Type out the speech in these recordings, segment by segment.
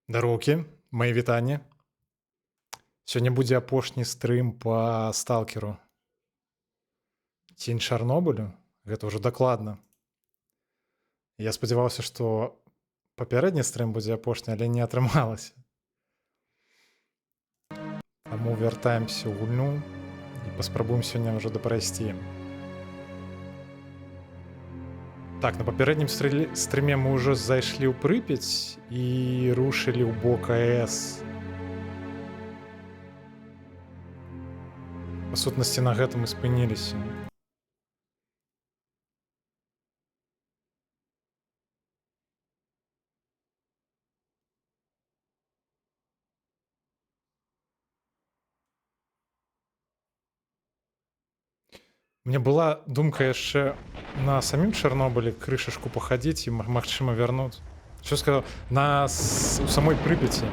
Дароўкі, мои вітанні. Сёння будзе апошні стрым па сталкеру. Цень Чарнобылю, гэта ўжо дакладна. Я спадзяваўся, што папярэдні стрым будзе апошні, але не атрымалася. Таму вяртаемся ў гульню і паспрабуем сёння ўжо дапрайсці. Так, на папярэднім стрыме мы ўжо зайшлі ў Прыпяць і рушылі ў бок АЭС. Па сутнасці, на гэтым і спыніліся. У меня была думка яшчэ на самім Чарнобылі крышачку пахадзіць і магчыма вярнуць. Що сказаў, у самой Прыпяці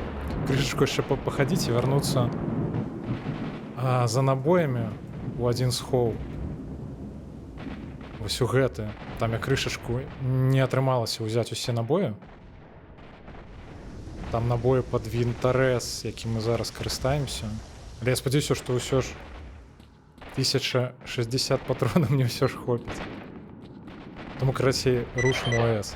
крышачку яшчэ пахадзіць і вярнуцца за набоямі у адзін схоў. Вось у гэты. Там я крышачку не атрымалася ўзяць усе набоі. Там набоі пад вінтарэз, якім мы зараз карыстаемся. Але я спадзяюся, што ўсё ж 1060 патронаў мне ўсё ж хопіць. Тому, карацей, рушым у АЭС.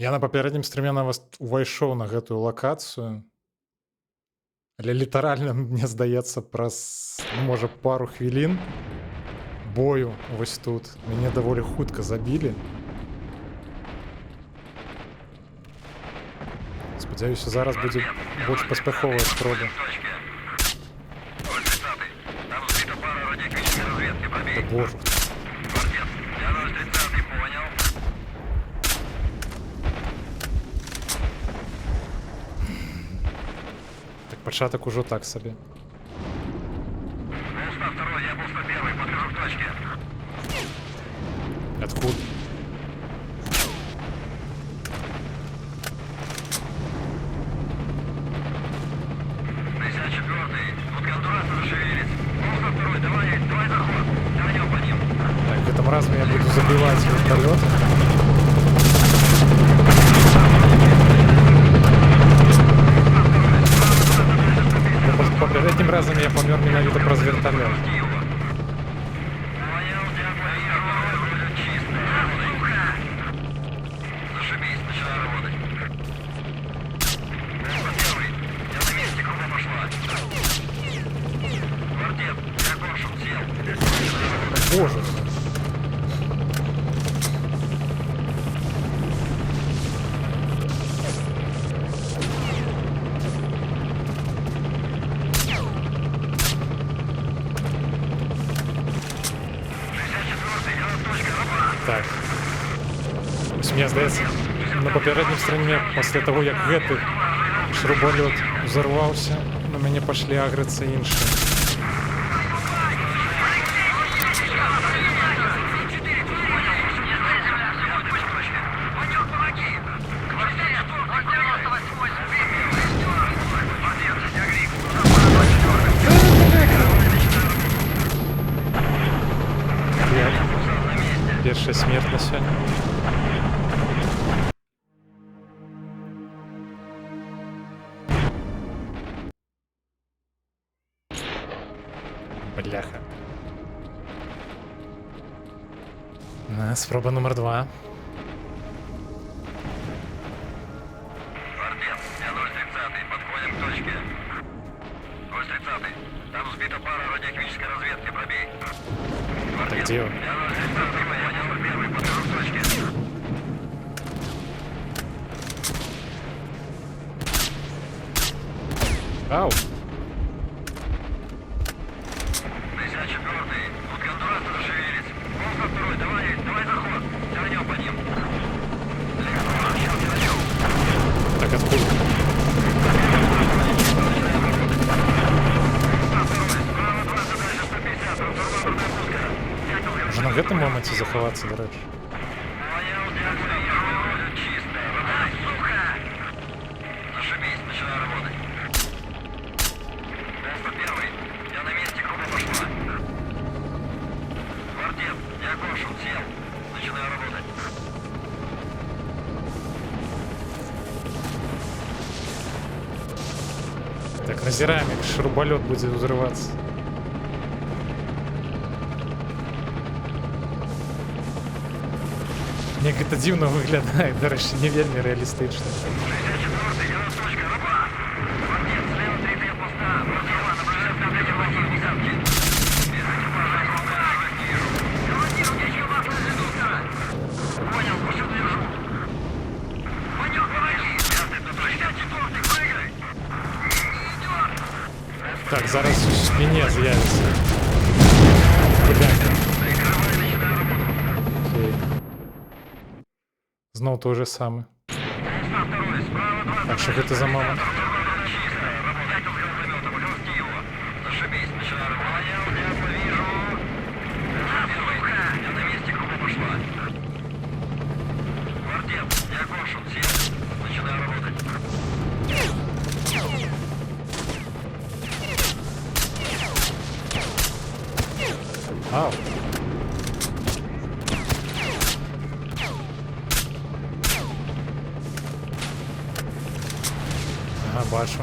Я на папярэднім стрыме нават увайшоў на гэтую лакацыю. Але літаральна, мне здаецца, праз, можа, пару хвілін бою вось тут мяне даволі хутка забілі. Спадзяюся, зараз будзе больш паспяховая спроба. Да боже. Пачатак ужо так сабе. Откуда? Так, в этом разуме я буду забивать вертолет. Папярэднім разам я памёр менавіта праз верталёт. Боже. Так. Мне здаецца, на папярэднім стриме, пасля таго, як гэты шрубалёт взорваўся, на мяне пашлі агрыцца іншыя. Першая смерть на сёння. Бляха. Спроба номер 2. Подходим к точке. 030. Там сбита пара радиохимической разведки, пробей. Так где он? Ау! 54-й. Тут Гондурас уже шевелится. Волга 2, давай заход. Тянем по ним. Так, откуда? Уже на гэтым моманце захавацца, дарэчы. Так, назираем, як шруболет буде взриватися. Як це дивно виглядає, до речі, не вельми реалістично. 64-й, я вас точка, раба. Квартет, слева 3 поста. Противно, наблюдаю на третьем возьми десятки. Без экипажа я рука, вижу. Командир, у меня еще масло из редуктора. Понял, пусть удержу. Манек, помоги. 64-й, прыгай. Идет. Так, зараз в спині з'явиться. Бляха. Прикрывай, начинаю работу. Окей. Знов то же саме. Полоса второй, справа 2. Так, що це за мама? Чисто. Работать с гранатометом, жесткий его. Зашибись, начинаю работать. Понял, дядька, вижу. Сука, я на месте, кругом пошла. Квартет, я коншут, сел. Начинаю работать. Ау. Ага, бачу.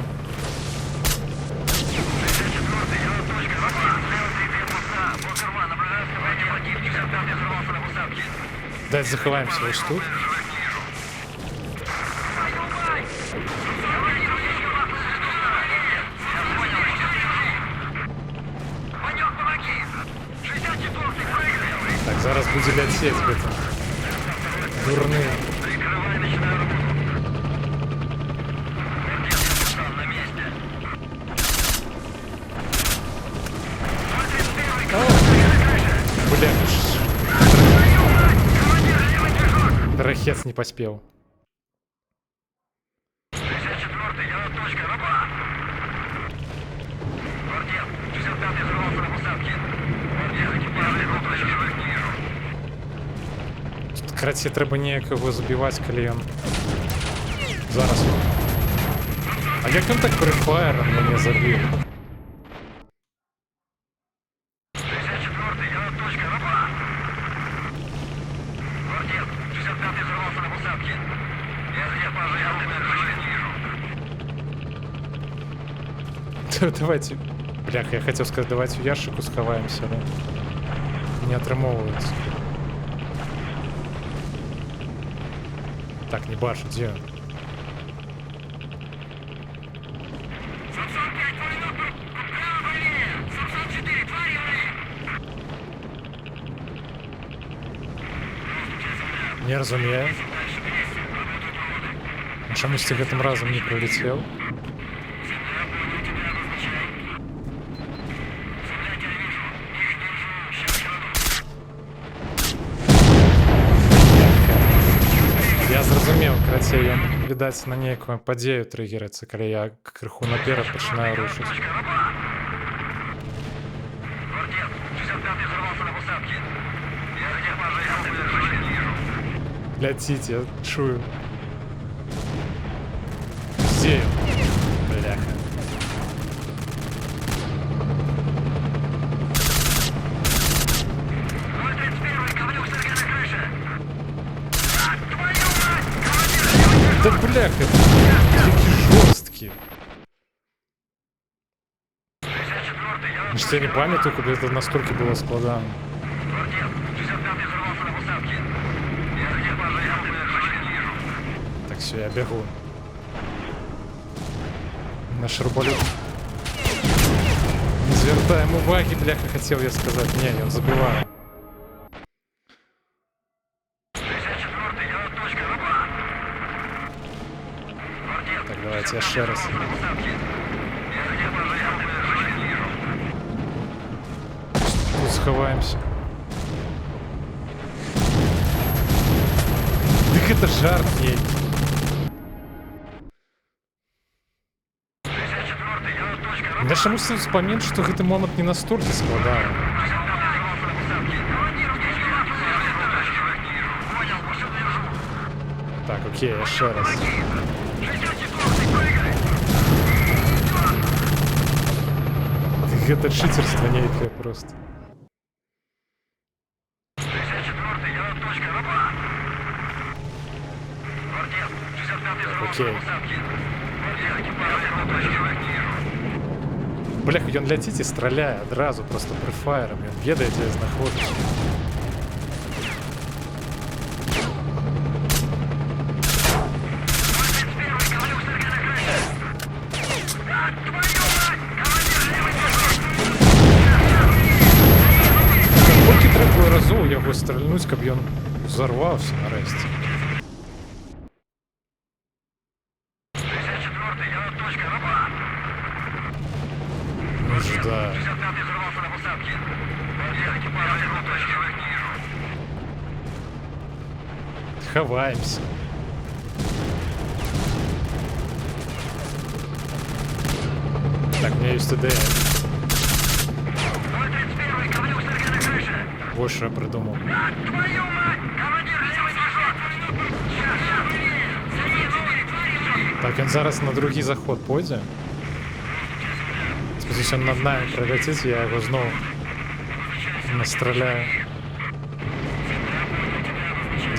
64-й, я точка, раба. Слева 3 поста. Бокерма, наблюдаю с КПД. Противник 65-й взорвался на посадке. Давайте заховаемся ось тут. Манек, помоги! 64-й, прыгай! Так, зараз буде лететь где-то. Дурные. Прикрывай, начинаю работу. Квартет, я пустан на месте. 21-й, Бля, командир, левый движок! трахец не поспел. 64-й, я точка, раба! Квартет, 65-й взорвался на посадке. Квартет, экипаж, я движок не вижу. Тут, краті, треба ніякого забивати, коли він... Зараз. А як він так префайром мене забив? 64-й, я точка, раба! Квартет, 65-й взорвался на посадке. Я экипажа, я движок не вижу. Давайте... Бляха, я хотел сказать, давайте в ящику сховаемся, да? Не отримовывается. Так, не башу, где он? Самсон 5, твой номер! Право, правее! Самсон 4, твари, Не разумею. А чомусь ты гэтым разом не прилетел? Я зразумеў, карацей, ён, відаць, на нейкую падзею трыггерыцца, калі я крыху наперад пачынаю рушыць. Квартет, 65-й взорвался на посадке. Я экипажа, я движок не вижу. Ляціць, я чую. Где ён? Бляха. Твой 31-й, ковлюк, Сергей на крыше. А, твою мать! Командир, левый движок! Да бляха, які жорсткі. 64-й, я Значит, я не памятаю, куди це настільки було складано. Квартет, 65-й взорвался на посадке. Я экипажа, я движок не вижу. Так, все, я бегу. Наш арбалет. Не звертаем уваги, бляха, хотел я сказать. Не, я забиваю. 64-й, я точка, раба! Квартет, Так, давайте я ще раз. на посадке. Я экипажа, я движок не вижу. Тут сховаемся. Так это жарт ей. 64-й, я точка, раба! Я чомусь вспомнил, что гэты момент не настолько складаны. 65-й взорвался на посадке. Командир, у меня еще масло из редуктора. Не вижу. Понял, пусть удержу. Так, окей, я ще раз. 64-й, прыгай! Так это читерство некое просто. 64-й, я точка, раба! Квартет, 65-й взорвался окей. на посадке. Бля, хоч він ляціць і стріляє одразу, просто прифаєром. Він ведає, де знаходиться. Поки треба разу його стрільнуть, щоб він взорвався нарешті. 54-й, я точка, раба. Не ждаю. 65-й взорвался на посадке. Я экипаж его точки не вижу. Ховаемся. Так, у меня есть идея. 031-й, коврюк Сергей на крыше. Вот что я придумал. Твою мать! Командир, левый движок! Сейчас! Так, він зараз на другий заход пойде. Сподіваюся, він над нами прилетить, я його знову настріляю.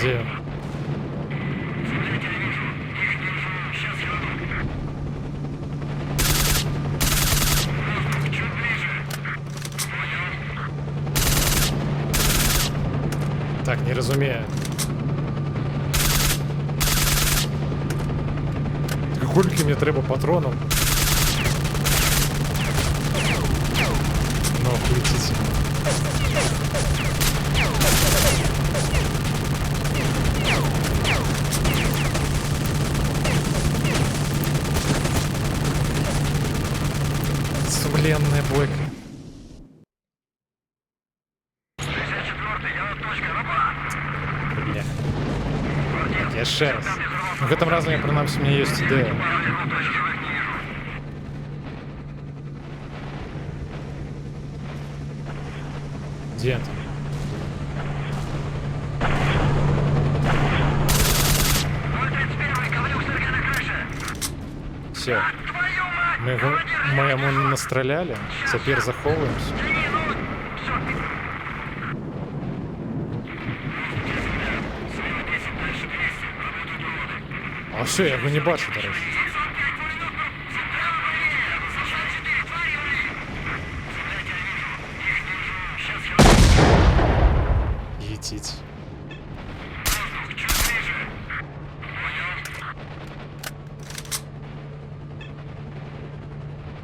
Де він? Так, не розумію. Скільки мені треба патронів? Ну, летите. Сумленная бойка. 64-й, я точка, раба. Бля. Так, я ще раз. Ну, в этом разу, я принаймні, у меня есть идея. Его точки не вижу. Где это? 031-й, коврюк Сергей на крыше. Все. Твою мать! Мы ему настреляли. Теперь заховываемся. Тяни, ну! Всё, А все, я его не бачу, до речі. Етить.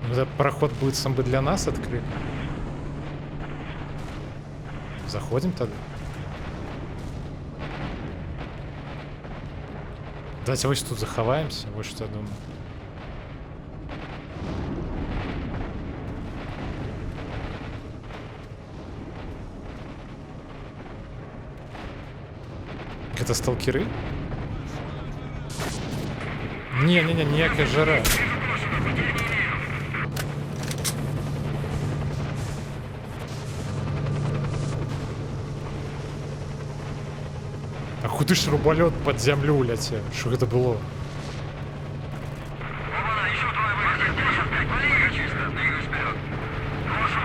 Ну, этот проход будет сам бы для нас открыт. Заходим тогда. Давайте вот тут заховаемся, вот что я думаю. Это сталкеры? Не-не-не, ніяка жара. А куди ж руболет под землю улетел? Що это было? Опа-на, еще трое выходит. 55, вали, чисто, двигаюсь вперед. Прошу,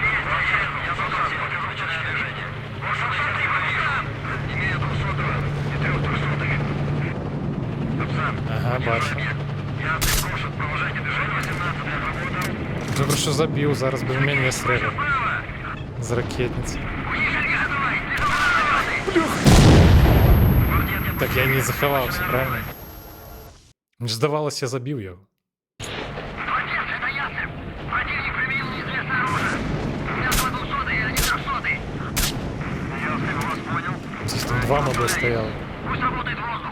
я забрался, покажу начинаю движение. Прошу, ты побегам! Имею 200-го и 300-х. Абсан, Ага, бачу. я прошу, продолжайте движение, 18-й отработал. Добре, що забив, зараз би в мене не стріляв. Право! З ракетниці. Уехали, давай! Так я не заховався, правильно? Мені ж здавалось, я забив його. Молодец, это ясно. Противник применил неизвестное оружие. У меня 200-й и 300-й. Ясно, вас понял. Здесь там два моби стояли. Пусть работает воздух.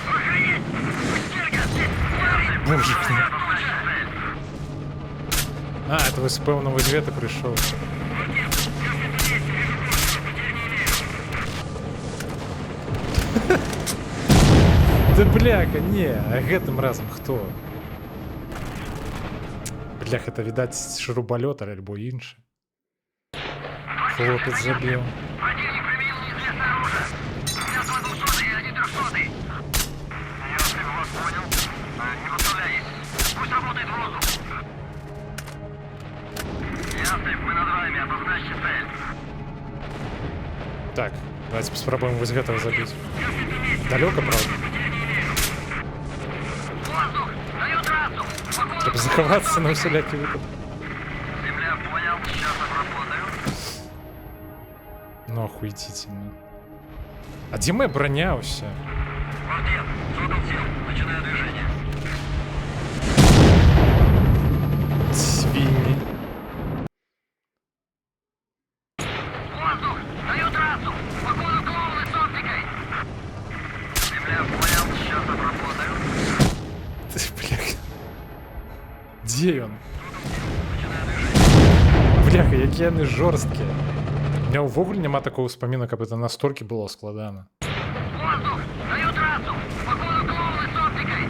Охренеть! Стерга, здесь! Боже мой. Цель. А, это ви з певного звета прийшов. Да бляха, не, а гэтым разом хто? Блях, это, видать, шурубольотар альбо інше. Хлопець забив. Противник применил неизвестное оружие. У меня 200-й и 300-й. Ясно, вас понял. Не подставляйтесь. Пусть работает воздух. Ясно, мы над вами, обозначьте цель. Так, давайте попробуем вот этого забить. Далеко, правда? Воздух! Даю трассу! Треба заховатися на всілякий випадок. Земля, понял. Сейчас обработаю. Ну, охуетительно. А где моя броня вообще? Квартет, задал сил. Начинаю движение. Свиньи. Воздух! Даю трассу! Походу клоуны с оптикой! Земля, понял. Сейчас обработаю. Бляха. Где он? Начинаю движение. Бляха, які вони жорсткі. У мене ввогуле нема такого вспоміну, як це настільки було складано. Воздух! Даю трассу! Походу клоуны с оптикой!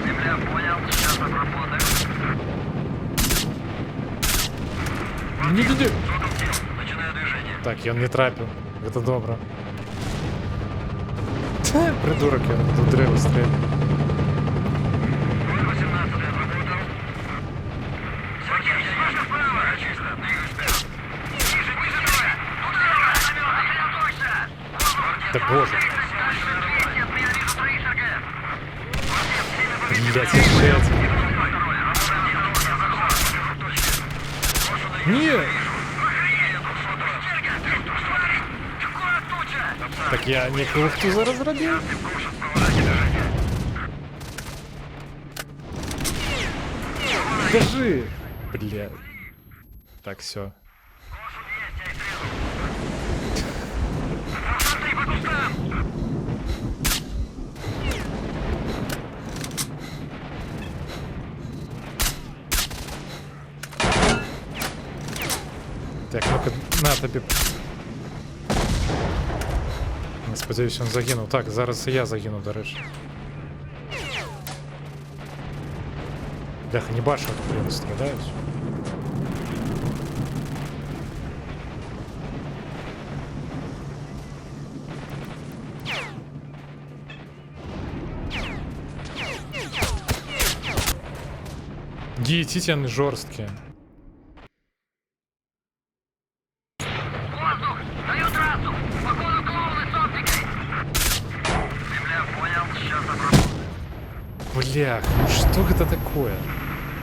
Земля, понял. Сейчас обработаю. Не-не-не. Задал сил. Начинаю движение. Так, я не трапив. Це добре. Придурок, я тут древо стріляю. 18 отработал. Сергей, немножко вправо. Чисто. Двигаюсь вперед. Ниже, ниже двое. Туда, сосредоточься. Да боже. Блять, я шесть. Нет! Так я не круфту зараз зробив? Держи! Бля. Так, все. Так, ну-ка, на тобі. Не сподіваюся, він загинув. Так, зараз і я загину, до речі. Бляха, не бачу, як вони страдають. Дієтітяни жорсткі. Воздух! Даю трассу! Походу клоуны с оптикой! Земля, понял. Сейчас обработаю. Бля, ну что это такое?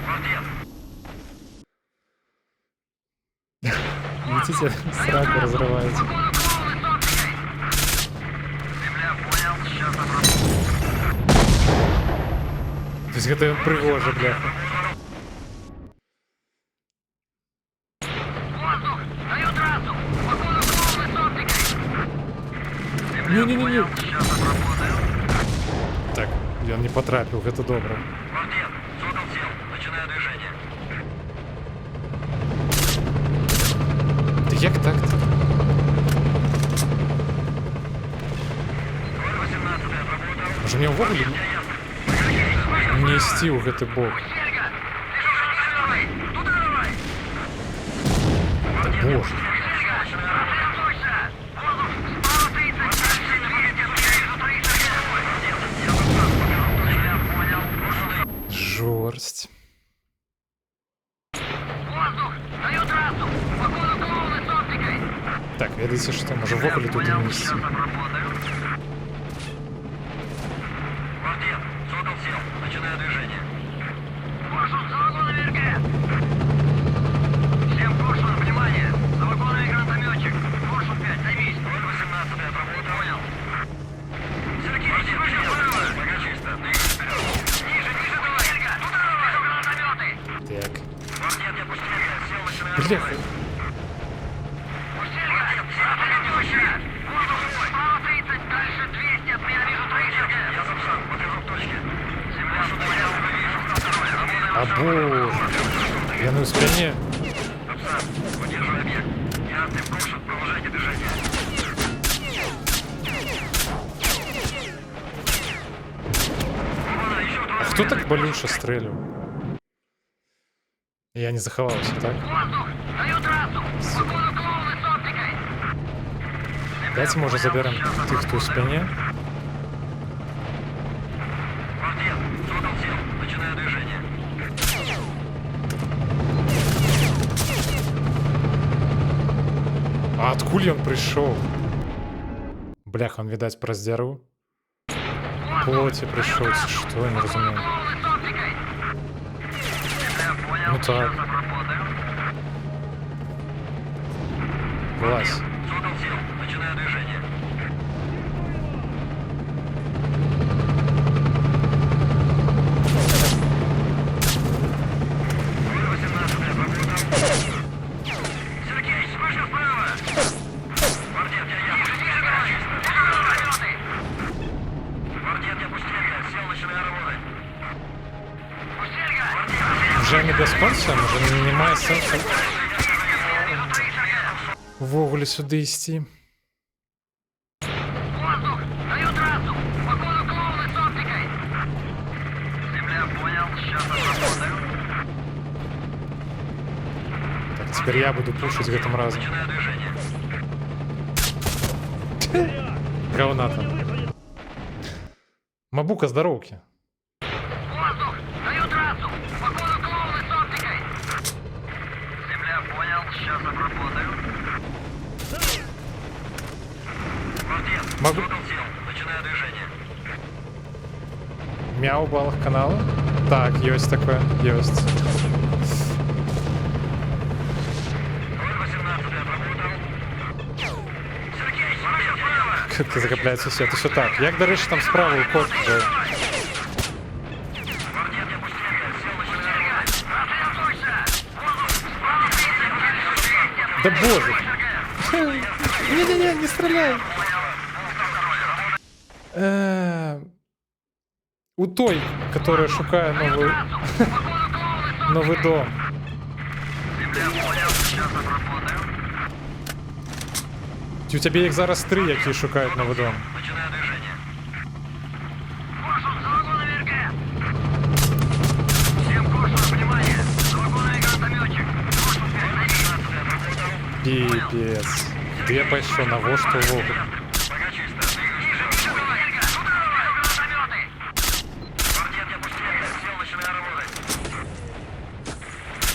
Квартет. Видите, сраку разрывается. Походу клоуны с оптикой! Земля, понял. Сейчас обработаю. То есть это пригоже, бляха. Воздух! Даю трассу! Походу клоуны с оптикой! Земля, Не-не-не-не. понял. Сейчас обработаю. Так, я не потрапил, это добро. Квартет. Задал сил. Начинаю движение. Да як так-то? 18 отработал. Може мені ввогуле не істі у гэты бок. Серега! Лежу давай! Туда давай! Да боже. Серега! Сосредоточься! Воздух! Справа 30! Дальше двигайте! Я вижу 30! Я понял. Жорсть. Воздух! Даю трассу! Походу клоуны с оптикой! Так, видите, что може ввогуле тут не істі. Сейчас обработаю. Квартет. Задал сил. Начинаю движение. Маршрут за вагонами РГ! Всем прошлым, внимание! За вагонами гранатометчик! Маршрут 5, займись! 018 отработал. Понял. Сергей, выше вправо! Пока чисто. Двигайся вперед. Ниже, ниже давай! Серега! Туда давай! Вижу гранатометы! Так. Квартет, я пустился. Сел, начинаю Бляха. работать. Серега! Сосредоточься! Воздух! Справа 30, дальше 200, от меня вижу 3 Серега! Я запсан, подвижу к точке. Земля, понял, вижу. Второй, А боже. Я на спине. Запсан, поддерживай объект. Я ты прошу, продолжайте движение. Вон, еще А хто так болюша стрелю? Я не заховався, так? Воздух! Даю трассу! Походу клоуны с оптикой! Давайте, може, заберемо тих, хто у спині. Квартет, задал сил. Начинаю движение. А откуль он прийшов? Бляха, он, видать, про здяру. Плоті прийшов, чи що, я не розумію. Клоуны с оптикой! понял, Ну так. сейчас обработаю. Вылазь. Создал сил, начинаю движение. Сергей, слышу справа! Квартет, я ниже, давай! Квартет, я пустелька, сел, начинаю работать. Пустелька! Вже не без конца, вже немає сенсу ввогуле сюди йти. Воздух! Даю трассу! Походу клоуны с оптикой! Земля, понял, сейчас обработаю. Так, теперь я буду пушить в этом разом. Начинаю движение. Говна там. Мабука, здоровки. Воздух! Даю трассу! Походу клоуны с оптикой! Земля, понял, сейчас обработаю. Квартет, Могу- создал сил, начинаю движение. Мяу балах канала. Так, есть такое, есть. 018 отработал. Сергей, слышу справа! Как закопляється все. Це все так. Як, до речі, там справа у код вже. Квартет, я пустелька, сел, начинаю работать. Сосредоточься! Воздух! Справа птица! Да боже! Не-не-не, не стреляй! У той, которая шукає новый дом. Земля, понял, сейчас обработаю. У тебе їх зараз 3, які шукають новий дом. Начинаю движение. Коршун, за вагоновика! Всем Коршун, внимание! За вагоновика гранатометчик! Коршун, 5 отработал. Пипец. Де пойшов, на во що вогу. Пока чисто. Ниже, Вагоновика! Гранатометы! Квартет, я пустелька, сел, начинаю работать.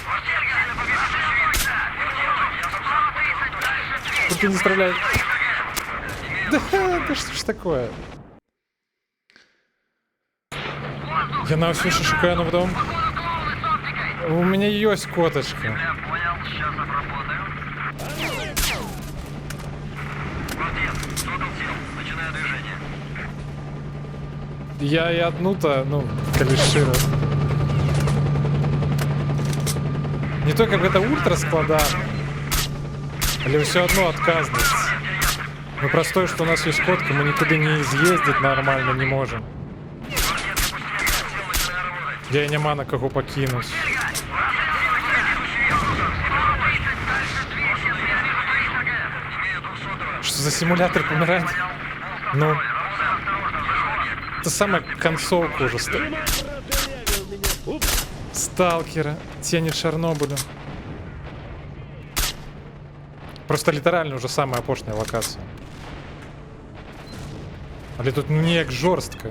Квартетка, сосредоточься! Я справа 30, дальше 200. Тут ты не стреляй. Да что ж такое? Я на все шукаю новый дом. Походу клоуны с оптикой! У меня есть коточка. Я понял, сейчас обработаю. Квартет, создал сил, начинаю движение. Я и одну-то, ну, калишира. Не то, как это ультра склада, але все одно отказность. Ну, простое, что у нас есть котка, мы никуда не съездить нормально не можем. Я нема на кого покинуть. Что за симулятор помирает? Ну, это самая концовка уже. Сталкера, тени Чернобыля. Просто литерально уже самая опошная локация. Але тут ну ніяк жорстко.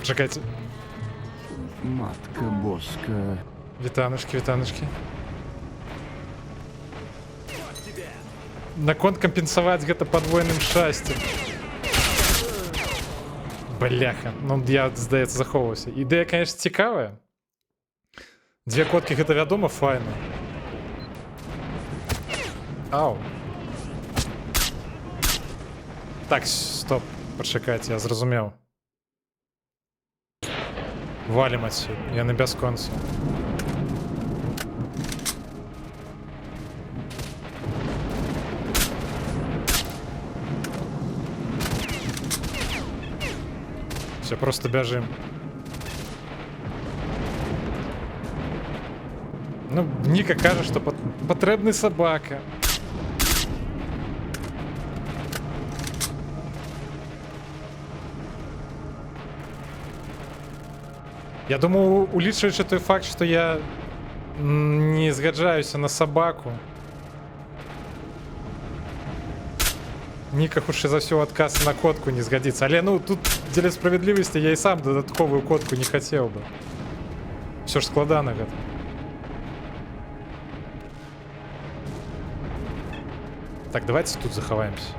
Чекайте. Матка боска. Витанушки, витанушки. Наконт компенсовать где-то подвойным шастем. Бляха, ну я, здається, заховувався. Ідея, конечно, цікава. Дві котки, гэта вядома, файна. Ау. Так, стоп, почекайте, я зрозумів. Валим отсюда, я на бясконцу. Все, просто бежим. Ну, Ніка каже, що потрібний собака. Я думаю, улічуючи той факт, що я не згаджаюся на собаку. Ніка хуже за все отказ на котку не згодиться. Але ну тут для справедливості я і сам додатковую котку не хотів би. Все ж складано гэта. Так, давайте тут заховаемся.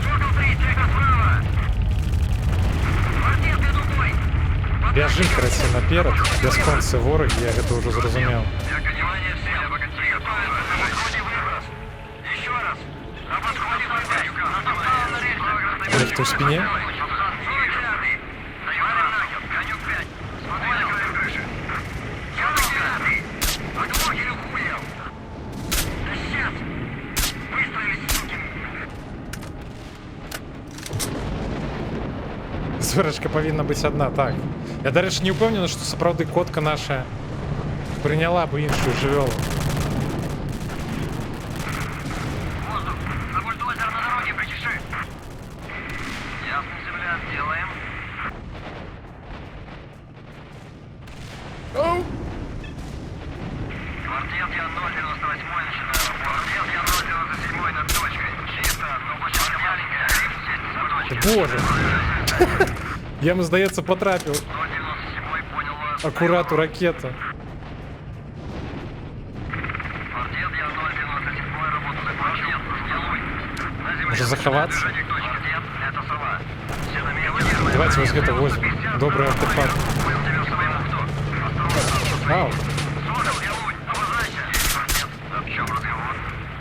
Сокол 3, сектор справа. Квартет, веду бой. Бяжым, карацей, наперад. Бясконцы ворагі, я гэта ўжо зразумеў. Внимание всем. Приготовиться к подходе выброс. Еще раз. На подходе опять. Наступала на рельсы. Или кто в спине? 49-й. Валим нахер. Конюк 5. Смотри на край крыши. 49-й. Подвох или хуел? Да сейчас. Выстроились, суки. Зорачка павінна быць адна, так. Я, дарэчы, не ўпэўнены, што сапраўды котка наша прыняла бы іншую жывёлу. Воздух. За бульдозер на дороге причеши. Ясно, земля. Делаем. Квартет, я 098 начинаю. Квартет, я 097 над точкой. Чисто, но площадка маленькая. Риф здесь за точкой. Боже! Я ему, здаецца, потрапіў 097 понял вас. акурат у ракету. Квартет, я 097 работу за квартет. Делуй. На земле. Может, заховаться? Квартет, это сова. Все на месте. Давайте вот это возьмем. Добрый артефакт. Понял тебя своему кто? Осторожно. Ау! Сокол, Ялунь, обозначься. Квартет, о чем разговор?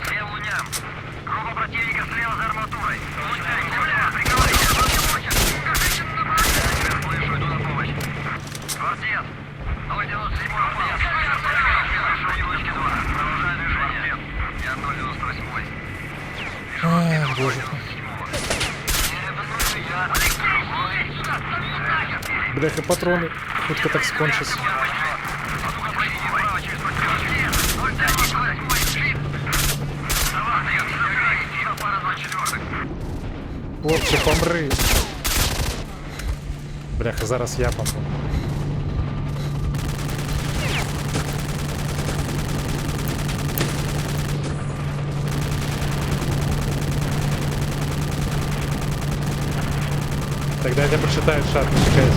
Слева Луням. Группа противника слева за арматурой. Лунь 5, земля, прикрывайся. Покажите на направление. Я тебя слышу, иду на помощь. Квартет, 097 упал. Слышу, елочки 2. Продолжай движение. Я 098. Ай, боже. Бляха, патроны. Хутка так скончится. Хлопче, помри. Бляха, зараз я помру. Тогда я прочитаю шаг, не чекайте.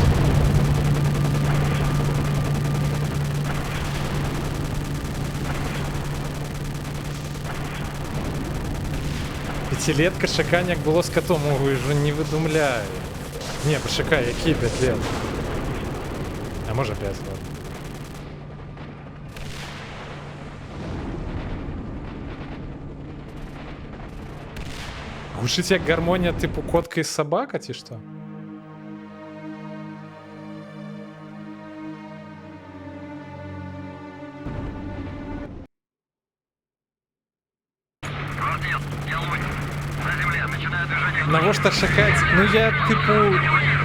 Пятилетка шакань, як було з котом, ой, вже не видумляю. Не, пошакай, які 5 лет? А може 5 лет. Гушить як гармонія типу котка і собака, ті що? Квартет, Ялунь, на земле, начинаю движение. Навошта шакаць? Ну я, типу,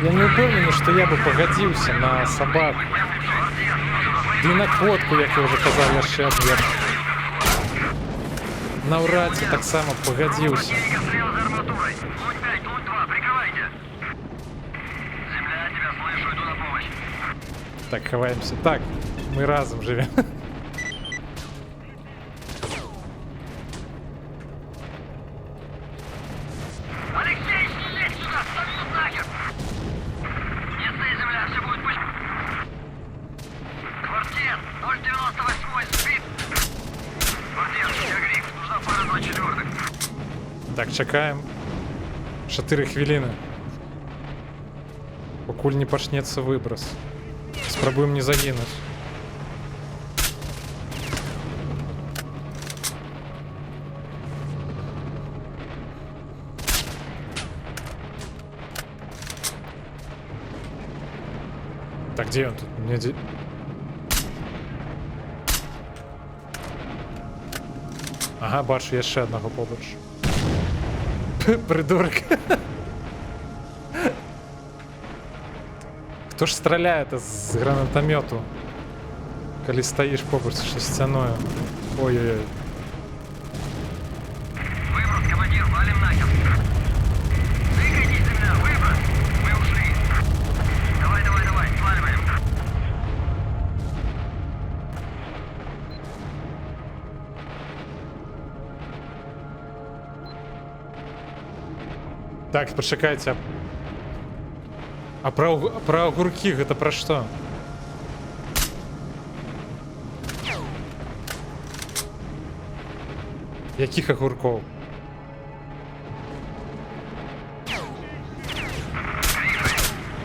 я не упевнений, що я би погодився на собаку. Ды і на котку, як я вже казав, я ще отверг. На ураці так само погодився. Противника слева за арматурой. Лунь 5, Лунь 2, прикрывайте. Земля, тебя слышу, иду на помощь. Так, ховаємося. Так, ми разом живемо. Алексей, не лезь сюда, стою нахер! Не стой, земля, все будет пусть. Квартет, 098 спит. Квартет, я Гриф, нужна пара 24-х. Так, чекаємо. 4 хвилини. Покуль не почнеться виброс. Спробуємо не загинути. Так, где он тут? Мне Ага, бачу, є ще одного побач. Придурок. Хто ж стріляє з гранатомету? Коли стоїш побач з шестяною. Ой-ой-ой. Выброс, командир, валим нахер. Двигайтесь, земля, выброс. Мы ушли. Давай, давай, давай, сваливаем. Так, почекайте. А про огурки гэта пра што? Якіх огурков?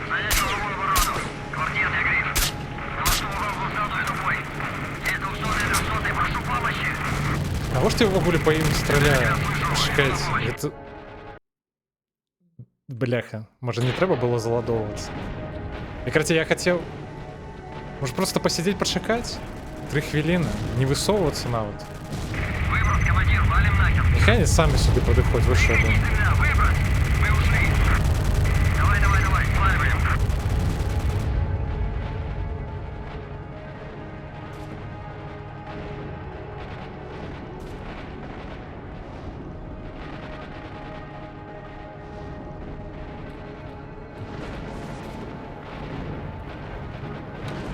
Занять головную оборону. Квартет, я Гриф. На вашу угрозу саду иду бой. Я 200-300, прошу помощи. Навошта я в огуле по ім страляю? Почекайте, гэта... Бляха, може не треба було заладовуватися? Якраці, я хотів... Може просто посидеть, почекать? 3 хвилини, не висовуватися навіть. Выброс, командир, валим нахер. Нехай вони самі сюди подиходять, ви що думаєте? Да, выброс. Мы ушли. Давай, сваливаем.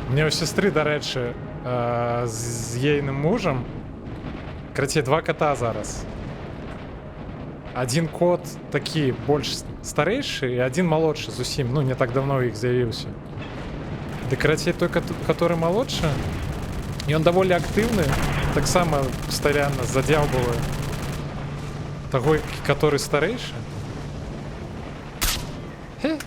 У мене у сестри, до речі, з їйним мужем, короче, 2 кота зараз. Один кот такий більш старіший, і один молодший зовсім, ну не так давно їх з'явився. Да, короче, той, который молодший, і він доволі активний, так само постоянно задявбує того, который старіший. Хе.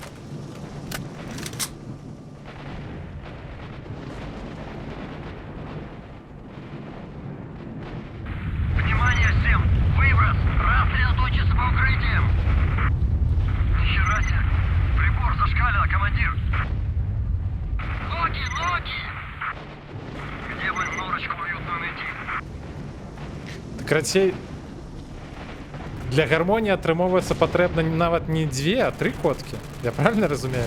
Внимание всем! Выброс! Рассредоточиться по укрытиям! Нихера себе! Прибор зашкалил, командир! Ноги! Где бы норочку уютную найти? Короче, для гармонії отримовується потрібно навіть не 2, а 3 котки. Я правильно розумію?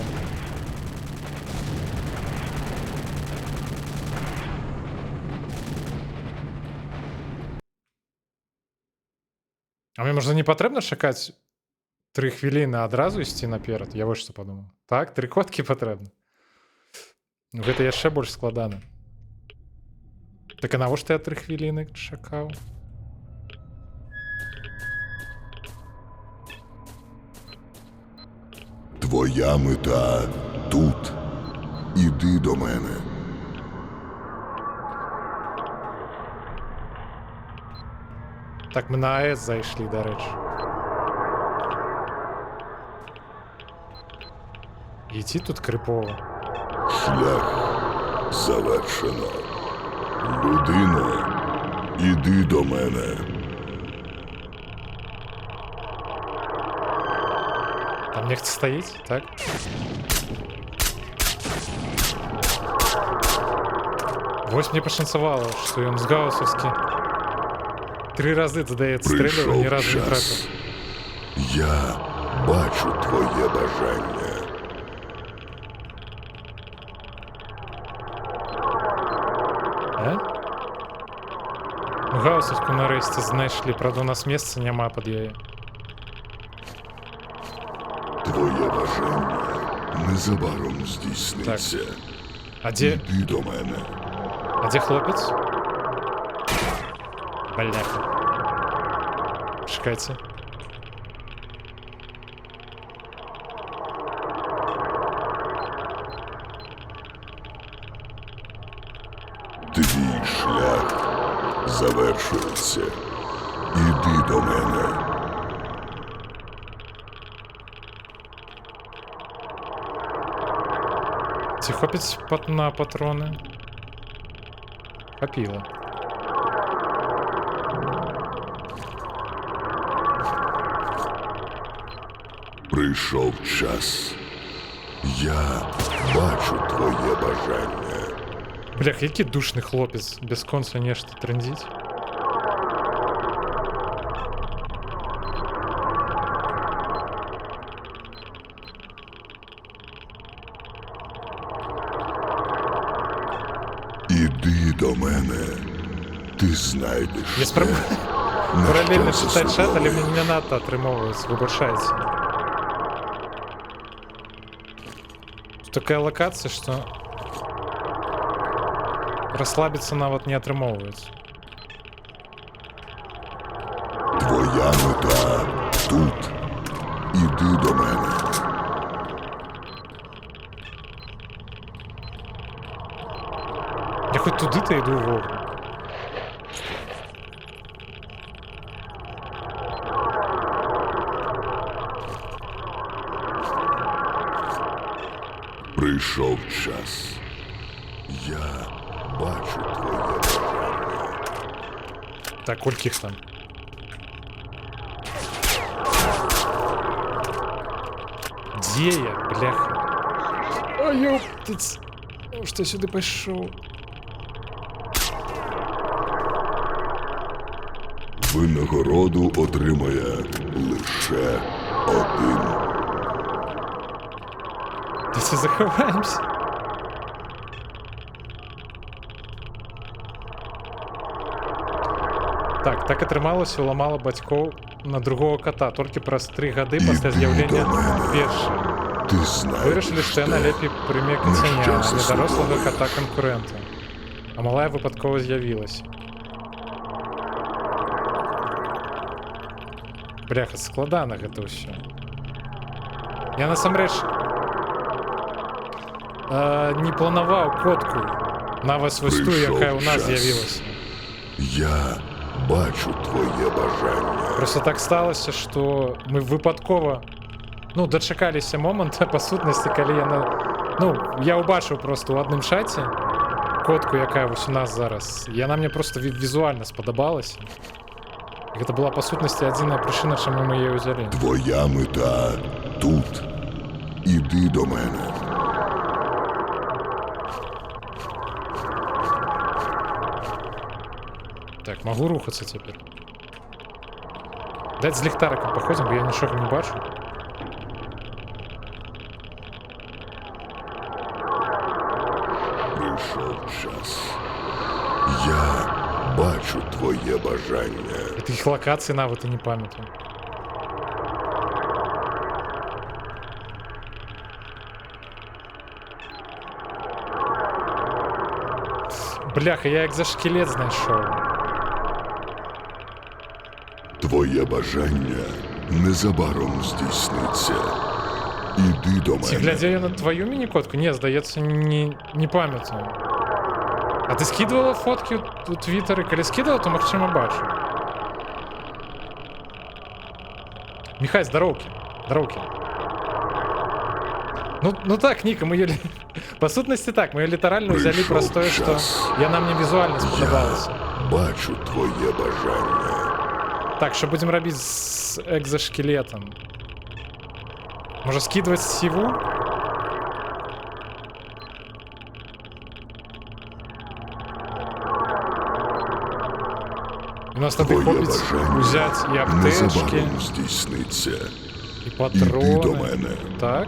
А мені, може, не потрібно чекати 3 хвилини, а одразу йти наперед? Я ось що подумав. Так, 3 котки потрібно. Ну, гэта яшчэ больш складана. Так а навошта я 3 хвилини чекав? Твоя мета тут. Іди до мене. Так, ми на АЕС зайшли, до речі. Йти тут крипово. Шлях завершено. Людино, іди до мене. Там нехто стоїть, так? Ось мені пошанцевало, що він з Гаусовськи 3 рази додає стрілів, ні разу не Прийшов час. трапив. Я бачу твоє бажання. Гаусовську нарешті знайшли, правда у нас місця нема під її. Твоє бажання незабаром здійсниться. А де, Іди до мене. а де хлопець? Бляха. Чекайте. Твій шлях завершується. Іди до мене. Ці хопить на патрони. Хопіло. Прийшов час. Я бачу твоє бажання. Блях, який душний хлопець, без конца нечто трендить. Іди до мене. Ти знайдеш. Я спробую те, на параллельно що читать чат, але заслуговуєш. мені не надо отримовується, вибачається. Тут така локація, що розслабитися навіть не отримовується. Твоя мета тут. Іди до мене. Я хоч туди та йду вовну. Прийшов час. Я бачу твоє бажання. Так, кольки їх там? Де я, бляха? Ой, ёптиц. Що я сюди пішов? Винагороду отримає лише один. Та все заховаємося. Так атрымалася, уламала бацькоў на другого кота толькі праз 3 гады пасля з'яўлення першай. Ти знаєш, Вырашылі, што яна лепей прыме кацяня, а не дарослага кота канкурэнта. А малая выпадкова з'явілася. Бляха, складана гэта ўсё. Я насамрэч не планаваў котку нават вось тую, якая ў нас час. з'явілася. Я бачу твоє бажання. Просто так сталася, што мы выпадкова дачакаліся моманта па сутнасці, калі яна я ўбачыў просто ў адным чаце котку, якая вось у нас зараз. Яна мне просто візуальна спадабалася. Гэта была па сутнасці адзіная прычына, чаму мы яе ўзялі. Твоя мета тут. Іди до мене. Так, магу рухацца цяпер. Даць з ліхтарыкам паходзім, бо я нічога не бачу. Прийшов час. Я бачу твоє бажання. Іх лакацыі нават і не памятаю. Бляха, я экзошкелет знайшов. Твоє бажання незабаром здійсниться. Іди до Ці мене. глядзя я на твою міні-котку? Не, здаецца, не памятаю. А ты скидывала фотки у Твиттері? Калі скидывала, то магчыма бачу. Михай, здоровки. Здоровки. Ну так, Ніка, мы ее... По сутнасці так, мы ее літаральна ўзялі праз тое, што яна мне візуальна спадабалася. Бачу твоє бажання. Так, що будем робити з екзошкелетом? Може скидывать сиву? У нас тоді Твоє хопить бажання взять і аптечки, незабаром здійсниться. і Іди патрони. до мене. Так?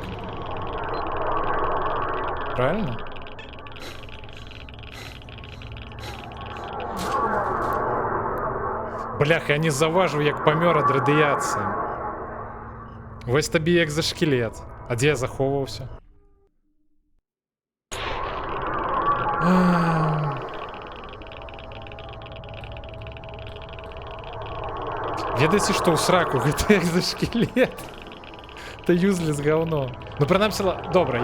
Правильно? Бляха, я не заважу, як помер ад радыяцыі. Вось табе і екзошкелет. А дзе я захоўваўся? Ведаеце, што ў сраку гэты екзошкелет? Это юзлес говно. Ну, прынамсі, добра,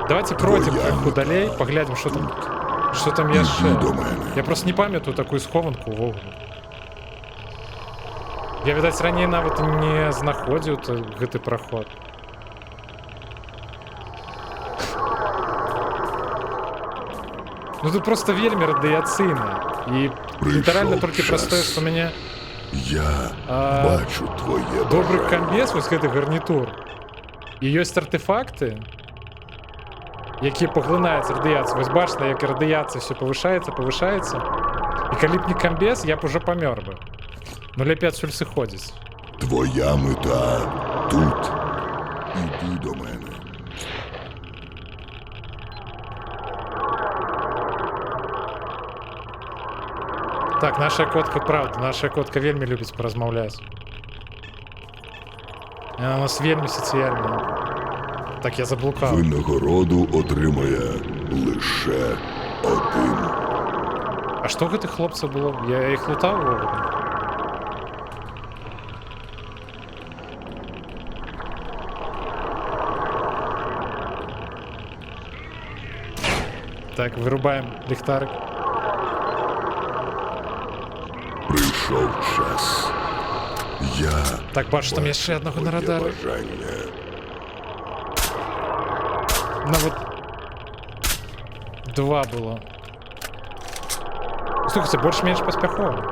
давайте пройдем крыху далей, паглядзім, што там яшчэ. Іди до мене. Я просто не памятаю такую схованку ўвогуле. Я, відаць, раней нават не знаходзіў гэты праход. Ну тут просто вельмі радыяцыйна. І літаральна толькі праз тое, што мяне Я бачу твоє добры бажання. камбез вось гэты гарнітур. І ёсць артефакты, якія паглынаюць радыяцыю. Вось бачна, як радыяцыя все павышаецца. І калі б не камбез, я б ужо памёр бы. Ну лепей адсюль сыходзіць. Твоя мета тут. Іди до мене. Так, наша котка, правда, наша котка вельмі любіць паразмаўляць. Яна у нас вельмі сацыяльная. Так, я заблукав. Винагороду отримає лише один. А што гэтых хлопцаў было? Я іх лутаў увогуле? Так, вирубаємо ліхтарик. Прийшов час. Я Так, бачу, там є ще одного на твоє радарі. бажання. Ну от... 2 було. Слухай, це більш-менш поспіхово.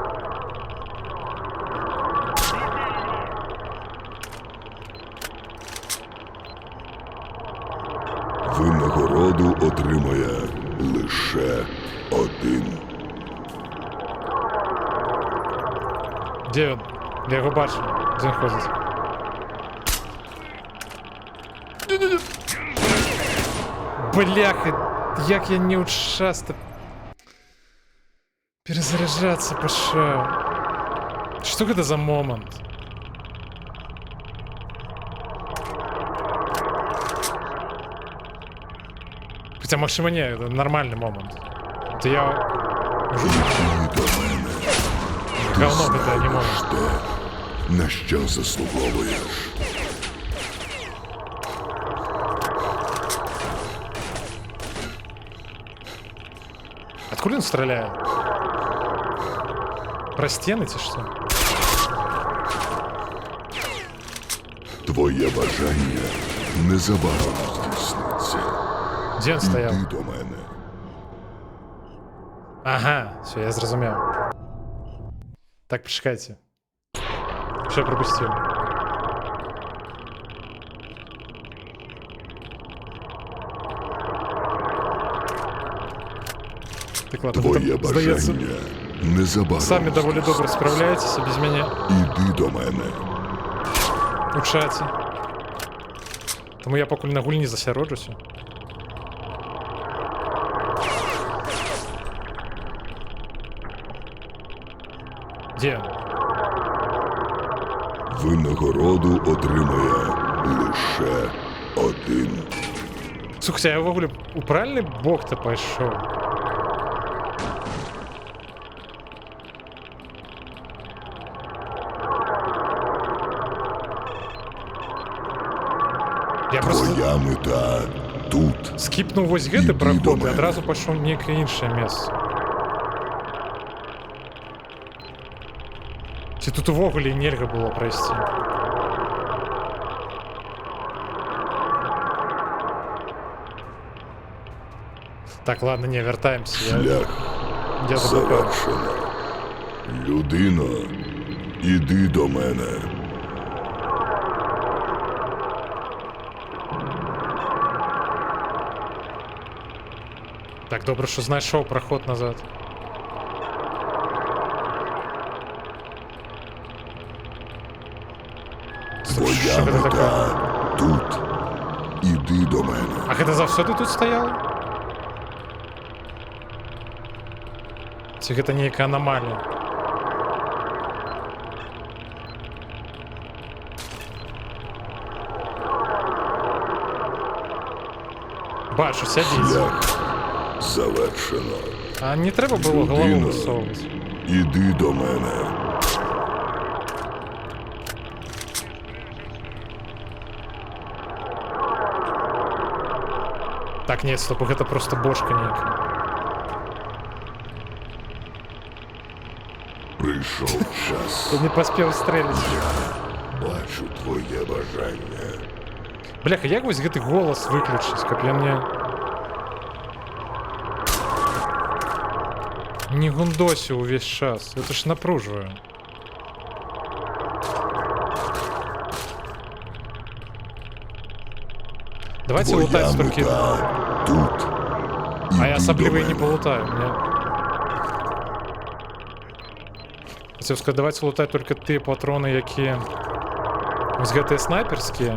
Винагороду отримає лише один. Де він? Я його бачу. Де він ходить? Бляха, як я не учасно перезаряжаться пошел. Что это за момент? Хотя Максима не, это нормальный момент. Это я Іди до мене. Ти говно это не знаєш момент. те, на що заслуговуєш. Откуда он стреляет? Про стены те что? Твоє бажання незабаром здійсниться. Где он стоял? Іди до мене. Ага, все, я зрозумел. Так, почекайте. Что я пропустил? Так ладно, вы Твоє там, сдается, бажання незабаром сами довольно добре здійсниться. справляетесь, а без меня Іди до мене. у чаті. Тому я поки на гульні засяроджуся. Де? він? Винагороду отримає лише один. Слухайте, а я в ogóle у правильний бок-то пішов? Я просто Твоя мета тут. скіпнув ось гэты Іди проход до і мене. одразу пішов в неке інше місце. Чи тут увогуле нельга було пройти? Так, ладно, не, вертаємося. Шлях Я забухав. завершено. Людино, іди до мене. Так, добре, що знайшов проход назад. Твоя Що це таке? мета тут. Іди до мене. А це завсюди тут стояло? Чи це ніяка аномалія? Бачу, сядіть. Шлях завершено. А не треба було голову Людина. висовувати. Іди до мене. Так, ні, стоп, це просто бошка ніяка. Прийшов час. Я не поспів стріляти. Бачу твоє бажання. Бляха, як ось гэтый голос виключить, каб я мне... Не гундосю увесь час, это ж напруживаю. Давайте Твоя лутать столько... мета тут. А я Іди особливо до и не мене. полутаю. Мне... Хотів сказати, давайте лутать только ті патрони, які... Ось гэтые снайперські.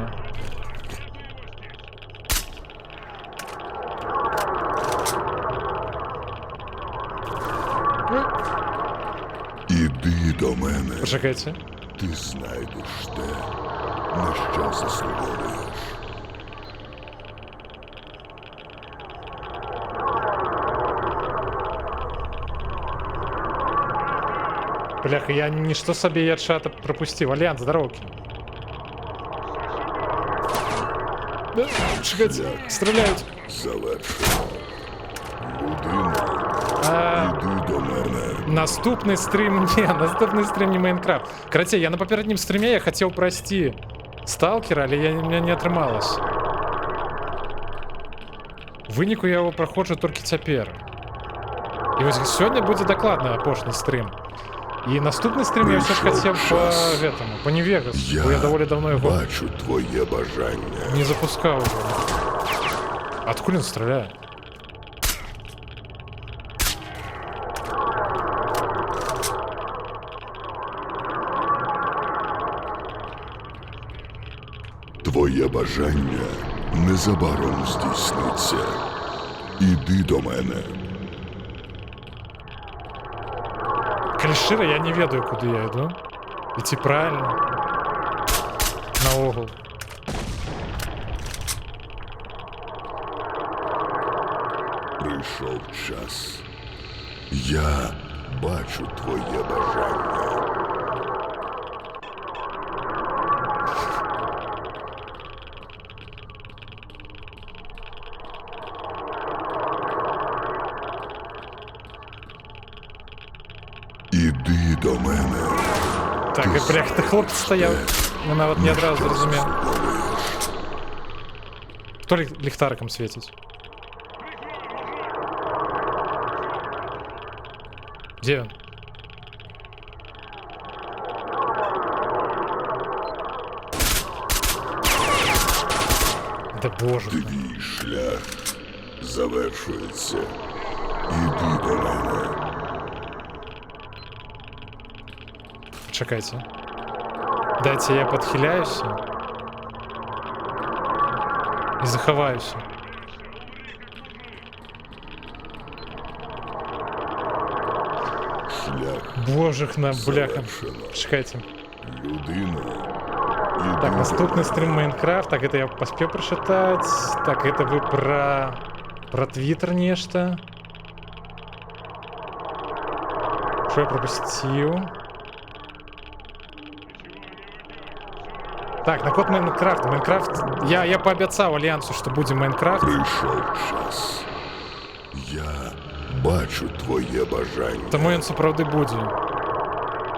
Іди до мене. Почекайте. Ти знайдеш те, на що заслуговуєш. Бляха, я ничто собі я чата пропустив. Альянс, здоровки. Да, чекайте, стреляют. Завершено. Наступний стрім, ні, наступний стрім не Майнкрафт. Короче, я на попереднім стрімі я хотів пройти Сталкера, але у мене не отрималось. В виніку я його проходжу тільки тепер. І ось сьогодні буде докладний опошний стрім. І наступний стрім я все ж хотів по Нью-Вегасу, бо я доволі давно його Бачу твоє бажання. не запускав уже. Откуда він стріляє? Твоє бажання незабаром здійсниться. Іди до мене. Клішира, я не ведаю, куди я йду. Іти правильно. На угол. Прийшов час. Я бачу твоє бажання. Іди до мене. Так, і бляха, ти хлопець стояв. Я навіть не одразу зрозумів. Заслуговуєш. Хто ліхтариком світить? Де він? Да боже. Твій шлях завершується. Іди до мене. Чекайте. Дайте я подхиляюся. І заховаюся. Шлях Боже ж на бляха. завершено. Чекайте. Людина. Іди Так, до наступный мене. стрим Майнкрафт. Так, это я поспел прочитать. Так, это вы про Твиттер нечто. Что я пропустил? Так, на код Майнкрафт. Майнкрафт. Я пообещал Альянсу, что будем Майнкрафт. Прийшов час. Я бачу твоє бажання. Тому він справді буде.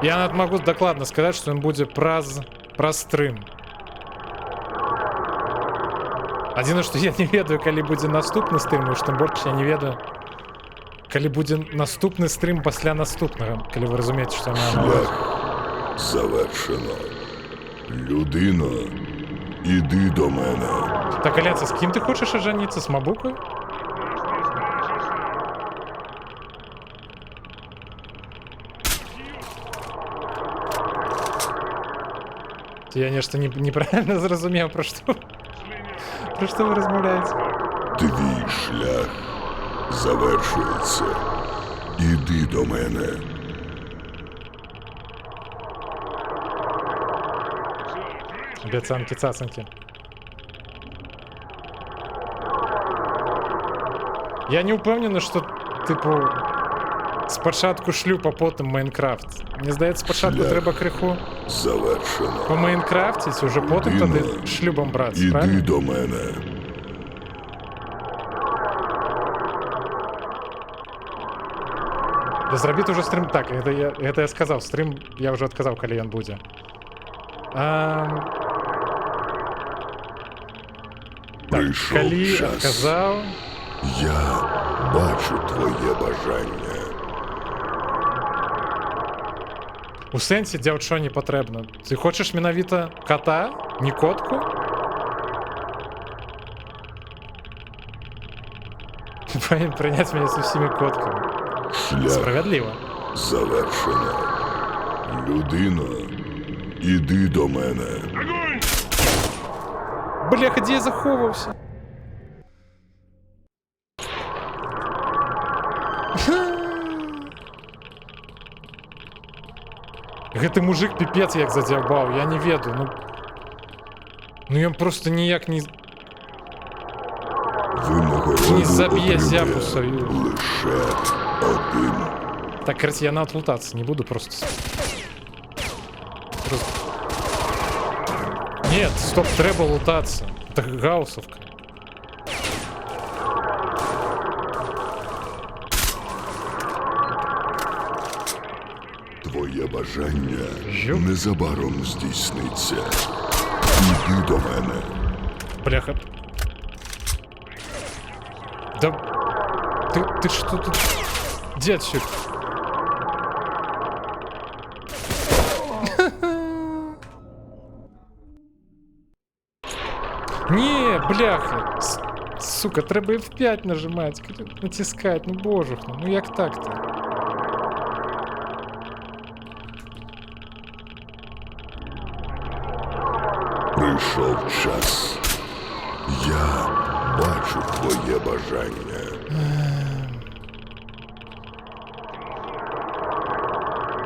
Я навіть можу докладно сказати, що він буде про стрим. Адзінае, што я не ведаю, калі будзе наступны стрим, і тым больш я не ведаю, калі будзе наступны стрим пасля наступнага, калі вы разумееце, што я маю на увазі. Шлях завершено. Людино, іди до мене. Так, Аляца, з ким ти хочеш ожениться? З Мабукою? Я нешта неправильно зразумеў, про што ви розмовляєте? Твій шлях завершується. Іди до мене. Обіцянки, цацанки. Я не впевнений, що, типу, спочатку шлюб, а потім Майнкрафт. Мені здається, спочатку Шлях треба криху завершено. по Майнкрафтіць, уже потім Людино, тоді шлюбом братися, Іди правильно? до мене. Да зробіть уже стрім. Так, это я сказав. Стрім я вже відказав, коли він буде. Так, Прийшов коли час. відказав. Я бачу твоє бажання. У сенсі, дядь, що не потрібно? Ти хочеш менавіта кота, не котку? Повинен прийняти мене з усіми котками. Шлях Справедливо. завершено. Людино, іди до мене. Бляха, де я заховався? Гэты мужик піпец як задзяўбаў, я не ведаю, ну ён просто ніяк не... Винагороду Не заб'є отримує зяпу свою. лише один. Так, короче, я на отлутаться не буду просто. Нет, стоп, треба лутаться. Это гаусовка. Твоє бажання Юп. незабаром здійсниться. Іди до мене. Бляха. Да... Ты что тут? Дедчик. Не, бляха. Сука, треба F5 нажимать, натискать. Ну боже, ну як так-то? Прийшов час. Я бачу твоє бажання.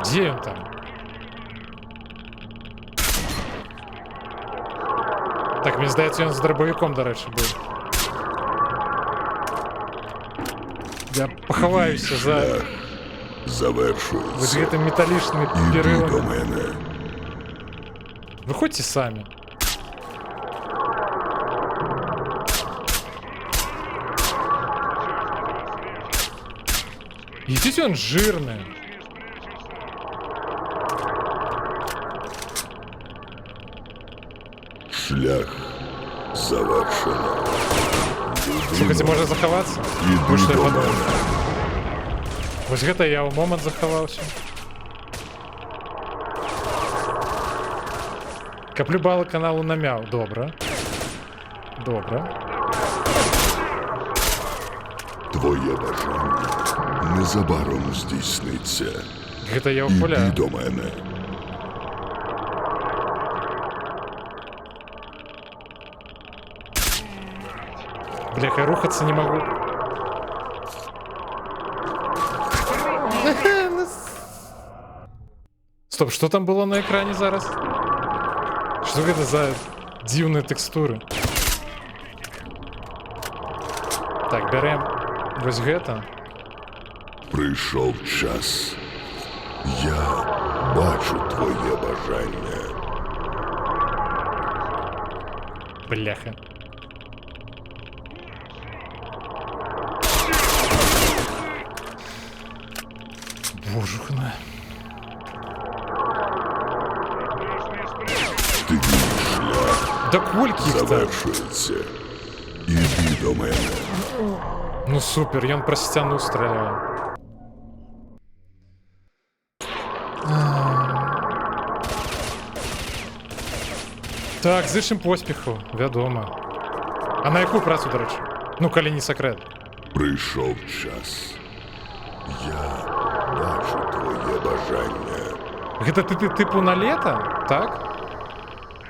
Где он там? Так, мені здається, він з дробовиком, до речі, був. Я поховаюся за Шлях завершується. ось этими металічними Іди до перилами. мене. Виходьте самі. Идите, он жирный. Шлях завершено. Слухайте, можна заховатися? Іди Ви що я до подумав? мене. Ось гэта я у момент заховався. Каплю бали каналу намяв. Добре. Добре. Твоє бажання незабаром здійсниться. Гэта я Іди ухваляю. до мене. Бляха, я рухаться не могу. Стоп, что там было на экране зараз? Что это за дивные текстуры? Так, берем ось гэта. Прийшов час. Я бачу твоє бажання. Бляха. Божухна. Твій шлях Да кольки их-то? завершується. Іди до мене. Ну супер, я про стяну стреляю. Так, з іншим поспіху, відомо. А на яку працю, до речі? Ну, коли не секрет. Прийшов час. Я бачу твоє бажання. Гэта ты типу на лето, так?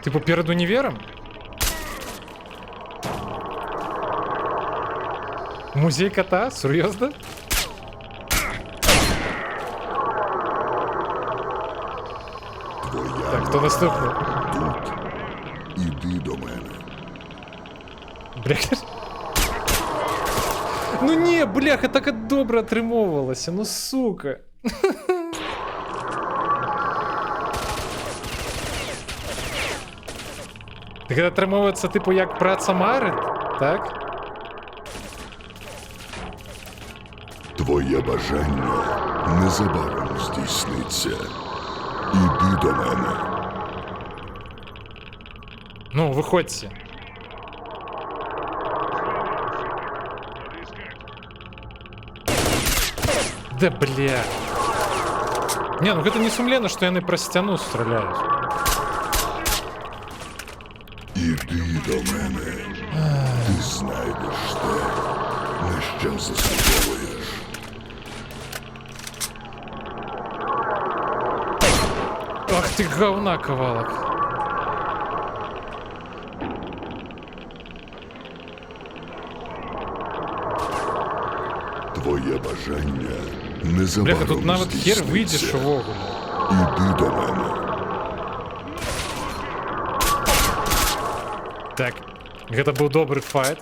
Типу перед універом? Музей кота? Серйозно? Твоя Так, хто наступний? тут. Іди до мене. Бляха. Ну не, бляха, так добре отримовувалося, ну сука. Так це отримовується, типу, як праця Мари, так? Твоє бажання незабаром здійсниться. Іди до мене. Ну, виходьте. Да бля. Не, ну гэта не сумленно, що яны про стяну стріляють. Іди до мене. Ти знайдеш те, на що заслуговуєш. Ах ти говна, ковалок. Твоє бажання незабаром Бляха, тут навіть хер здійсниться. вийдеш вогонь. Іди до мене. Так, гэта був добрий файт.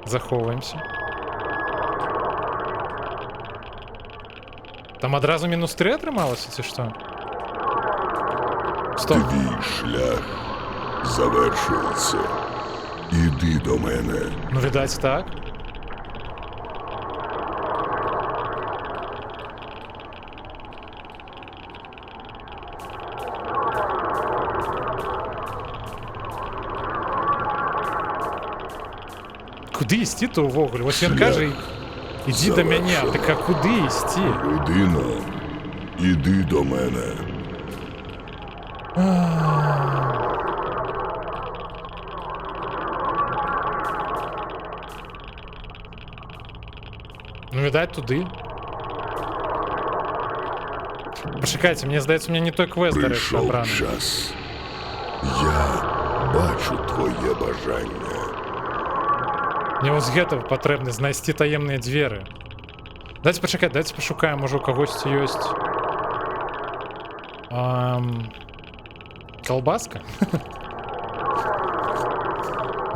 Заховуємося. Там одразу мінус 3 отрималося, чи що? Стоп. Твій шлях завершується. Іди до мене. Ну, видать, так. куди істи то увогуле? Ось він каже, іди до мене, так а куди істи? Людино, іди до мене. Ну, видать, туди. Почекайте, мені здається, у мене не той квест, до речі, Прийшов обраний. час. Я бачу твоє бажання. Мені ось гетто потрібно знайти таємні двері. Дайте почекайте, давайте пошукаємо, може у когось є... Колбаска?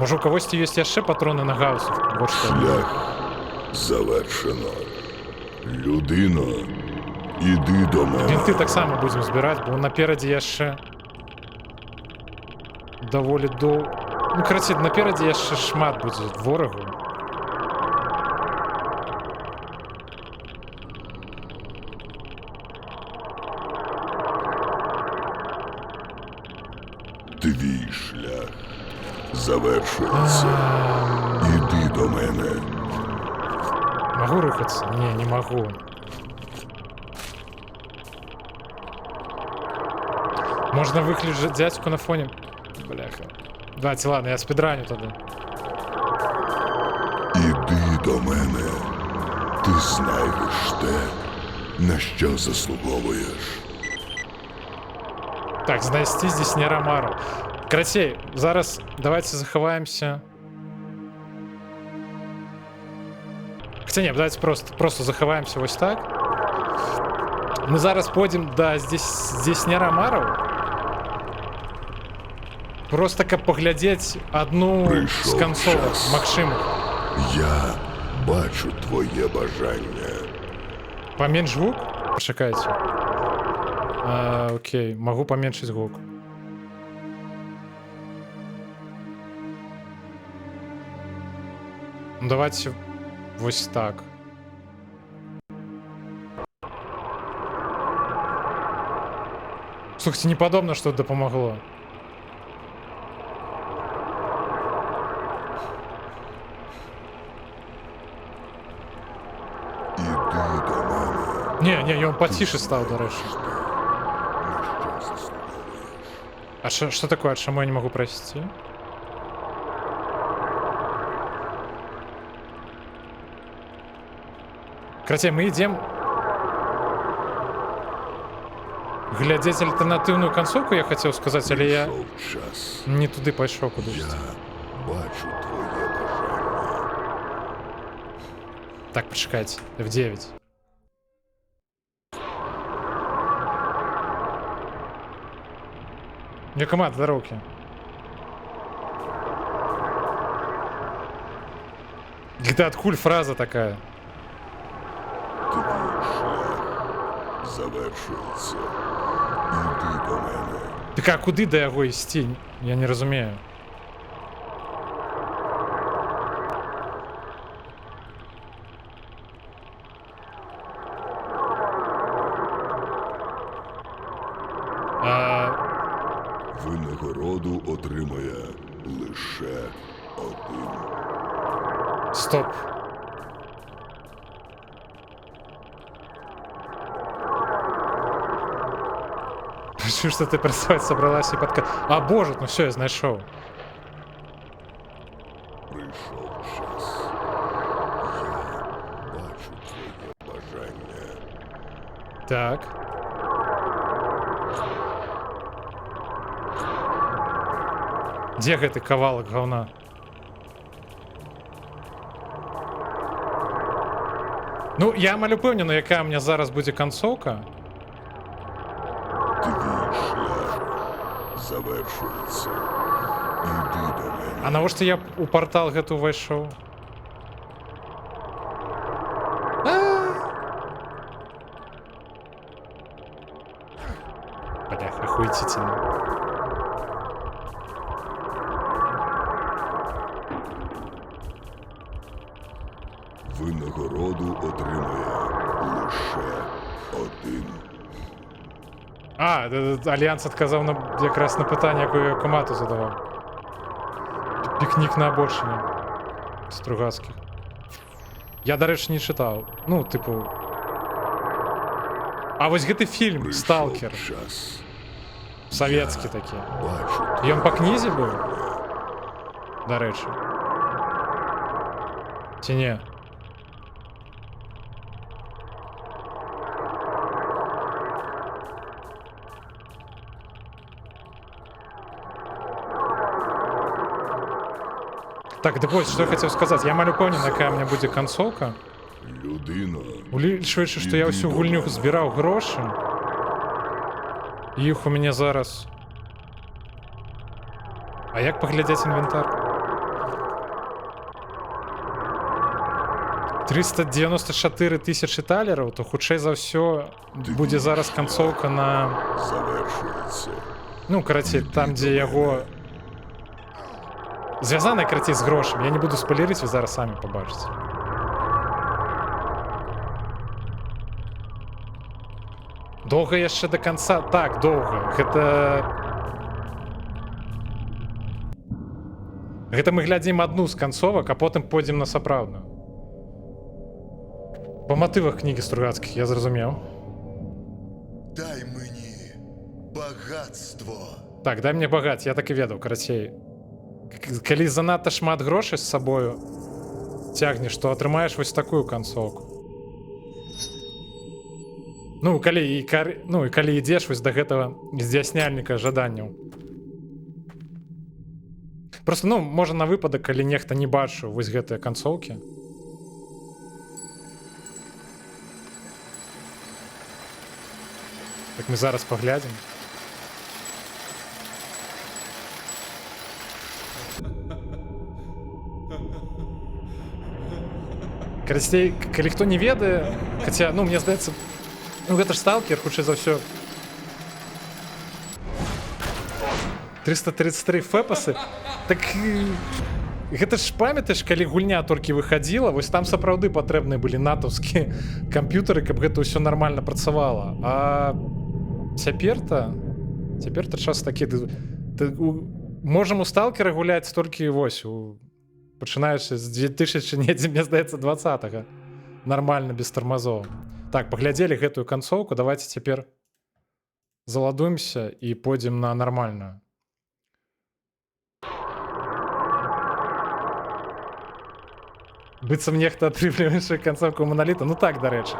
Може у когось є ще патрони на гаусів? Вот що. Шлях завершено. Людино, іди до мене. Бінти так само будемо збирати, бо напереді я ще... Доволі до... Ну, коротше, напереді я ще шмат буде ворогу. Твій шлях завершується. Іди до мене. Могу рухаться? Не, не могу. Можно выключить дядьку на фоне. Бляха. Давайте, ладно, я спидраню тогда. Іди до мене. Ти знайдеш те, на що заслуговуєш. Так, знайти здесь не Ромару. Короче, зараз давайте заховаемся. Хотя нет, давайте просто заховаемся ось так. Мы зараз пойдем, да, здесь не Ромару. Просто как поглядеть одну Прийшов з концовок час. Макшиму. Я бачу твоє бажання. Поменьше звук? Почекайте. Окей, могу поменьшить звук. Ну, давайте ось так. Слухайте, не подобно, что это помогло. Іди до мене. Не, он потише стал, до речі. На що заслуговуєш. А что такое? Чему я не могу простить? Короче, мы идем глядеть альтернативную концовку, я хотел сказать, или я Прийшов час. не туди пошел кудись. Я бачу твоє бажання. Так, почекайте, F9. Не команда, здоровки. Где-то откуль фраза такая? Твій шлях завершується. Іди до мене. Так а куди до його йсти? Я не розумію. Винагороду отримає лише один. Стоп. Почему что ты просовать собралась и подка... А, боже, ну все, я знайшов. Прийшов час. Я бачу твоє бажання. Так. Де гэты кавалак говна? Ну, я амаль упевнений, яка у мене зараз буде концовка. Твій шлях завершується. Іди до мене. А навошта я у портал гэту увайшов? Блях, охуительно. Винагороду отримає лише один. А, Альянс відказав якраз на питання, яке я комату задавав. Пікнік на обочині. Стругацкіх. Я, дарэчы, не чытаў. Ну, тыпу... А вось гэты фільм «Сталкер», час. савецкі такі. Бачу Ён па кнізе быў? Дарэчы. Ці не? Так, дык вось, што я хацеў сказаць. Я амаль упэўнены, якая ў мяне будзе канцоўка. людина. Улічваючы, што я ўсю гульню збіраў грошы. І іх у мяне зараз. А як паглядзець інвентар? 394 тысячы талераў, то хутчэй за ўсё будзе зараз канцоўка на... Завершується. Ну, карацей, там, дзе яго... Звязаная, карацей, з грошамі. Я не буду спойлерыць, вы зараз самі пабачыце. Доўга яшчэ до конца. Так, доўга. Гэта мы глядзім адну з канцовак, а потым пойдзем на сапраўдную. Па матывах кнігі Стругацкіх, я зразумеў. Дай мені багатство. Так, дай мне багаць, я так і ведаў, карацей. Калі занадта шмат грошай з сабою цягнеш, то атрымаеш вось такую канцоўку. Ну, калі ідзеш вось да гэтага здзяйсняльніка жаданняў. Просто, ну, можа на выпадак, калі нехта не бачыў вось гэтыя канцоўкі. Так мы зараз паглядзім. Карацей, калі хто не ведае, хаця, ну, мне здаецца, ну, гэта ж сталкер, хутчэй за ўсё. 333 фэпасы. Так гэта ж памятаеш, калі гульня толькі выхадзіла, вось там сапраўды патрэбныя былі натаўскія камп'ютары, каб гэта ўсё нармальна працавала. А цяпер-то час такі. Можам у сталкера гуляць толькі вось пачынаючы з 2000, мне здаецца, 20-го. Нармальна, без тармазоў. Так, паглядзелі гэтую канцоўку, давайте цяпер заладуемся і пойдзем на нармальную. Быццам нехта атрымліваючы канцоўку Моноліта. Ну так, дарэчы.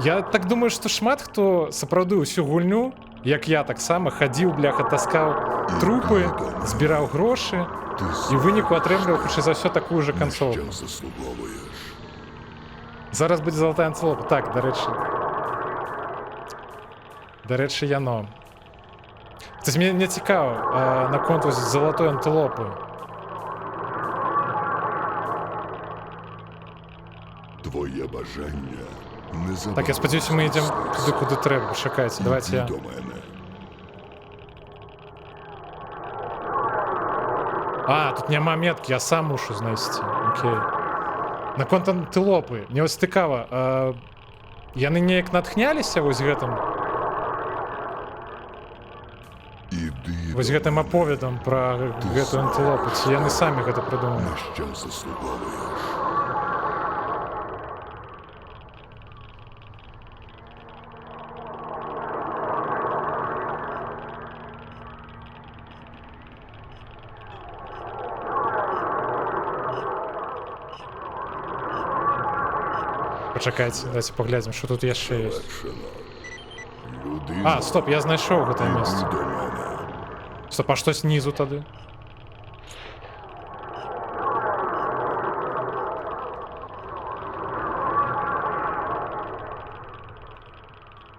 Я так думаю, што шмат хто сапраўды ўсю гульню, як я таксама, хадзіў, бляха, таскаў трупы, збіраў грошы і ў выніку атрымліваў, хутчэй за ўсё, такую же канцоўку. Зараз будзе залатая антылопа. Так, дарэчы, яно. Тось мне цікава наконт вось залатой антылопы. Твоє бажання незабаром. Так, я спадзяюся, мы ідзем туды, куды трэба. Чакайце, давайте я... Іди до мене. А, тут няма метки, я сам мушу знайсці. Окей. Наконт антылопы. Мне вось цікава, яны неяк натхняліся вось гэтым? Іди Вось до гэтым мене. аповедам пра гэтую антылопу. Ці яны самі гэта прыдумалі? На що заслуговуєш? Пачакайце, давайте паглядзім, што тут яшчэ ёсць. Завершено. Людина. А, стоп, я знайшоў гэтае месца. Іди до мене. Стоп, а што знізу тады?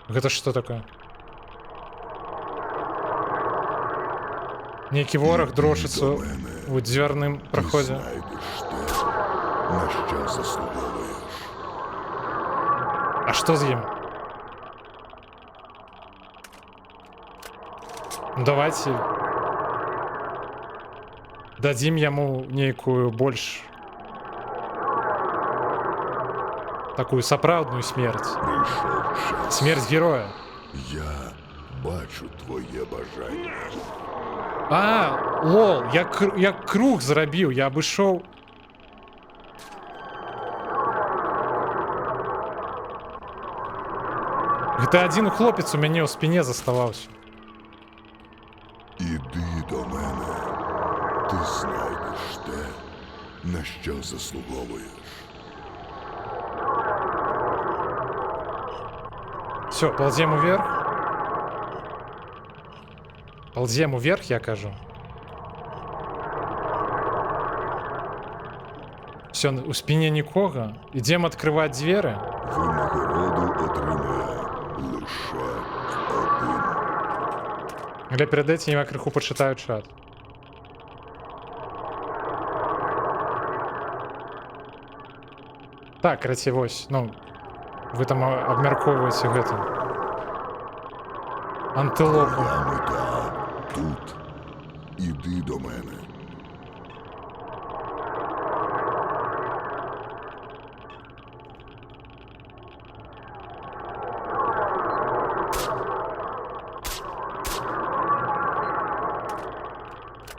Гэта што такое? Нейкі вораг дрочыцца ў дзвярным Ти праходзе. знайдеш те, на що заслуговуєш. А што з ім? Ну, давайте дадзім яму нейкую больш такую сапраўдную смерць. Прийшов час. Смерць героя. Я бачу твоє бажання. А, лол, я круг зрабіў, я абышоў Гэта один хлопец у мяне ў спіне заставаўся. Іди до мене. Ти знайдеш те, на що заслуговуєш. Все, ползем уверх. Ползем уверх, я кажу. Все, у спине нікого. Ідем відкривати двері. Винагороду отримає лише один. Гля, перед этим я криху почитаю чат. Так, короче, ось, ну, ви там обмірковуєте гэта. Антилопу. Моя мета тут. Іди до мене.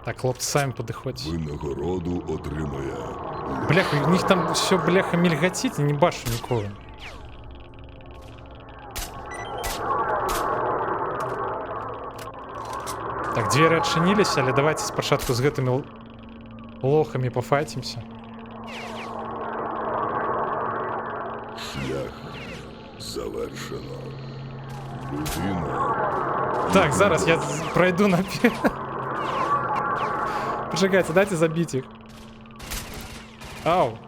Так, хлопці, самі підходять. Винагороду отримає лише Бляха, у них там все, бляха, мільгатить, і не бачу нікого. Так, двери отчинились, але давайте спочатку з гэтымі лохами пофайтимся. шлях завершено. Людина. Так, зараз я пройду наперед. Почекайте, дайте забить их. Ау.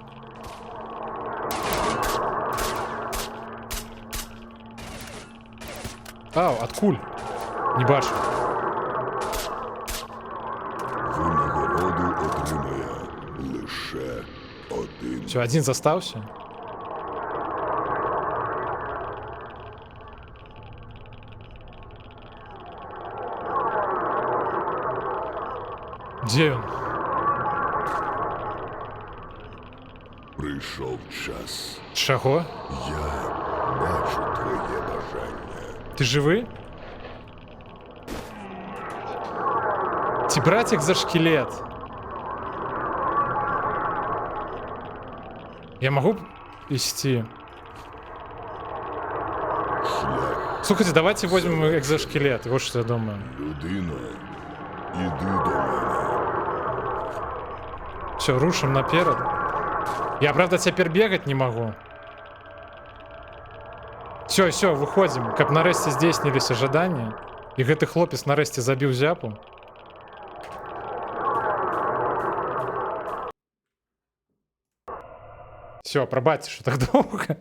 Ау, от куль. Не бачу. Винагороду отримає лише один. Все, один застався. Где он? Прийшов час. Чого? Я бачу твоє бажання. Ты живый? Ти братик за шкелет. Я могу вести? Шлях. Слушайте, давайте возьмем экзошкелет. Вот что я думаю. Людина. Іди до мене. Все, рушим наперед. Я, правда, теперь бегать не могу. Все, выходим. Каб нарэшце здзейсніліся жаданні. І гэты хлопец нарэшце забіў зяпу. Все, пробачьте, что так долго.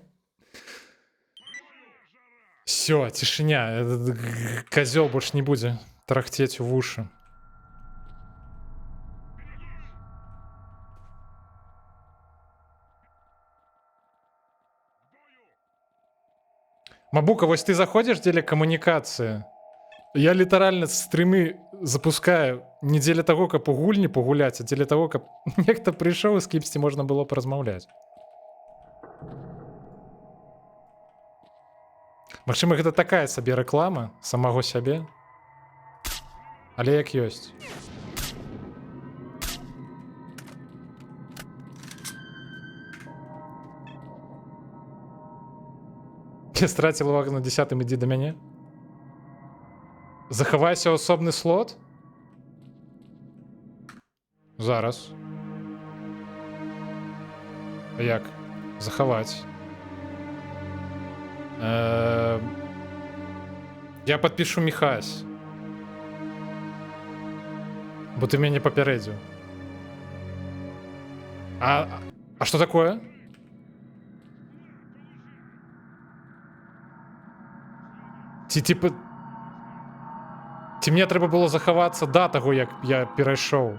Все, тишиня. Этот козел больше не будет трахтеть в уши. Мабука, вось ты заходишь в деле коммуникации. Я лiterально стримы запускаю не дзеля того, каб у гульні погуляць, а дзеля того, каб нехта прыйшоў і з кімсьці можна было паразмаўляць. Магчыма, гэта такая сабе рэклама самого сябе. Але як ёсць. Я страціў увагу на 10-м, ідзі да мяне. Захавайся асобны слот. Зараз. Як? Захаваць. Я подпишу Михась. Бо ты мяне папярэдзіў. А что такое? Типа... Ці мне трэба было захавацца да таго, як я перайшоў.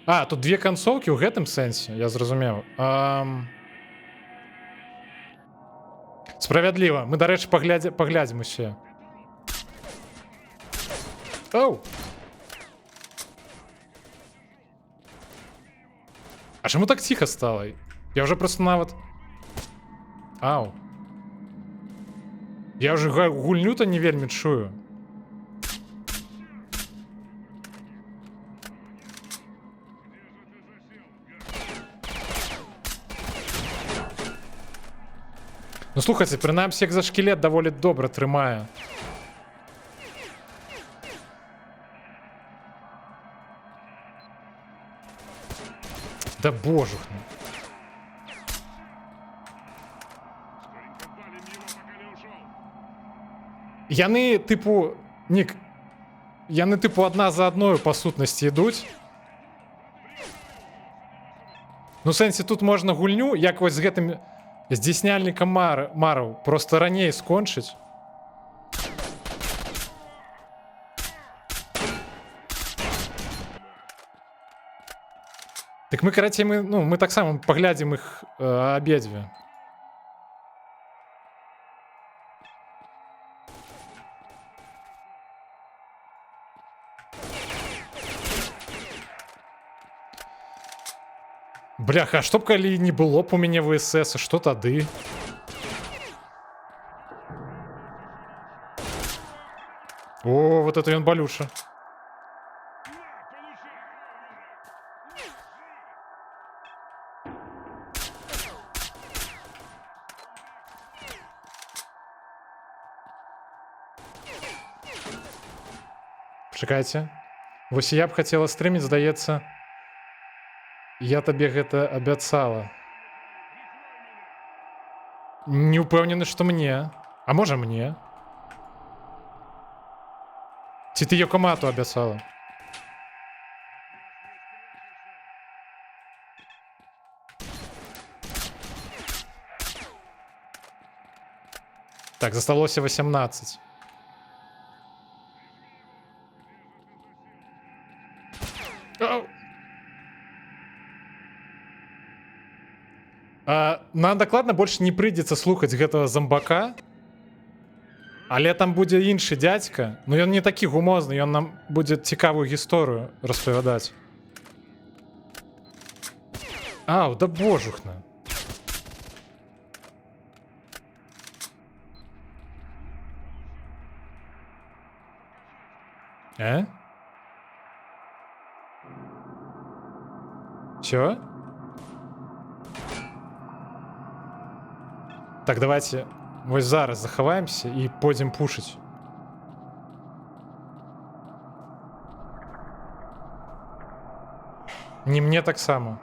А, тут две канцоўкі ў гэтым сэнсе, я зразумеў. Справядліва. Мы, дарэчы, паглядзім усе. Оу! А чаму так ціха стала? Я уже просто нават... Ау. Я уже гульню-то не вельмі чую. Ну слухайце, прынамсі экзашкілет даволі добра трымае. Да божухна. Яны тыпу, Нік, яны тыпу адна за адною па сутнасці ідуць. Ну сэнсе тут можна гульню, як вось з гэтым здзейсняльнікам мараў, просто раней скончыць. Так мы, карацей, мы таксама паглядзім іх абедзве. Бляха, а што б калі не было б у мяне ВСС, што тады? О, вот это ён балюша. Чакайце. Вось я б хацела стрыміць, здаецца, я табе гэта абяцала. Не ўпэўнены, што мне. А можа мне? Ці ты Йокомату абяцала? Так, засталося 18. Ау! Нам дакладна больш не прыйдзецца слухаць гэтага зомбака, але там будзе іншы дзядзька, но ён не такі гумозны, ён нам будзе цікавую гісторыю распавядаць. Ау, да божухна. Чё? Так, давайте вось зараз захаваемся і пойдзем пушыць. Не мне таксама.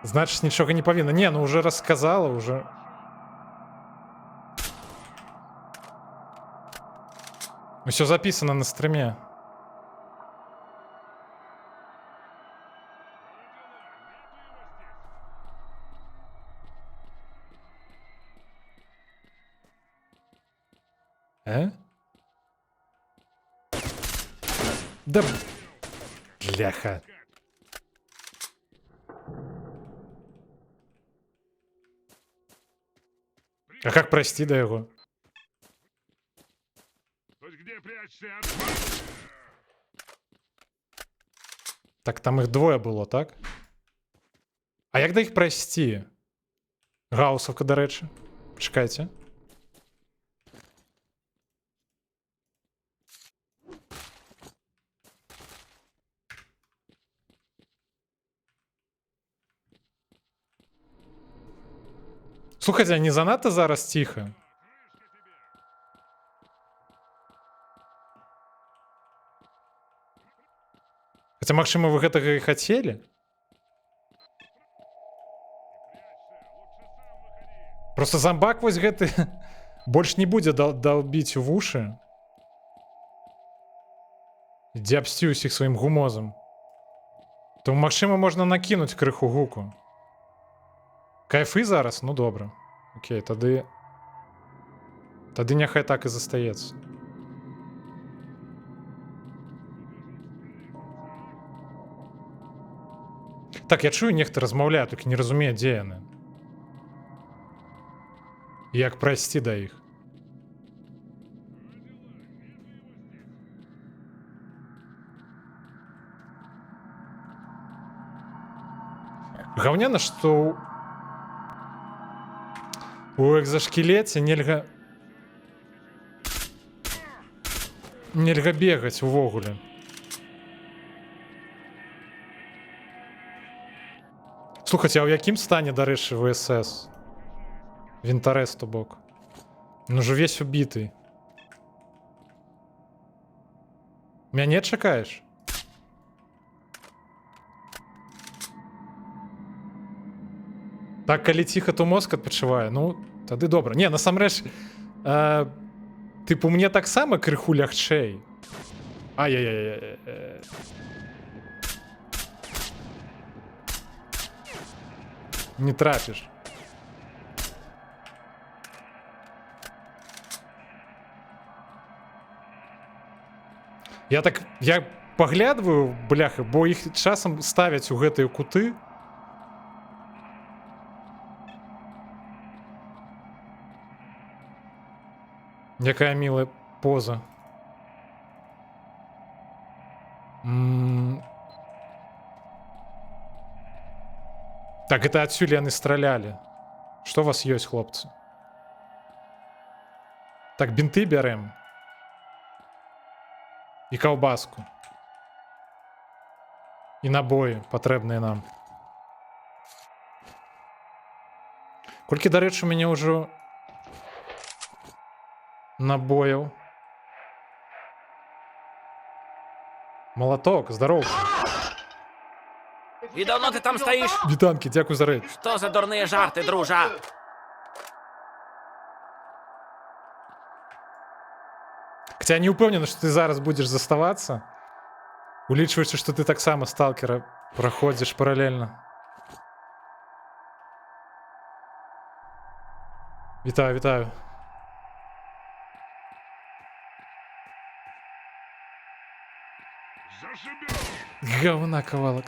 Значыць, нічога не павінна. Не, ну уже рассказала, уже. Усё записано на стриме. Да бляха. А как пройти до его? Так, там их двое было, так? А як да іх прайсці? Гаусовка, до речі. Почекайте. Слухайте, а не занадто зараз тихо? Хотя, магчыма, вы гэтага і хацелі? Просто зомбак вось гэты больш не будзе долбіць у вушы. Ідзе абсці ўсіх сваім гумозам. То, магчыма, можна накінуць крыху гуку. Кайфы зараз? Ну добра. Окей, тады няхай так і застаецца. Так, я чую, нехта размаўляе, толькі не разумею, дзе яны. Як прайсці да іх? Гаўняна, што у экзашкілеце нельга бегаць увогуле. Слухайте, а ў якім стане, дарэчы, ВСС? Винторез, то бок. Ну ж увесь убитый. Мяне чакаеш? Так, калі ціха, то мозг адпачывае. Ну, тады добра. Не, насамрэч, тыпу, мне таксама крыху лягчэй. Ай-яй-яй. Не трапіш. Я паглядваю, бляха, бо іх часам ставяць у гэтыя куты. Якая милая поза. Так, это адсюль яны стралялі. Што у вас ёсць, хлопцы? Так, бінты бярэм. І каўбаску. І набоі, патрэбныя нам. Колькі, дарэчы, у мяне ўжо набояў. Молоток, здоров. І давно ти там стоїш? Вітанки, дякую за рейд. Що за дурні жарти, дружа? Хотя я не упэўнены, што ты зараз будзеш заставацца. Улічваючы, што ты таксама сталкера праходзіш паралельна. Вітаю, вітаю. Говна кавалак.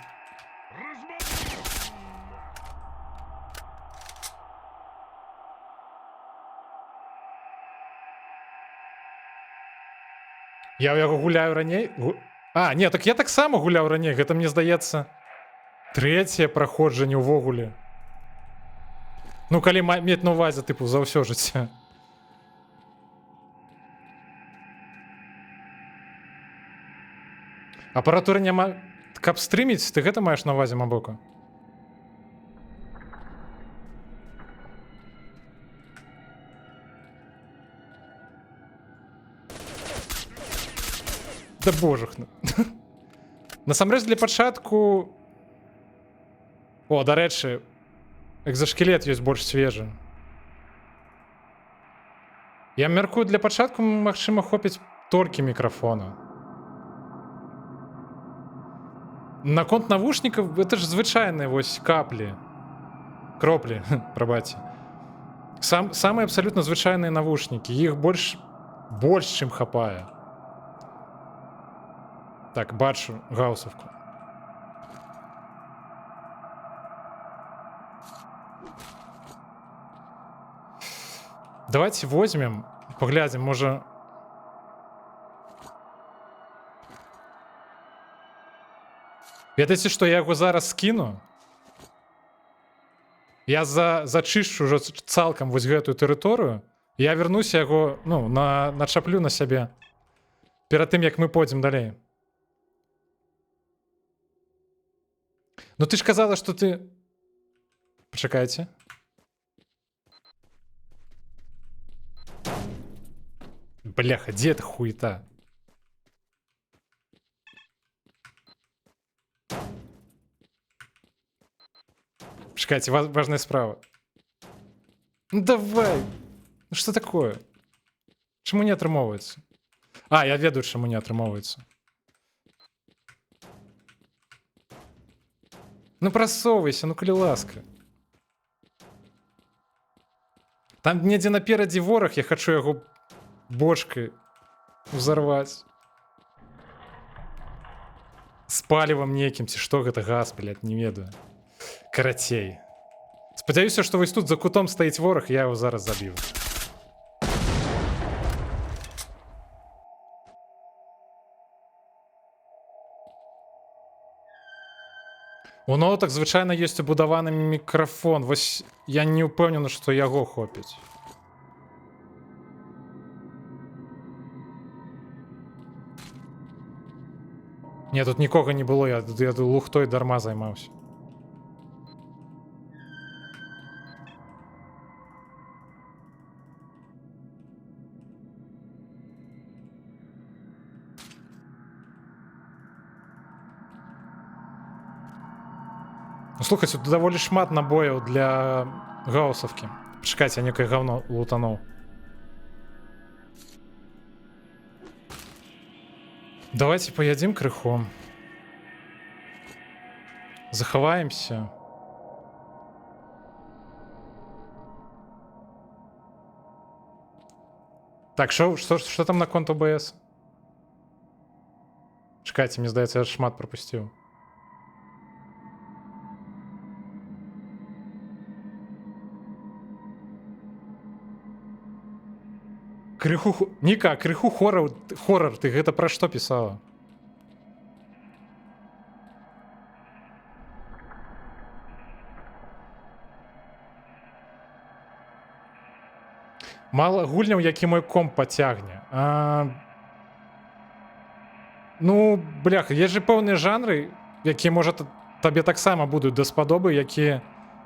Я ў яго гуляю раней. А, не, так я таксама гуляў раней. Гэта, мне здаецца, трэцяе праходжанне ўвогуле. Ну, калі мець на увазе, тыпу, за ўсё жыцця. Апаратуры няма... Каб стрыміць, ты гэта маеш на увазе, Мабока? Да божахна. Насамрэч, для пачатку... О, дарэчы, экзашкелет ёсць больш свежы. Я мяркую, для пачатку, магчыма, хопіць толькі мікрафона. Наконт навушнікаў, это ж звычайныя вось каплі. Кроплі, прабачце. Самыя абсалютна звычайныя навушнікі. Іх больш, чым хапае. Так, бачу гаусовку. Давайте возьмем, поглядим, можа... Ведаеце, што я яго зараз скіну? Я зачышчу ўжо цалкам вось гэтую тэрыторыю. Я вернуся яго, ну, начаплю на сябе. Перад тым, як мы пойдзем далей. Ну ты ж казала, што ты... Пачакайце. Бляха, дзе эта хуета? Чекайте, важная справа. Ну давай. Ну что такое? Чему не атрымоўваецца? А, я ведаю, чему не атрымоўваецца. Ну прасоўвайся, ну калі ласка. Там недзе наперадзе вораг, я хачу яго бочкай узарваць. З палівам нейкім, ці што гэта, газ, блядь, не ведаю. Карацей. Спадзяюся, што вось тут за кутом стаіць вораг, я яго зараз заб'ю. У ноутах звычайна ёсць убудаваны мікрафон. Вось я не ўпэўнены, што яго хопіць. Не, тут нікога не было, я лухтой дарма займаўся. Ну, слухайте, тут даволі шмат набояў для гаусавкі. Пачакайце, я некае гавно лутануў. Давайте поядим крыху. Захаваемся. Так, что там на конт ОБС? Чекайте, мне здаецца, я шмат пропусціў. Крыху... Ніка, крыху хоррор, ты гэта пра што пісала? Мала гульняў, які мой комп пацягне. Ну, бляха, есть же пэўныя жанры, якія, можа, табе таксама будуць даспадобы, якія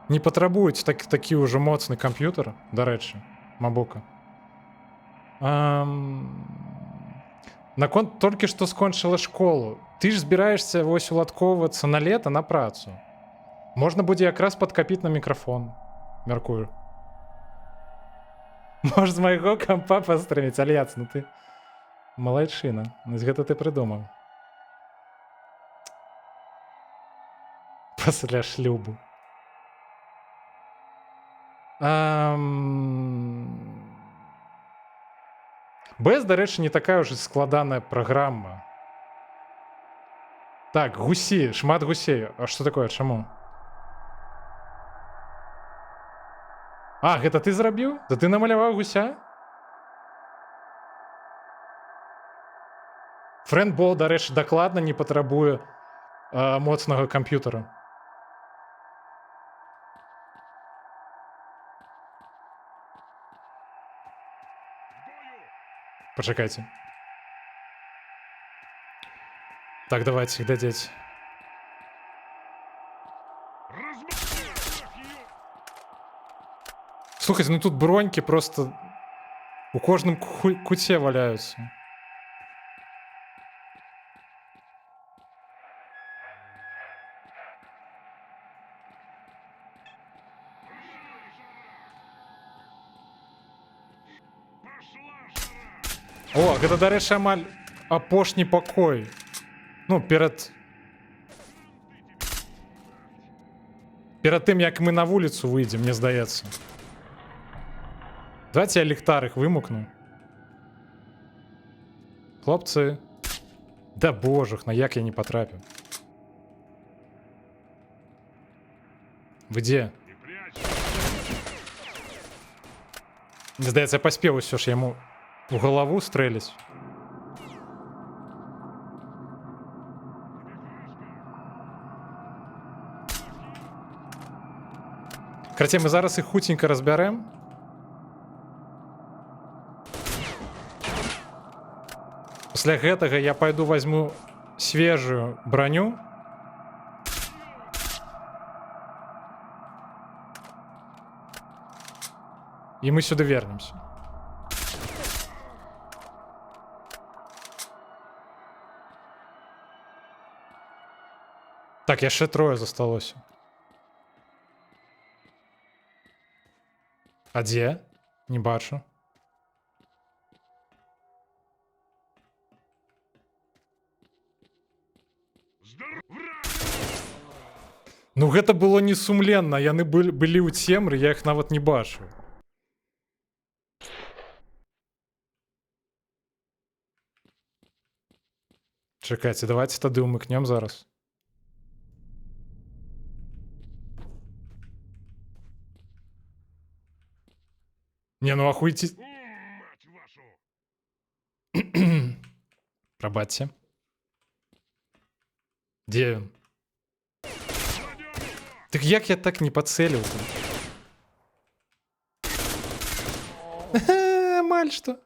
не патрабуюць такі ўжо моцны камп'ютар, дарэчы, мабука. Наконт толькі што скончыла школу. Ты ж збіраешся вось уладкоўвацца на лета на працу. Можна будзе якраз падкапіць на мікрафон, мяркую. Можа, з майго кампа пастрыміць, Альяц, ну ты малайчына. Гэта ты прыдумаў. Пасля шлюбу. БС, дарэчы, не такая ўжо складаная праграма. Так, гусі, шмат гусей. А што такое, чаму? А, гэта ты зрабіў? Да ты намаляваў гуся? Фрэндбол, дарэчы, дакладна не патрабуе моцнага камп'ютара. Пачакайце. Так, давайте, глядзець. Слухайте, ну тут броньки просто у кожным куце валяюцца. О, гэта, дарэчы, амаль апошні пакой. Ну, перад тым, як мы на вуліцу выйдзем, мне здаецца. Давайте я ліхтарик вымукну. Хлопцы. Да божух, на як я не потрапіў. Вы дзе? Мне здаецца, я паспеў усё ж яму у галаву стрэліць. Карацей, мы зараз іх хуценька разбярэм. Пасля гэтага я пайду возьму свежую броню. І мы сюды вернемся. Так, яшчэ трое засталося. А дзе? Не бачу. Ну гэта было несумленна, яны былі ў цемры, я іх нават не бачыў. Чакайце, давайте тады ўмыкнем зараз. Не, ну ахуйте. Прабачце. Дзе ён? Так як я так не пацэліў-то? Амаль што.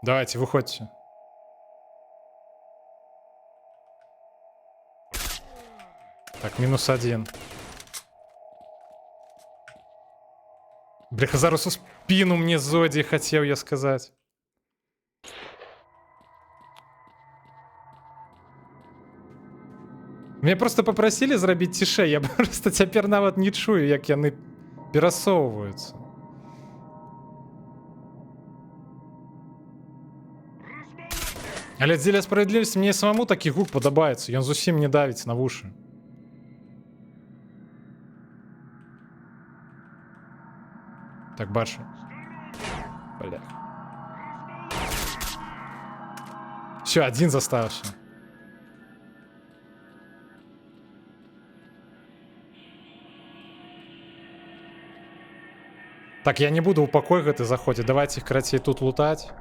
Давайте, выходите. Так, -1. Бляха, зараз у спину мне Зоді, хотів я сказати. Меня просто попросили зрабіць цішэй, я просто цяпер нават не чую, як яны перасоўваюцца. Але дзеля справядлівасці мне самому такі гук падабаецца, ён зусім не давіць на вушы. Так, бачу. Бля. Все, один застався. Так, я не буду ў пакой гэты заходзіць. Давайте іх карацей тут лутаць.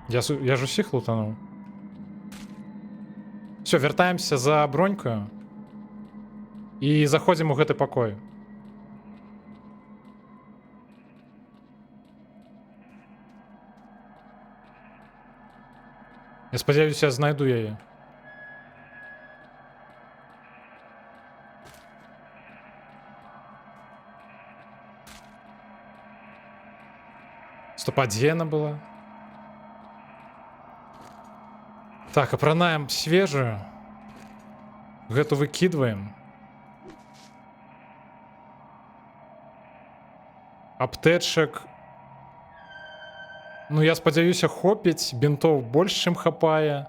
Я ж усіх лутануў. Все, вяртаемся за бронькаю. І заходзім у гэты пакой. Я спадзяюся, я знайду яе. Стоп, а дзе яна была? Так, апранаем свежую. Гэту выкидываем. Аптэчак. Ну, я спадзяюся, хопіць. Бінтоў больш, чым хапае.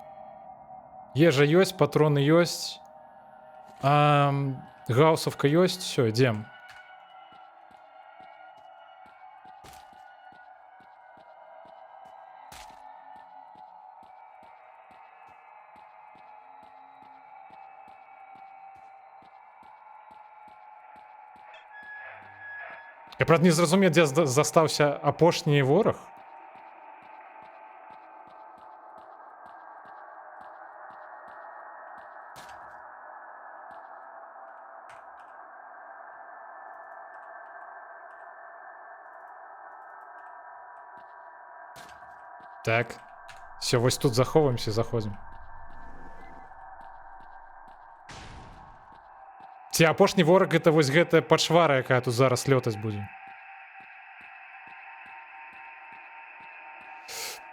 Ежа ёсць, патроны ёсць. Гаусовка ёсць. Все, ідзем. Я, правда, не зразумеў, дзе застаўся апошні вораг. Так. Все, вось тут заховаемся, заходзім. Ці апошні вораг гэта вось гэтая пачвара, якая тут зараз лётаць будзе.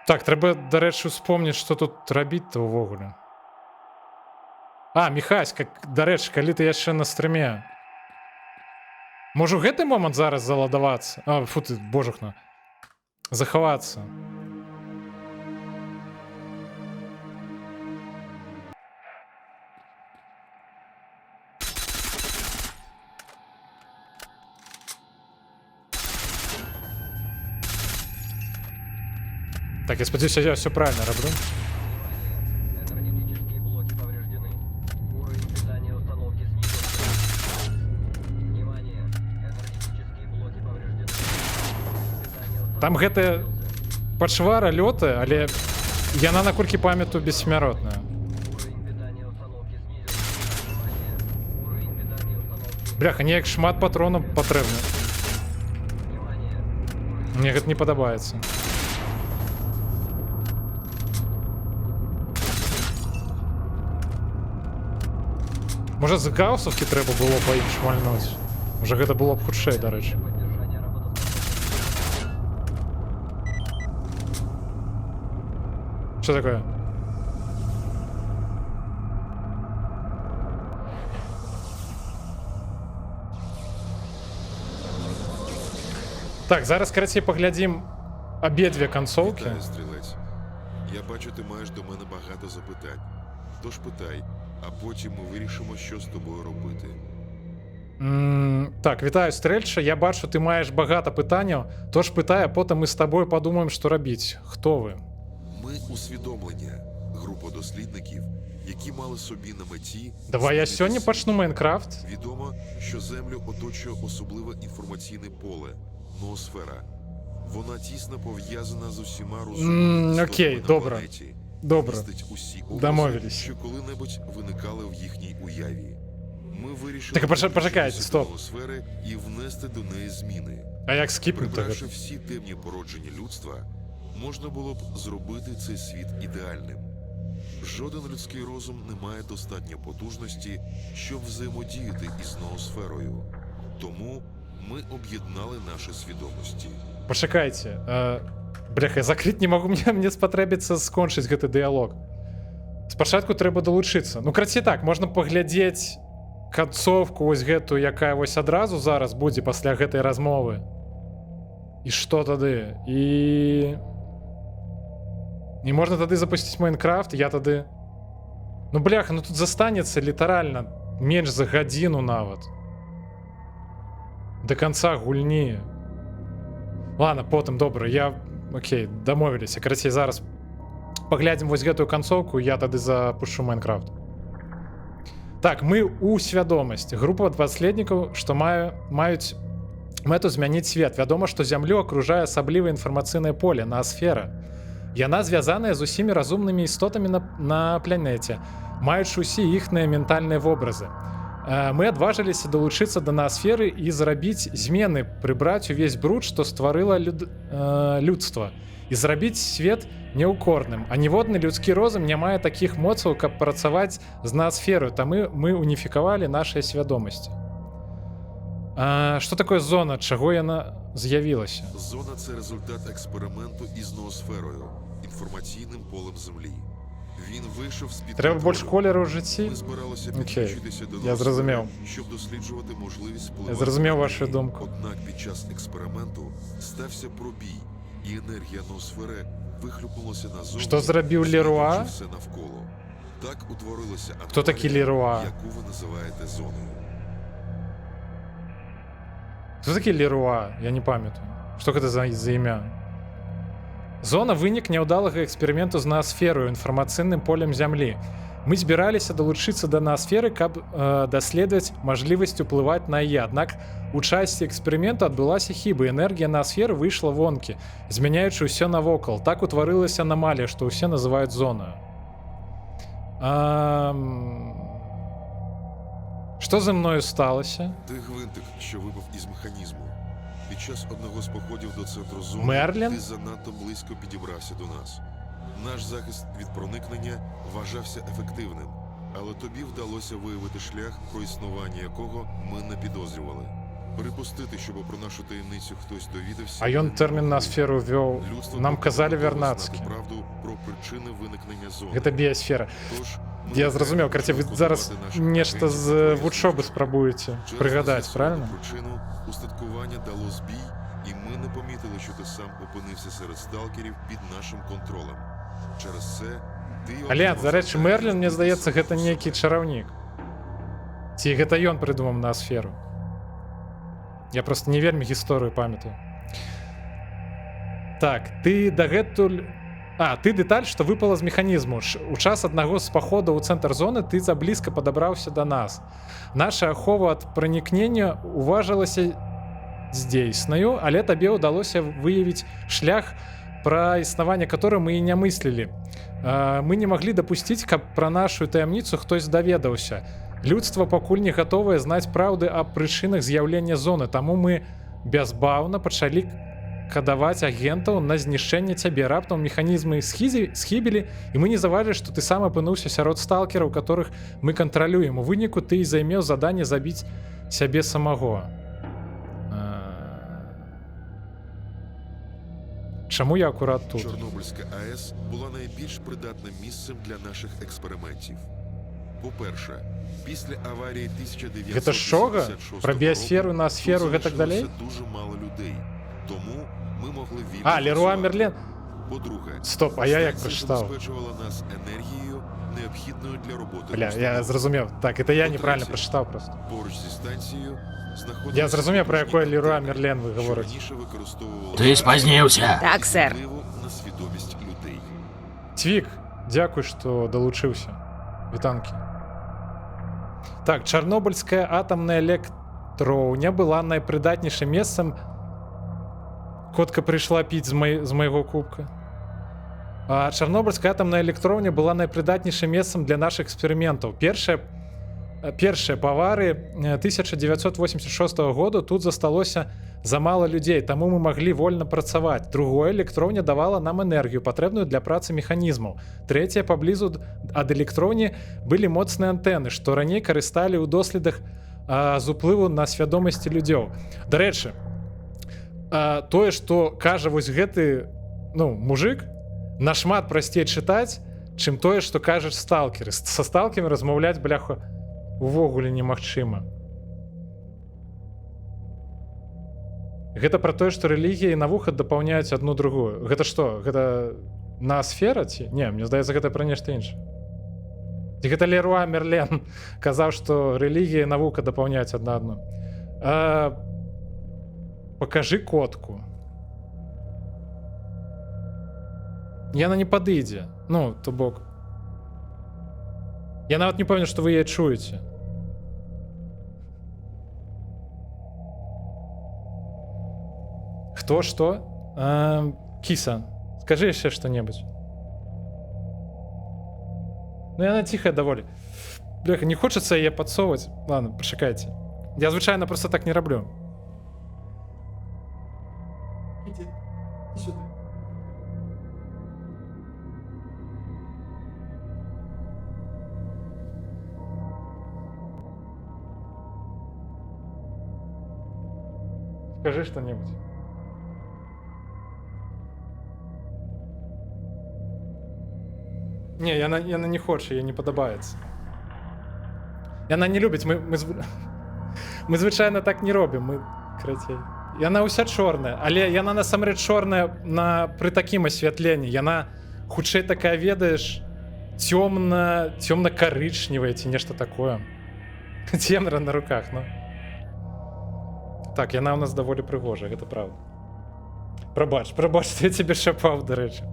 Так, трэба, дарэчы, успомніць, што тут рабіць-то ўвогуле. Міхась, дарэчы, калі ты яшчэ на стрыме. Можа, у гэты момант зараз заладавацца? Фу ты, божухна. Захавацца. Так, я сподіваюся, я все правильно роблю. Энергетические блоки повреждены. Уровень питания установки снижен. Внимание! Энергетические блоки повреждены. Питание установки Там гэта пачвара лётае, але яна, наколькі памятаю, бессмяротная. Уровень питания установки снижен. Внимание! Уровень питания установки. Бляха, неяк шмат патронаў патрэбна. Внимание! Мне гэта не падабаецца. Можа, з гаусовкі трэба было па ім шмальнуць. Можа, гэта было б хутчэй, дарэчы. Поддержание работоспособности. Що такое? Так, зараз, карацей, паглядзім абедзве канцоўкі. Вітаю, стрілець. Я бачу, ти маєш до мене багато запитань. Тож питай, а потім ми вирішимо, що з тобою робити. Так, вітаю, стрельча. Я бачу, ти маєш багато питань. Тож питай, а потім ми з тобою подумаємо, що робити. Хто ви? Ми усвідомлення, група дослідників, які мали собі на меті... Давай я змінити сьогодні світ. почну Майнкрафт. Відомо, що Землю оточує особливе інформаційне поле – ноосфера. Вона тісно пов'язана з усіма розумними окей, істотами на добре. планеті. Добре. Містить усі образи, Домовились. що коли-небудь виникали в їхній уяві. Ми вирішили Так, почекайте, підключитися стоп. до ноосфери і внести до неї зміни. А як скіпнути? Прибравши всі темні породження людства, можна було б зробити цей світ ідеальним. Жоден людський розум не має достатньо потужності, щоб взаємодіяти із ноосферою. Тому ми об'єднали наші свідомості. Пачакайце. Бляха, закрыць не магу, мне спатрэбіцца скончыць гэты дыялог. Спачатку трэба далучыцца. Ну, карацей так, можна паглядзець канцовку вось гэтую, якая вось адразу зараз будзе пасля гэтай размовы. І што тады? І можна тады запусціць Майнкрафт, я тады... Ну, бляха, ну тут застанецца літаральна менш за гадзіну нават. До канца гульні. Ладно, потым, добра, окей, дамовіліся. Карацей, зараз паглядзім вось гэтую канцоўку, я тады запушу Майнкрафт. Так, мы у свядомасці. Група даследнікаў, што маюць мэту змяніць свет. Вядома, што зямлю акружае асаблівае інфармацыйнае поле, ноасфера. Яна звязаная з усімі разумнымі істотамі на планеце, маючы ўсе іхныя ментальныя вобразы. Мы адважыліся далучыцца да ноасферы і зрабіць змены, прыбраць увесь бруд, што стварыла людства, і зрабіць свет неўкорным. А ніводны людскі розум не мае такіх моцаў, каб працаваць з ноасферою, таму мы уніфікавалі нашыя свядомасці. Што такое зона? Чаго яна з'явілася? Зона – це результат експерименту із ноосферою, інформаційним полем Землі. Він вийшов з-під Треба контролю. більш кольору в житті? Ми збиралися Окей, підключитися до я зрозумів. щоб досліджувати можливість Я впливати зрозумів на вашу неї. думку. Однак під час експерименту стався пробій, і енергія ноосфери вихлюпнулася назовні. Що зробив Леруа? змінюючи все навколо. Так утворилася Хто такий Леруа? яку ви називаєте зоною. Хто такі Леруа? Я не памятаю. Што гэта за імя? Зона вынік няўдалага эксперыменту з ноасферою, інфармацыйным полем зямлі. Мы збіраліся далучыцца да ноасферы, каб даследаваць мажлівасць уплываць на яе. Аднак у часе эксперыменту адбылася хіба. Энергія ноасферы выйшла вонкі, змяняючы ўсё навокал. Так утварылася анамалія, што ўсе называюць зонаю. Що зі мною сталося? Ти гвинтик, що випав із механізму. Під час одного з походів до центру зони Мерлін? ти занадто близько підібрався до нас. Наш захист від проникнення вважався ефективним, але тобі вдалося виявити шлях, про існування якого ми не підозрювали. Припустити, щоб про нашу таємницю хтось довідався. А ён тэрмін ноасферу ввёў. Людство Нам казалі готове Вернадскі. знати правду про причини виникнення зони. Гэта біосфера. Тож, ми Я зразумеў, караце, вы маємо зараз контролювати наших нешта агентів з та вучобы спрабуеце Через прыгадаць, з'ясовану правильно? причину устаткування дало збій, і ми не помітили, що ти сам опинився серед сталкерів під нашим контролем. Через це ти... Але, за рэчы, Мерлін, мне здаецца, гэта нейкі чараўнік. Ці гэта ён прыдумаў ноасферу? Я просто не вельмі гісторыю памятаю. Так, ты дагэтуль... ты дэталь, што выпала з механізму. У час аднаго з паходаў у цэнтр зоны ты заблізка падабраўся да нас. Наша ахова ад пранікнення уважылася здзейснаю, але табе ўдалося выявіць шлях, пра існаванне которого мы і не мыслілі. Мы не маглі дапусціць, каб пра нашу таямніцу хтось даведаўся. Людства пакуль не гатовае знаць праўды аб прычынах з'яўлення зоны, таму мы бязбаўна пачалі кадаваць агентаў на знішчэнне цябе. Раптам механізмы схібілі, і мы не заўважылі, што ты сам апынуўся сярод сталкераў, которых мы кантралюем. У выніку ты і займеў заданне забіць сябе самого. Чаму я акурат тут? Чорнобильська АЕС була найбільш придатним місцем для наших експериментів. По-перше, після аварії 1986 Гэта шога? Пра біосферу, ноосферу, тут гэтак далей? залишилося дуже мало людей. Тому ми могли вільно Леруа працювати. Мерлен. По-друге, Стоп, а я як станція прочитав? забезпечувала нас енергією, необхідною для роботи. Бля, я установки. зразумів. Так, это я неправильно прочитав просто. Поруч зі станцією знаходилися Я зрозумів, про потужні який Леруа антени, Мерлен ви що говорите. раніше використовували Ти спізнився. Так, сер. впливу на свідомість людей. Цвік, дякую, што далучыўся. Вітанкі. Так, Чарнобыльская атамная электроўня была найпрыдатнейшым месцам. Котка прыйшла піць з майго кубка. Чарнобыльская атамная электроўня была найпрыдатнейшым месцам для нашых эксперыментаў. Першая Першае, бавары 1986 году тут засталося замала людзей, таму мы маглі вольна працаваць. Другое, электроўня давала нам энергію, патрэбную для працы механізмаў. Трэцяе, паблізу ад электроўні былі моцныя антэны, што раней карысталі ў доследах з уплыву на свядомасці людзей. Дарэчы, тое, што кажа вось гэты мужик, нашмат прасцей чытаць, чым тое, што кажаш сталкеры. Са сталкерамі размаўляць, бляха, увогуле немагчыма. Гэта пра тое, што рэлігія і навука дапаўняюць адну другую. Гэта што? Гэта ноосфера ці? Не, мне здаецца, гэта пра нешта іншае. Ці гэта Леруа Мерлен казаў, што рэлігія і навука дапаўняюць адна адну. Пакажы котку. Яна не падыдзе. Ну, то бок. Я нават не памятаю, што вы яе чуеце. Хто, што? Кіса, скажы яшчэ што-небудзь. Ну, яна ціхая даволі. Бляха, не хочацца яе падсоўваць. Ладно, пачакайце. Я звычайна проста так не раблю. Іди сюди. Скажи что-нибудь. Не, яна не хоче, їй не подобається. Яна не любить, ми звичайно так не робимо, ми кратей. Яна уся чорная, але яна насамрэч чорная при такім асвятленні. Яна хутчэй такая, ведаеш, цёмна-карычневая ці нешта такое. Цемра на руках, ну. Так, яна у нас даволі прыгожая, гэта правда. Прабач, што я цябе шапаў, дарэчы.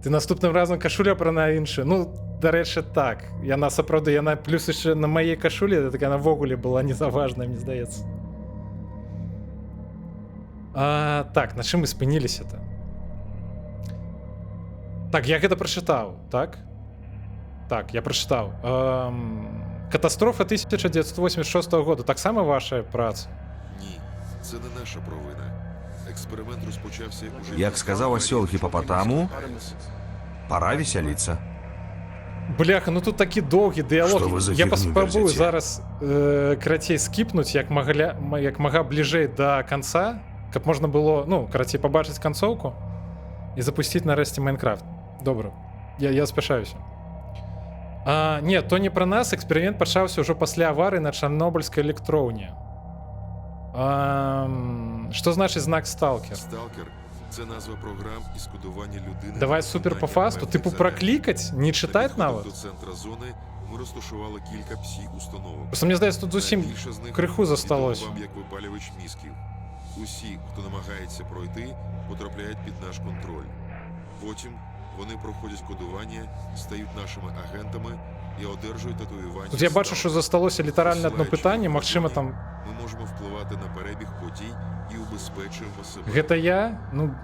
Ты наступным разам кашуля пра на іншую. Ну, дарэчы, так. Яна сапраўды, яна плюс яшчэ на маей кашулі, так яна ввогуле была незаважная, мне здаецца. Так, на чым мы спыніліся-то? Так, я гэта прачытаў, так? Так, я прачытаў. Катастрофа 1986 года. Таксама ваша праца? Ні, це не наша провина. Експеримент розпочався уже... Як сказав осел Гиппопотаму, пора веселиться. Бляха, ну тут такі доўгі дыялог. Я паспрабую зараз карацей скіпнуць, як мага бліжэй да канца, каб можна было, ну, карацей, пабачыць канцоўку і запусціць нарэшце Майнкрафт. Добра, я спяшаюся. Не, то не пра нас, эксперымент пачаўся ўжо пасля аварыі на Чарнобыльскай электроўні. Што значыць знак сталкер? Сталкер – це назва програм і скодування людини. Давай супер по фасту, типу проклікать, не читать нават? До центра зони ми розташували кілька псі-установок. Просто мені здається, тут зовсім криху засталось. Вам як випалювач мізків. Усі, хто намагається пройти, потрапляють під наш контроль. Потім вони проходять кодування, стають нашими агентами і одержують татуювання. Тут я бачу, що засталося літерально одно питання, максима там... Ми можемо впливати на перебіг подій і убезпечуємо себе. Гэта я? Ну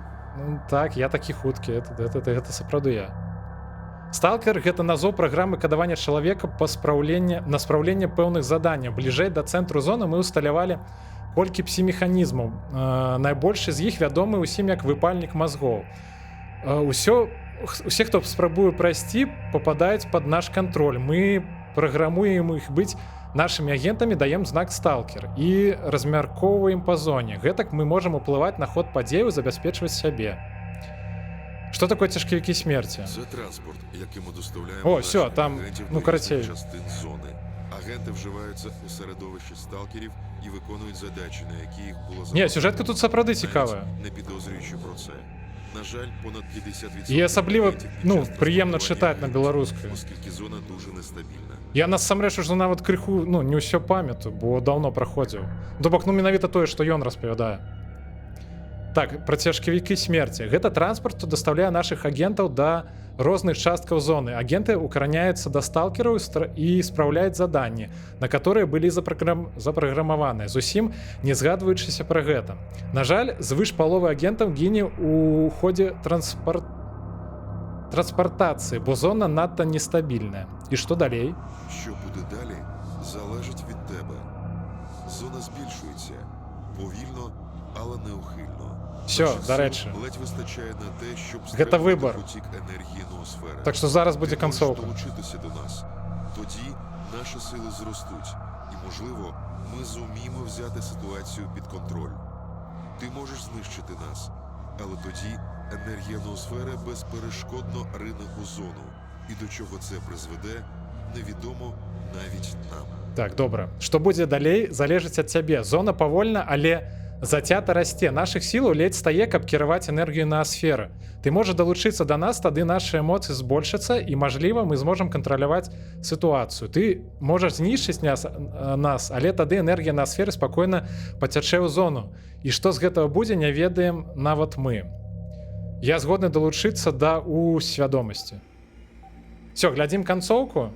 так, я такі хуткі, гэта сапраўды я. Сталкер — гэта назоў праграмы кадавання чалавека на спраўленне пэўных заданняў. Бліжэй да цэнтру зоны мы усталявалі колькі псі-механізмаў. Найбольшы з іх вядомы ўсім як выпальнік мазгоў. Усе, хто спрабуе прайсці, попадаюць пад наш кантроль. Мы праграмуем іх быць нашымі агентамі, даем знак сталкер і размяркоўваем па зоне. Гэтак мы можам уплываць на ход падзеяў, забяспечваць сябе. Што такое цяжкавікі смерці? Це транспорт, який ми доставляємо О, все, там, ну, коротше. частин зони. Агенти вживаються у середовищі сталкерів і виконують задачі, на які їх було Ні, сюжетка тут сапраўды цікавая. не підозрюючи про це. На жаль, понад 50% І асабліва, агентів під ну, час прыемна тестування чытаць на гинуть, беларускай. оскільки зона дуже нестабільна. Я насамрэч ужо нават крыху, ну, не ўсё памятаю, бо даўно праходзіў. То бок, ну, менавіта тое, што ён распавядае. Так, пра цяжкавікі смерці. Гэта транспорт, што дастаўляе нашых агентаў да розных часткаў зоны. Агенты укараняюцца да сталкераў і спраўляюць заданні, на которые былі запраграмаваныя, зусім не згадваючыся пра гэта. На жаль, звыш паловы агентаў гіне ў ходзе транспортації, бо зона надто нестабільна. І що далі? Що буде далі, залежить від тебе. Зона збільшується повільно, але неухильно. Всьо, Наших до сил речі. ледь вистачає на те, щоб Гэта стримувати вибор. потік енергії ноосфери. Так що зараз буде Ти можеш концовка. долучитися до нас. Тоді наші сили зростуть, і, можливо, ми зуміємо взяти ситуацію під контроль. Ти можеш знищити нас, але тоді енергія ноосфери безперешкодно рине у зону. І до чого це призведе, невідомо навіть нам. Так, добра. Што будзе далей, залежыць ад цябе. Зона павольна, але зацята расце. Нашых сілаў ледзь стае, каб кіраваць энергію наасферы. Ты можаш далучыцца да нас, тады нашы эмоцыі збольшацца, і, мажліва, мы зможам кантраляваць сітуацыю. Ты можаш знішчыць нас, але тады энергія наасферы спакойна пацячэ ў зону. І што з гэтага будзе, не ведаем нават мы. Я згодны далучыцца да усвядомасці. Всё, глядзім канцоўку.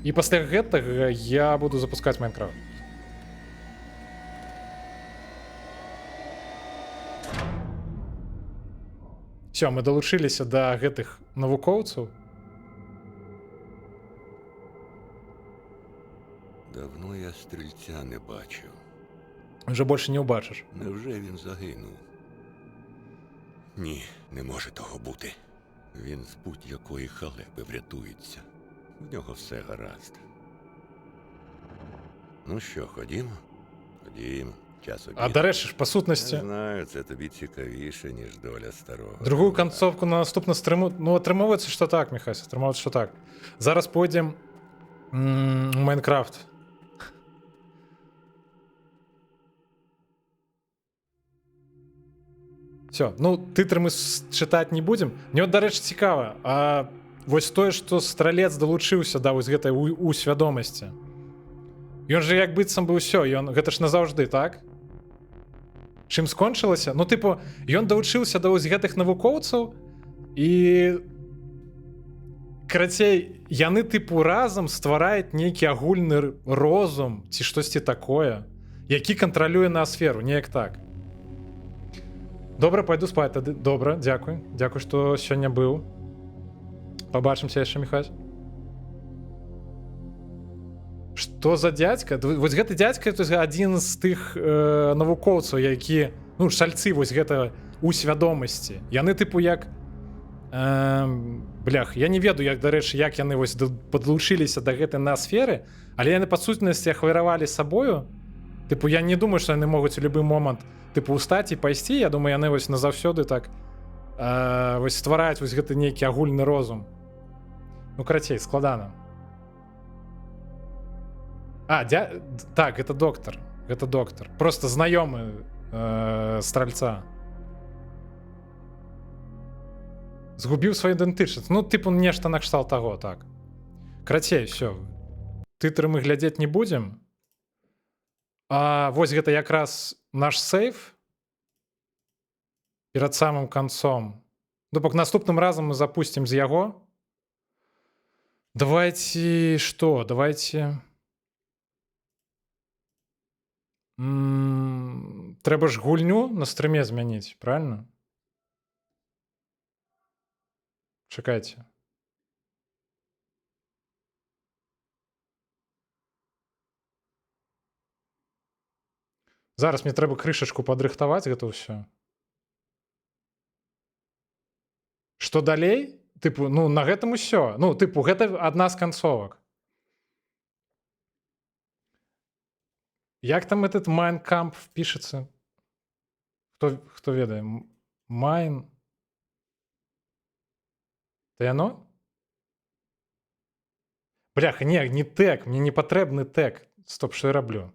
І пасля гэтага я буду запускаць Майнкрафт. Всё, мы далучыліся да гэтых навукоўцаў. Давно я стрільця не бачив. Вже більше не убачиш. Невже він загинув? Ні, не може того бути. Він з будь-якої халепи врятується. В нього все гаразд. Ну що, ходімо? Ходімо. Час обіду. А до речі ж, по Я сутності, знаю, це тобі цікавіше, ніж доля старого. другую концовку на наступну стриму. Ну, атрымоўваецца, що так, Міхась, атрымоўваецца, що так. Зараз пойдем у Майнкрафт. Все, ну, титры мы чытаць не будем. Мне от, дарэчы, цікава, а вось тое, што стралец далучыўся да вось гэтай усвядомасці. Ён же як быццам бы ўсё, ён гэта ж назаўжды, так? Чым скончылася? Ну, тыпу, ён далучыўся да вось гэтых навукоўцаў і карацей, яны тыпу разам ствараюць нейкі агульны розум ці штосьці такое, які кантралюе наасферу, неяк так. Добра, пойду спаць тады. Добра, дзякуй. Дзякуй, што сёння быў. Пабачымся яшчэ, Міхась. Што за дзядзька? Вось гэты дзядзька — адзін з тых навукоўцаў, які, ну, шальцы вось гэта усвядомасці. Яны тыпу як блях, я не ведаю, як, дарэчы, як яны вось падлучыліся да гэтай наасферы, але яны па сутнасці ахвяравалі сабою. Тыпу, я не думаю, што яны могуць у любы момант тыпу устаць і пайсці. Я думаю, яны вось назаўсёды так вось ствараюць вось гэты нейкі агульны розум. Ну, карацей, складана. Так, гэта доктар. Гэта доктар. Просто знаёмы стральца. Згубіў сваю ідэнтычнасць. Ну, тыпу, нешта накшталт таго, так. Карацей, всё. Тытры мы глядзець не будзем. А вось гэта якраз наш сейф перад самым канцом. Допак наступным разам мы запусцім з яго. Давайте што? Давайте... Трэба ж гульню на стрыме змяніць, правильно? Чакайце. Зараз мне трэба крышачку падрыхтаваць гэта ўсё. Што далей? Тыпу, ну, на гэтым усё. Ну, тыпу, гэта адна з канцовак. Як там этот Майнкамп пішацца? Хто ведае? Майн... Це яно? Бляха, не тег, мне не патрэбны тег. Стоп, што я раблю?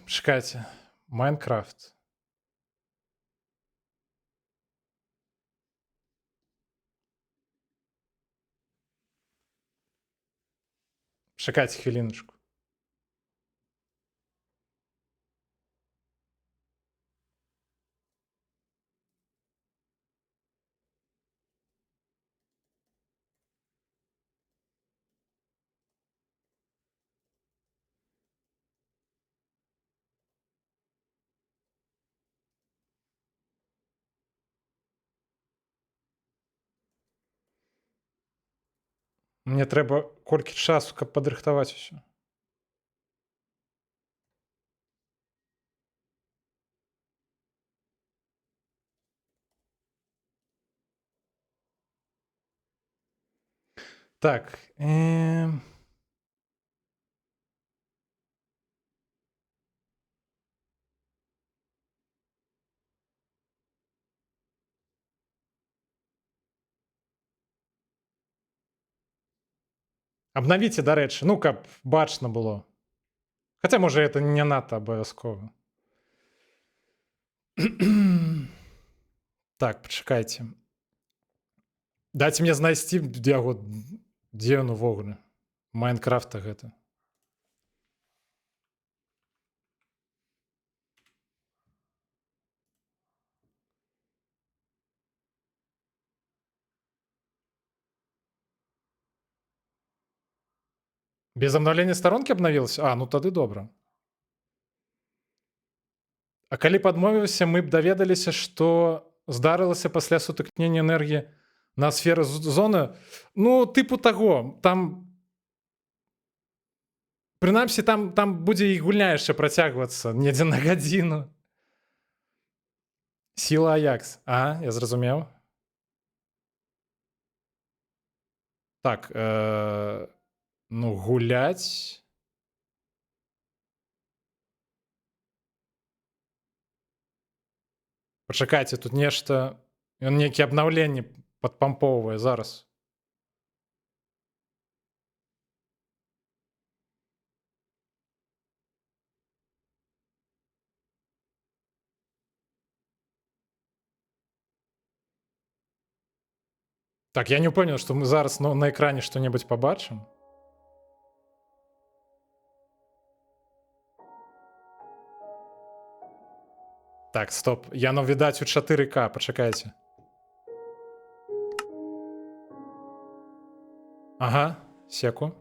Чакайце. Майнкрафт. Чакайце хвіліночку. Мне трэба колькі часу, каб падрыхтаваць усё. Так. Абнавіце, дарэчы, ну, каб бачна было. Хаця, можа, это не надта абавязкова. Так, пачакайце. Дайце мне знайсці яго, дзе ён увогуле. Майнкрафта гэта. Без абнаўлення старонкі абнавілася? А, ну тады добра. А калі б адмовіўся, мы б даведаліся, што здарылася пасля сутыкнення энергіі на сферы зоны. Ну, тыпу таго, там прынамсі там будзе і гульня яшчэ працягвацца недзе на гадзіну. Сіла Аякс. А, я зразумеў. Так, ну, гуляць. Пачакайце, тут нешта... Ён нейкія абнаўленні падпампоўвае зараз. Так, я не ўпэўнены, што мы зараз на экране што-небудзь пабачым. Так, стоп. Яно відаць у 4К, пачакайце. Ага, секу.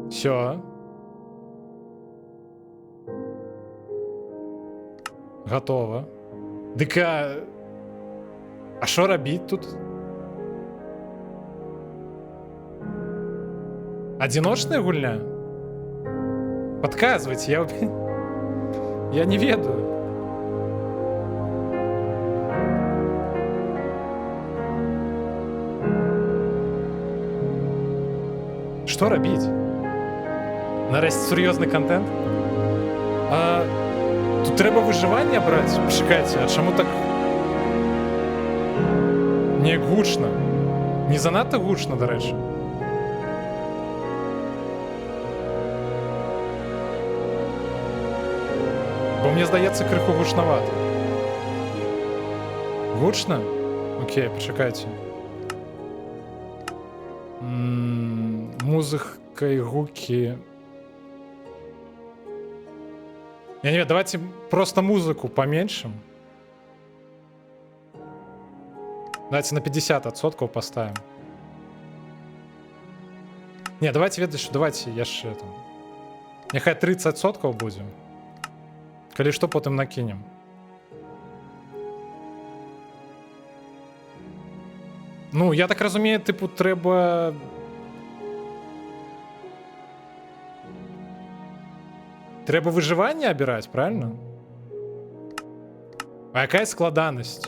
Всё. Готово. Дык а що рабіць тут? Адзіночная гульня? Падказвайце, я не ведаю. Што рабіць? Нарэшце сур'ёзны контент? Тут трэба выжыванне браць? Пачакайце, а чаму так не гучна? Не занадта гучна, дарэчы. Бо мне здаецца, крыху гучнавата. Гучна? Окей, пачакайце. Музыка і гукі... Я не ведаю, давайте просто музыку поменьшим. Давайте на 50% поставим. Не, давайте ведаеш, давайте яшчэ там. Няхай 30% будзе. Калі што, потым накінем. Ну, я так разумею, типу, трэба... Трэба выжыванне абіраць, правильно? А якая складанасць?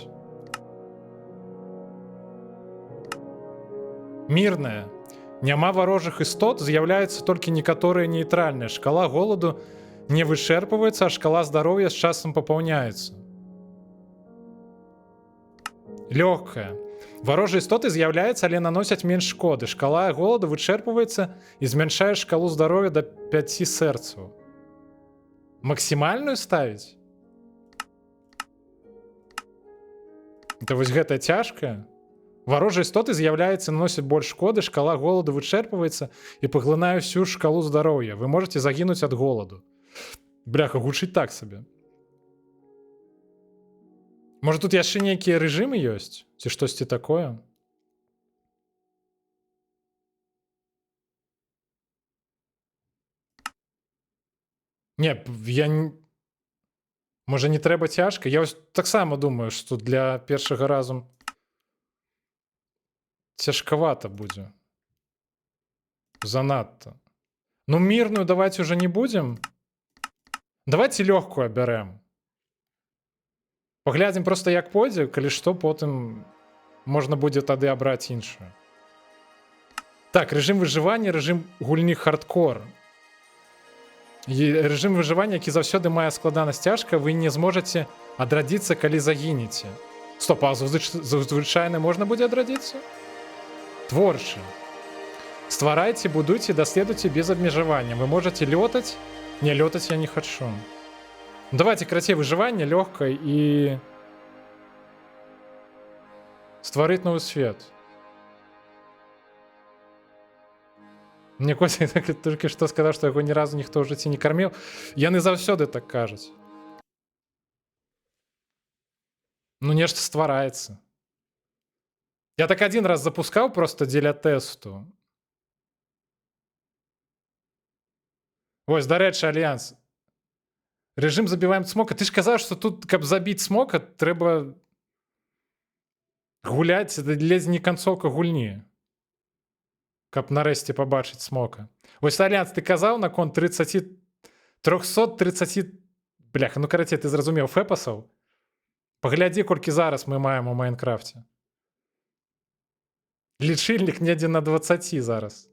Мірная. Няма варожых істот, з'яўляюцца толькі некаторыя нейтральныя. Шкала голаду не вычэрпваецца, а шкала здароўя з часам папаўняецца. Лёгкая. Варожыя істоты з'яўляюцца, але наносяць менш шкоды. Шкала голаду вычэрпваецца і змяншае шкалу здароўя да 5 сэрцаў. Максімальную ставіць? Это вось гэта цяжкая. Варожыя істоты з'яўляюцца, наносяць больш шкоды, шкала голаду вычэрпваецца і паглынае ўсю шкалу здароўя. Вы можете загінуць ад голаду. Бляха, гучыць так сабе. Можа, тут яшчэ нейкія рэжымы ёсць? Ці штосьці такое? Не, я не... Можа, не трэба цяжка? Я вось таксама думаю, што для першага разу цяжкавата будзе. Занадта. Ну, мірную давайте уже не будем. Давайте лёгкую абярэм. Паглядзім просто, як пойдзе, калі што, потым можна будзе тады абраць іншую. Так, рэжым выжывання, рэжым гульні хардкор. Рэжым выжывання, які заўсёды мае складанасць цяжка, вы не зможаце адрадзіцца, калі загінеце. Стоп, а звычайна можна будзе адрадзіцца? Творчы. Стварайце, будуйце, даследуйце без абмежавання. Вы можаце лётаць. Не, лётаць я не хачу. Давайте крацей выжывання, лёгкай і стварыць новы свет. Мне Костя толькі што сказаў, што яго ні разу ніхто ў жыцці не карміў. Яны заўсёды так кажуць. Ну, нешта ствараецца. Я так один раз запускаў просто дзеля тэсту. Вось, дарэчы, Альянс. Рэжым забіваем цмока. Ты ж казаў, што тут, каб забіць цмока, трэба гуляць, ледзь не канцоўка гульні. Каб нарэшце пабачыць смока. Вось, Альянс, ты казаў наконт 330... Бляха, ну, карацей, ты зразумеў фэпасаў? Паглядзі, колькі зараз мы маем у Майнкрафце. Лічыльнік недзе на 20 зараз.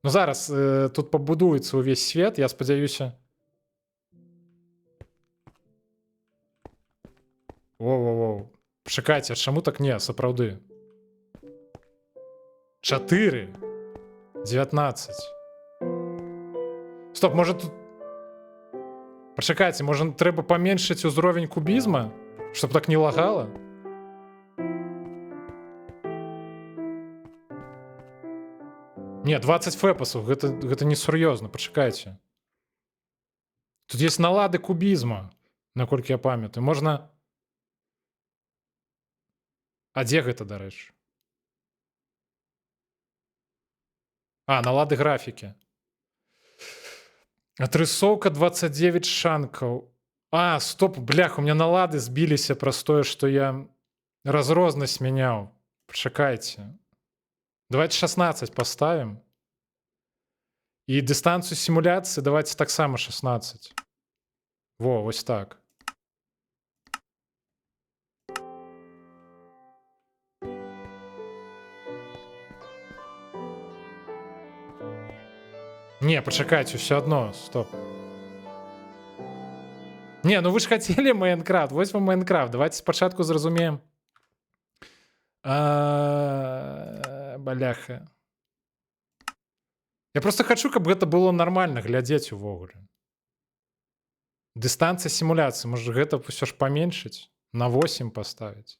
Ну, зараз тут пабудуецца ўвесь свет, я спадзяюся. Воу-воу-воу. Пачакайце, чаму так не, сапраўды? 4. 19. Стоп, можа тут... Пачакайце, можа трэба паменшыць узровень кубізма, чтоб так не лагала? Не, 20 фэпасаў, гэта несур'ёзна, пачакайце. Тут есть налады кубізма, наколькі я памятаю. Можна... А дзе гэта, дарэчы? А, налады графікі. Адрысоўка 29 шанкаў. А, стоп, блях, у меня налады збіліся праз тое, што я разрознасць мяняў. Пачакайце. Давайте 16 поставим. И дистанцию симуляции давайте так само 16. Во, вот так. Не, почекайте, все одно, стоп. Не, ну вы ж хотели Майнкрафт, вось вам Майнкрафт. Давайте спочатку зразумеем. Бляха. Я просто хочу, каб гэта было нормально глядзець увогуле. Дыстанцыя сімуляцыі, можа гэта ўсё ж паменшыць, на 8 поставіць.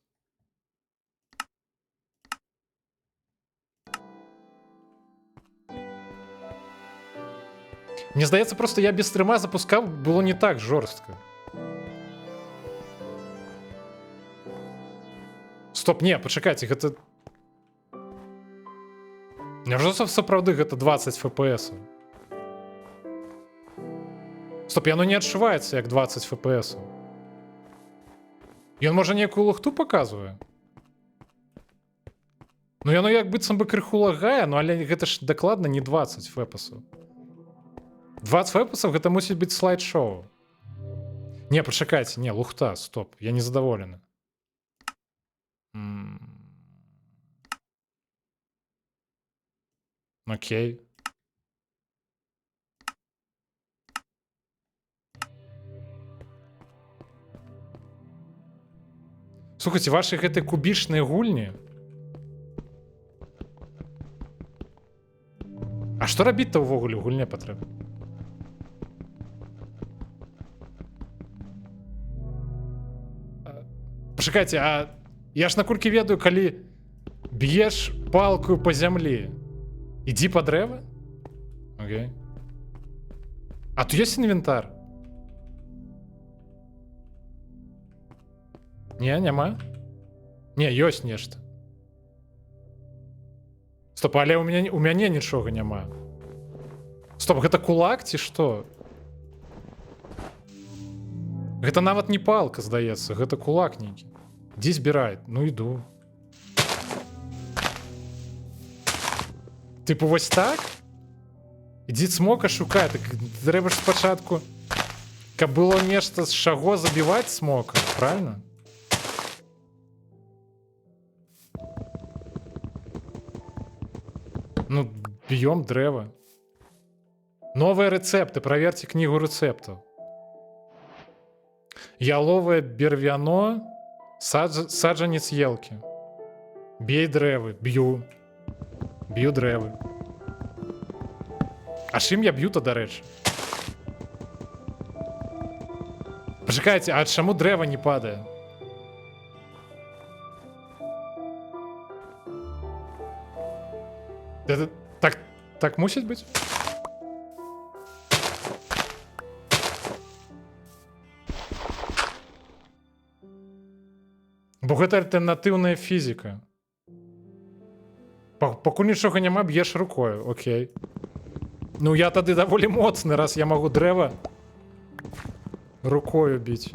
Мне здаецца, просто я без стрыма запускаў, было не так жорстка. Стоп, не, пачакайце, гэта... Няўжо сапраўды гэта 20 FPS? Стоп, яно не адчуваецца як 20 FPS. Ён можа некую лухту паказвае? Ну яно як быццам бы крыху лагае, ну але гэта ж дакладна не 20 FPS. 20 FPS гэта мусіць быць слайд-шоу. Не, пачакайце, не, лухта, стоп, я не задаволены. Окей. Слухайте, ваши гэты кубічныя гульні. А што рабіць-то ўвогуле ў гульне патрэбна? Пачакайце, а я ж наколькі ведаю, калі б'еш палкаю па зямлі, ідзі па дрэва? Окей. А тут ёсць інвентар? Не, няма? Не, ёсць нешта. Стоп, але у мяне нічога няма. Стоп, гэта кулак ці што? Гэта нават не палка, здаецца, гэта кулак нейкі. Ідзі збірай, ну іду. Типу вось так? Ідзі цмока шукай, так трэба ж спачатку, каб было нешта з чаго забіваць цмока, правильно? Ну, б'ём дрэва. Новыя рэцэпты, праверце кнігу рэцэптаў. Яловае бервяно, саджанец елкі. Бей дрэвы, б'ю. Б'ю дрэвы. А чым я б'ю-то, дарэчы? Пачакайце, а чаму дрэва не падае? Это так мусіць быць? Бо гэта альтэрнатыўная фізіка. Пакуль нічога няма, б'еш рукою, окей. Ну я тады даволі моцны, раз я магу дрэва рукою біць.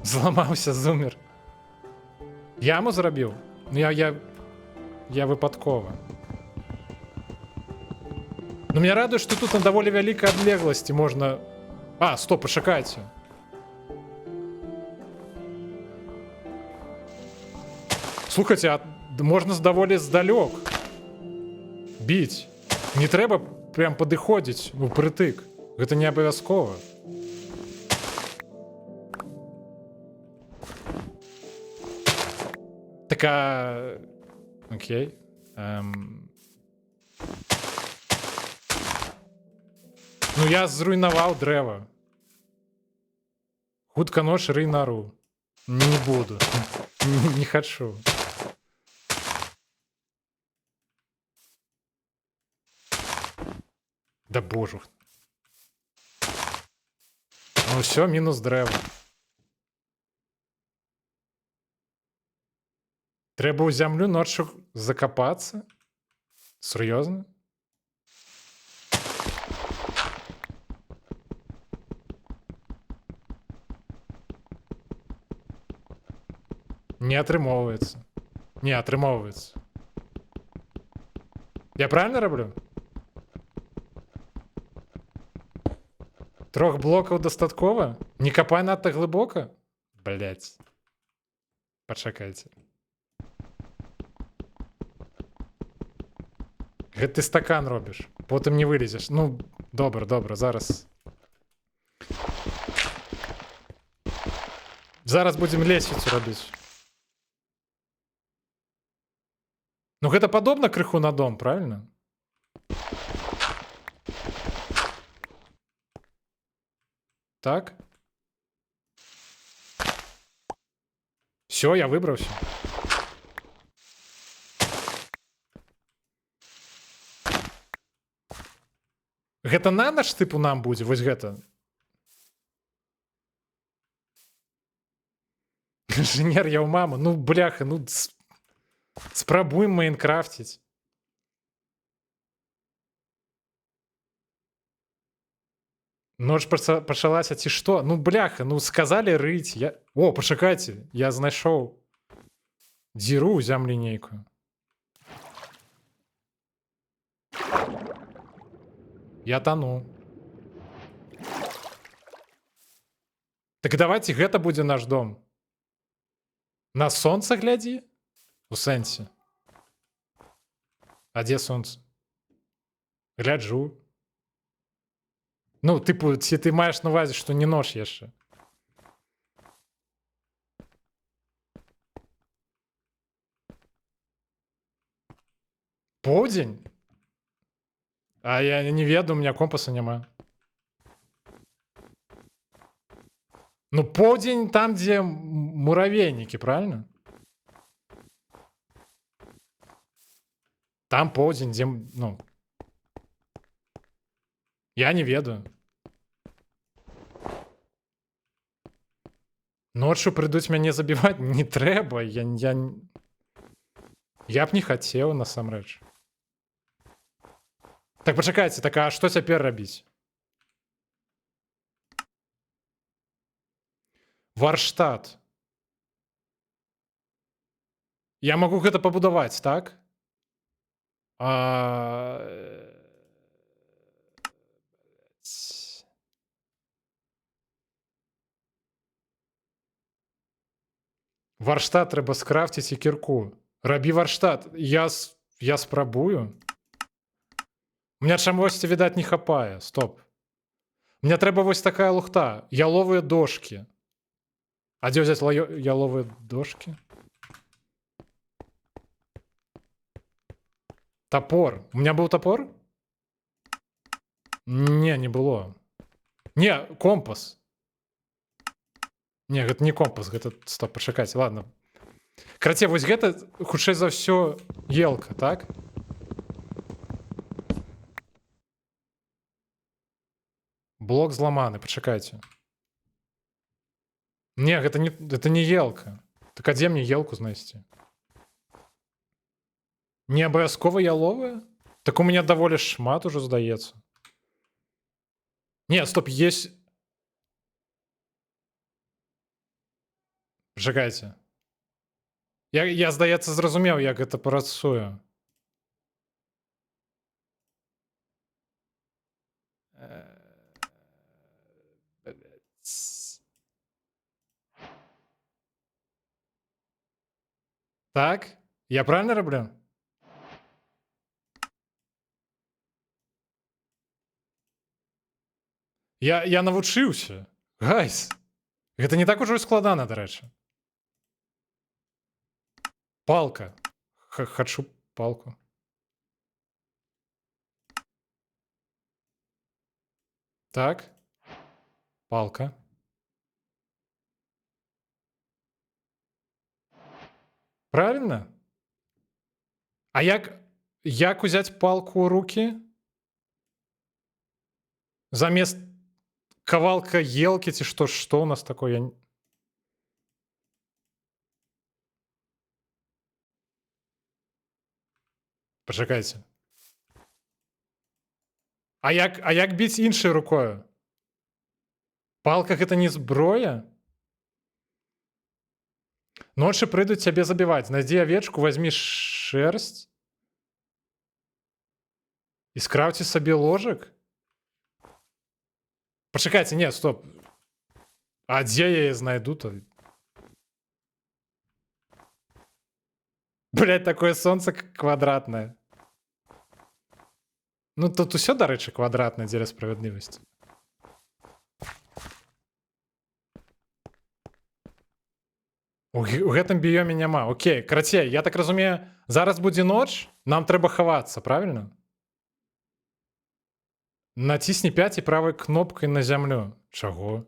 Зламаўся, зумер. Яму зрабіў? Ну я выпадкова. Ну меня радуе, што тут на даволі вялікай адлегласці можна... А, стоп, пачакайце. Слухайте, а можна даволі здалёк біць. Не трэба прям падыходзіць упрытык. Гэта не абавязкова. Так, а... Окей. Ну я зруйнаваў дрэва. Хутка ноч рый нару. Не буду. Не хочу. Да божу. Ну все, мінус дрэва. Трэба ў зямлю ноччу закапацца? Сур'ёзна? Не атрымоўваецца. Не атрымоўваецца. Я правильно раблю? 3 блокаў дастаткова? Не капай надта глыбока? Блядь. Пачакайце. Гэта ты стакан робіш, потым не вылезеш. Ну, добра, зараз. Зараз будзем лесвіцу рабіць. Ну гэта падобна крыху на дом, правильно? Так? Все, я выбраўся. Гэта на наш тыпу нам будзе, вось гэта. Інжынер, я ў маму. Ну, бляха, ну спрабуем майнкрафціць. Ноч пачалася ці што? Ну, бляха, ну сказалі рыць. О, пачакайце, я знайшоў дзіру ў зямлі нейкую. Я тану. Так давайте гэта будзе наш дом. На сонца глядзі? У сэнсе. А дзе сонца? Гляджу. Ну, тыпу, ці ты маеш на увазе, што не ноч яшчэ? Поўдзень? А я не ведаю, у меня компаса няма. Ну, поўдзень там, дзе муравейнікі, правильно? Там поўдзень, дзе... Ну... Я не ведаю. Ноччу прыйдуць мяне забіваць? Не трэба, я б не хацеў, насамрэч. Так, пачакайце, так, а што цяпер рабіць? Варштат. Я магу гэта пабудаваць, так? А... Варштат трэба скрафціць і кірку. Рабі варштат. Я спрабую. Мне чамусьці, відаць, не хапае. Стоп. Мне трэба вось такая лухта. Яловыя дошкі. А дзе ўзяць яловыя дошкі? Топор. У меня был топор? Не было. Не, компас. Не, гэта не компас, гэта... Стоп, пачакайце, ладно. Карацей, вось гэта, хутчэй за ўсё, елка, так? Блок зламаны, пачакайце. Не, гэта не елка. Так а дзе мне елку знайсці? Не абавязкова яловая? Так у меня даволі шмат ужо здаецца. Не, стоп, есть... Пачакайце. Я, здаецца, зразумеў, як гэта працуе. Так? Я правильно роблю? Я навучыўся. Гайс. Гэта не так ужо і складана, дарэчы. Палка. Хочу палку. Так. Палка. Правильно? А як узяць палку ў рукі? Замест кавалка елкі ці што у нас такое? Пачакайце. А як біць іншай рукою? Палка гэта не зброя? Ночы прыйдуць цябе забіваць. Знайдзі авечку, вазьмі шэрсць і скрафці сабе ложак? Пачакайце, не, стоп. А дзе я яе знайду-то? Блядь, такое сонца квадратнае. Ну, тут усё, дарэчы, квадратнае дзеля справядлівасці. У гэтым біёме няма. Окей, карацей, я так разумею, зараз будзе ноч, нам трэба хавацца, правильно? Націсні 5 і правай кнопкай на зямлю. Чаго?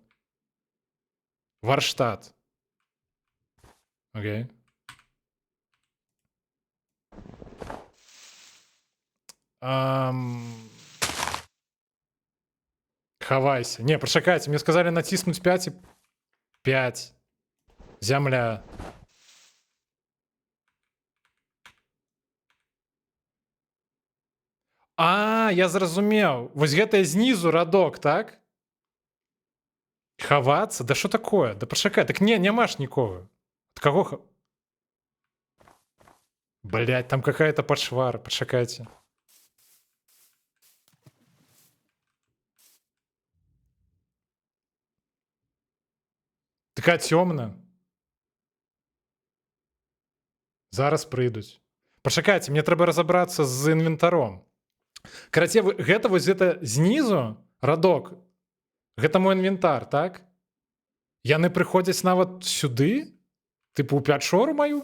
Варштат. Окей. Хавайся. Не, пачакайце, мне сказалі націснуць 5 і... 5. Зямля. А, я зразумеў. Вось гэта знізу радок, так? Хавацца? Да што такое? Да пачакай, так не, няма ж нікога. Ад каго... Блядь, там какая-то пачвара, пачакайце. Такая цёмная. Зараз прыйдуць. Пачакайце, мне трэба разабрацца з інвентаром. Карацей, гэта вось гэта знізу радок. Гэта мой інвентар, так? Яны прыходзяць нават сюды? Тыпу ў пячору маю?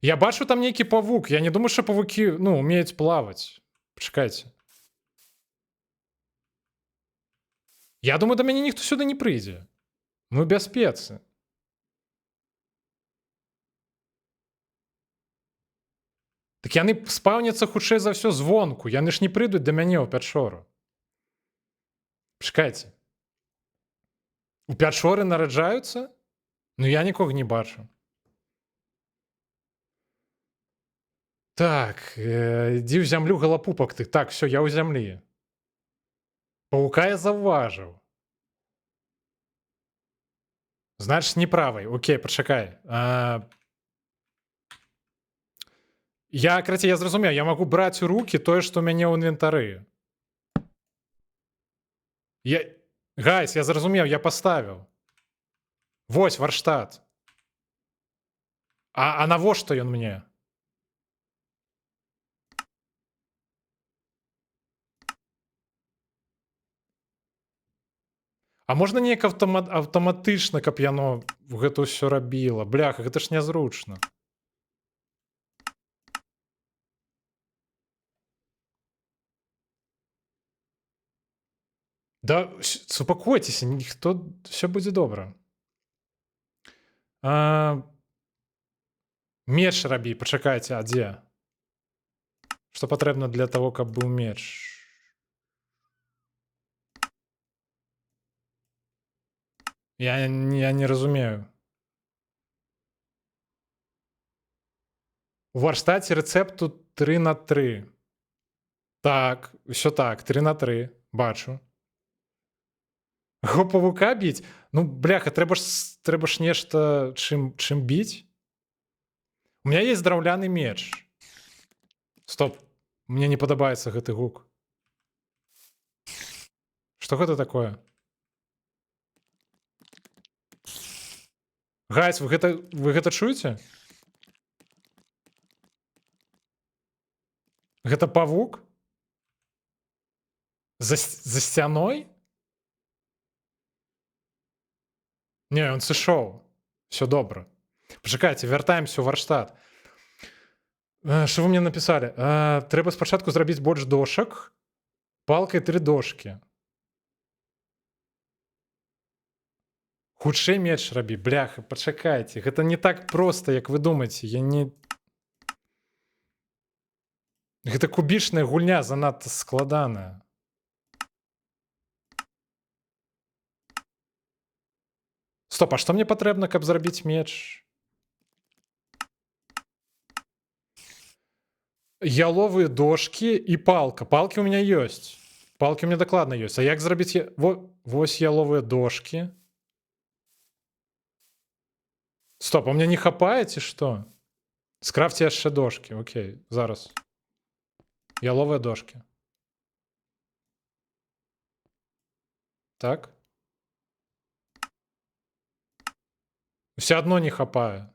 Я бачу там нейкі павук. Я не думаю, што павукі, ну, умеюць плаваць. Пачакайце. Я думаю, да мяне ніхто сюды не прыйдзе. Мы ў бяспецы. Так яны спаўняцца хутчэй за ўсё звонку. Яны ж не прыйдуць да мяне ў пячору. Чакайце. У пячоры нараджаюцца? Ну я нікога не бачу. Так, ідзі ў зямлю галапупак ты. Так, все, я ў зямлі. Павука я заўважыў. Значить, не правий. Окей, почекай. Я зрозумів, я можу брати у руки те, що у мене в інвентарі. Гайс, я зрозумів, я поставив. Вось, варштат. А навошта ён мне? А можна неяк аўтаматычна, каб яно гэта ўсё рабіла? Бляха, гэта ж нязручна. Да, супакойцеся, ніхто, все будзе добра. Меч рабі, пачакайце, а дзе? Што патрэбна для того, каб быў меч? Я не разумею. У варштаце рэцэпту 3×3. Так, усё так, 3×3. Бачу. Го павука біць? Ну, бляха, трэба ж нешта чым біць. У меня есть драўляны меч. Стоп. Мне не падабаецца гэты гук. Што гэта такое? Гайс, вы гэта чуеце? Гэта павук? За сцяной? Не, он сышоў. Все добра. Пачакайце, вяртаемся ў варштат. Што вы мне напісалі? Трэба спачатку зрабіць больш дошак. Палкай 3 дошкі. Хутчэй меч рабі. Бляха, пачакайце. Гэта не так проста, як вы думаеце. Гэта кубічная гульня занадта складаная. Стоп, а што мне патрэбна, каб зрабіць меч? Яловыя дошкі і палка. Палкі у меня ёсць. Палкі у меня дакладна ёсць. А як зрабіць... Вось яловыя дошкі. Стоп, а мне не хапае, ці што? Скрафце яшчэ дошкі. Окей, зараз. Яловыя дошкі. Так. Все адно не хапае.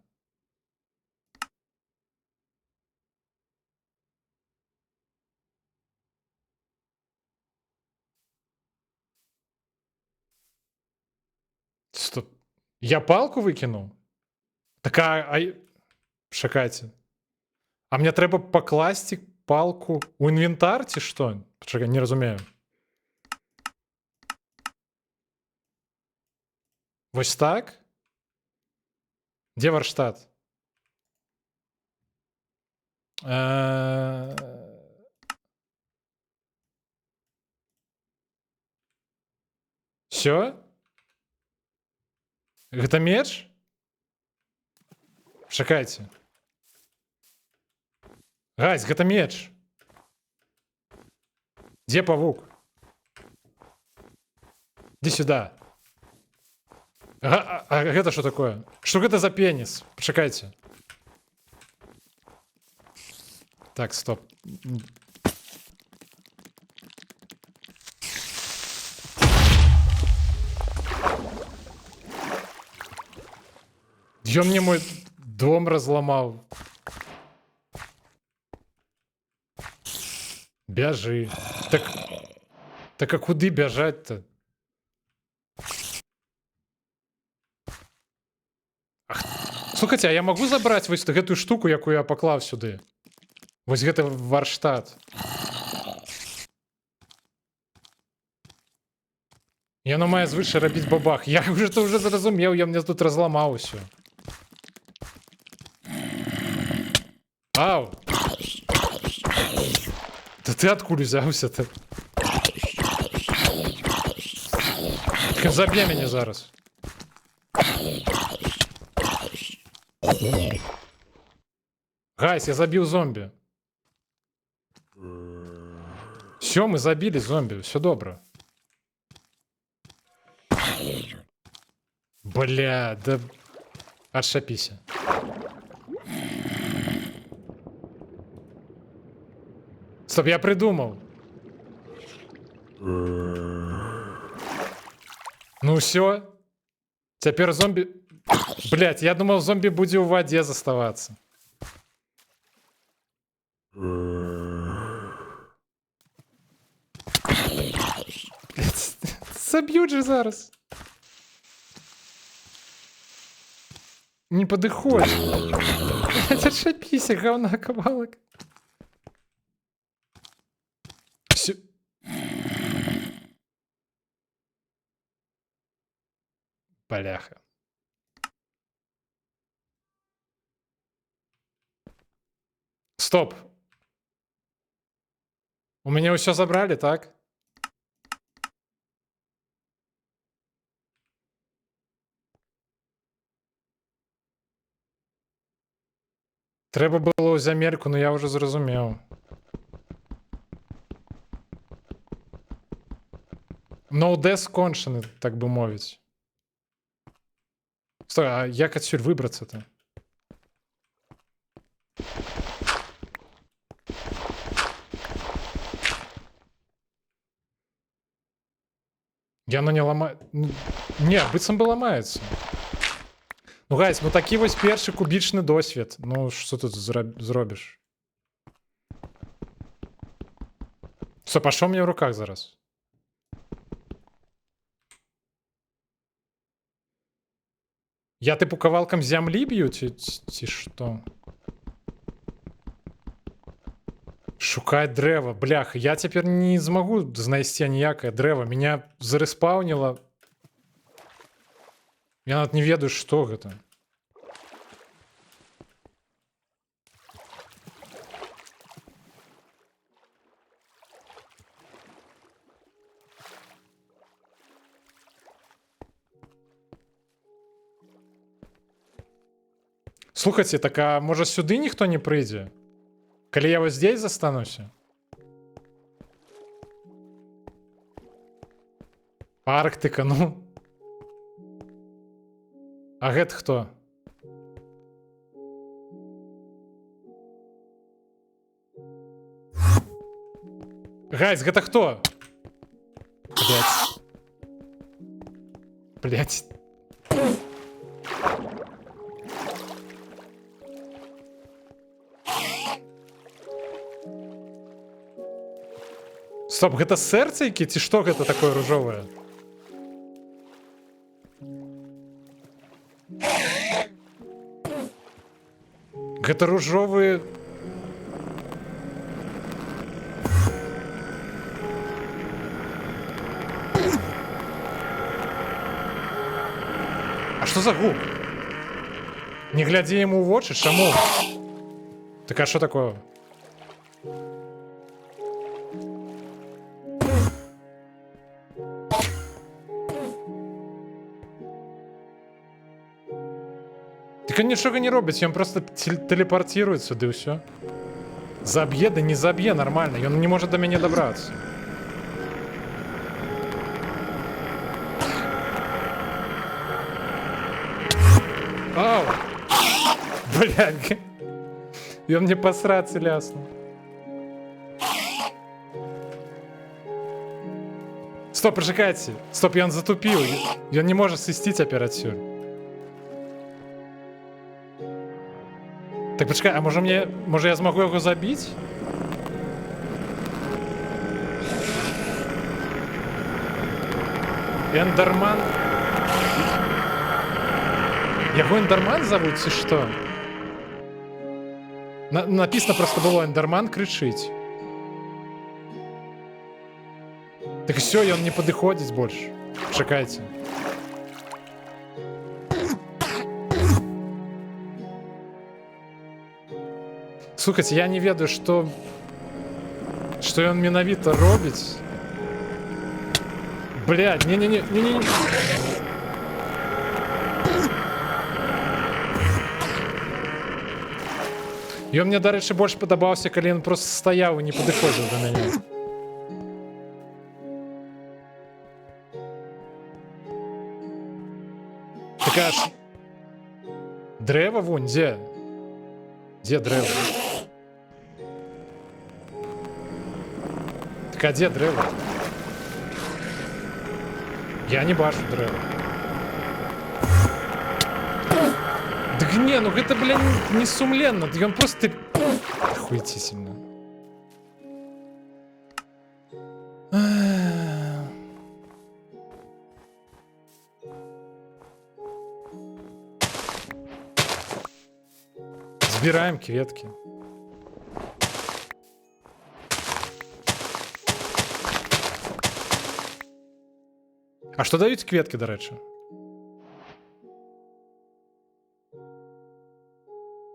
Стоп. Я палку выкінуў? Так, чакайце. А мне трэба пакласці палку ў інвентар, ці што? Пачакай, не разумею. Вось так? Дзе варштат? Всё? Гэта меч? Чакайце. Гайс, гэта меч. Дзе павук? Иди сюда. А гэта што такое? Што гэта за пеніс? Пачакайце. Так, стоп. Ён мне мой дом разламаў. Бяжы. Так а куды бяжаць-то? Слухайце, а я магу забраць вось гэтую штуку, якую я паклаў сюды? Вось гэта варштат. Яно мае звычай рабіць бабах. Я уже зразумеў, я мне тут разламаў усё. Ау! Да ты адкуль узяўся-то? Заб'е мяне зараз. Гайс, я забіў зомбі. Все, мы забілі зомбі, все добра. Бля, да... Отшапися. Стоп, я придумал. Ну все. Теперь зомби... Блять, я думал, зомби будет в воде заставаться. Блять, забьют же зараз. Не подыходь. Блять, отшапися, говна ковалок. Все. Бляха. Стоп. У меня все забрали, так? Треба було взяти мельку, но я вже зрозумів. Ноуде скончений, так би мовити. Стой, а як отсюль вибратися-то? І воно не ламає... Ні, бицем би ламається. Ну, гайс, ну такий ось перший кубічний досвід. Ну, що тут зробиш? Стоп, а що в мене в руках зараз? Я типу ковалком землі б'ю, чи що? Шукай древо. Бляха, я тепер не змогу знайти ніяке древо. Меня зареспаунило. Я навіть не ведаю, що гэта. Слухайте, так а може сюди ніхто не прийде? Коли я вот здесь застануся? Арктика, ну. А гэта хто? Гайс, гэта хто? Блять. Блять. Стоп, гэта сэрцайкі ці што гэта такое ружовае? Гэта ружовые... А што за гук? Не глядзі яму ў вочы, чаму? Так а што такое? Так он нічога не робіць, ён просто телепортируецца, ды ўсё. Заб'е, да не заб'е, нормально, ён не можа до мяне добрацца. Ау! Блядь. Ён мне посрацы ляснул. Стоп, пачакайце. Стоп, ён затупіў. Ён не можа сысці цяпер адсюль. Так, пачакай, а можа я змагу яго забіць? Эндерман? Яго Эндерман зовут, ці што? Написано просто было Эндерман крычыць. Так все, ён не падыходзіць больш. Чакайце. Слухайте, я не ведаю, што ён менавіта робіць. Блядь, не-не-не. Ён мне, дарэчы, больш падабаўся, калі ён просто стаяў і не падыходзіў да мяне. Така ж... Древо вон, де? Де древо? Так а де древо? Я не бачу древо. Так не, ну гэта, бля, не сумленно. Ён просто... Охуетительно. Збираем кветки. А што даюць кветкі, дарэчы?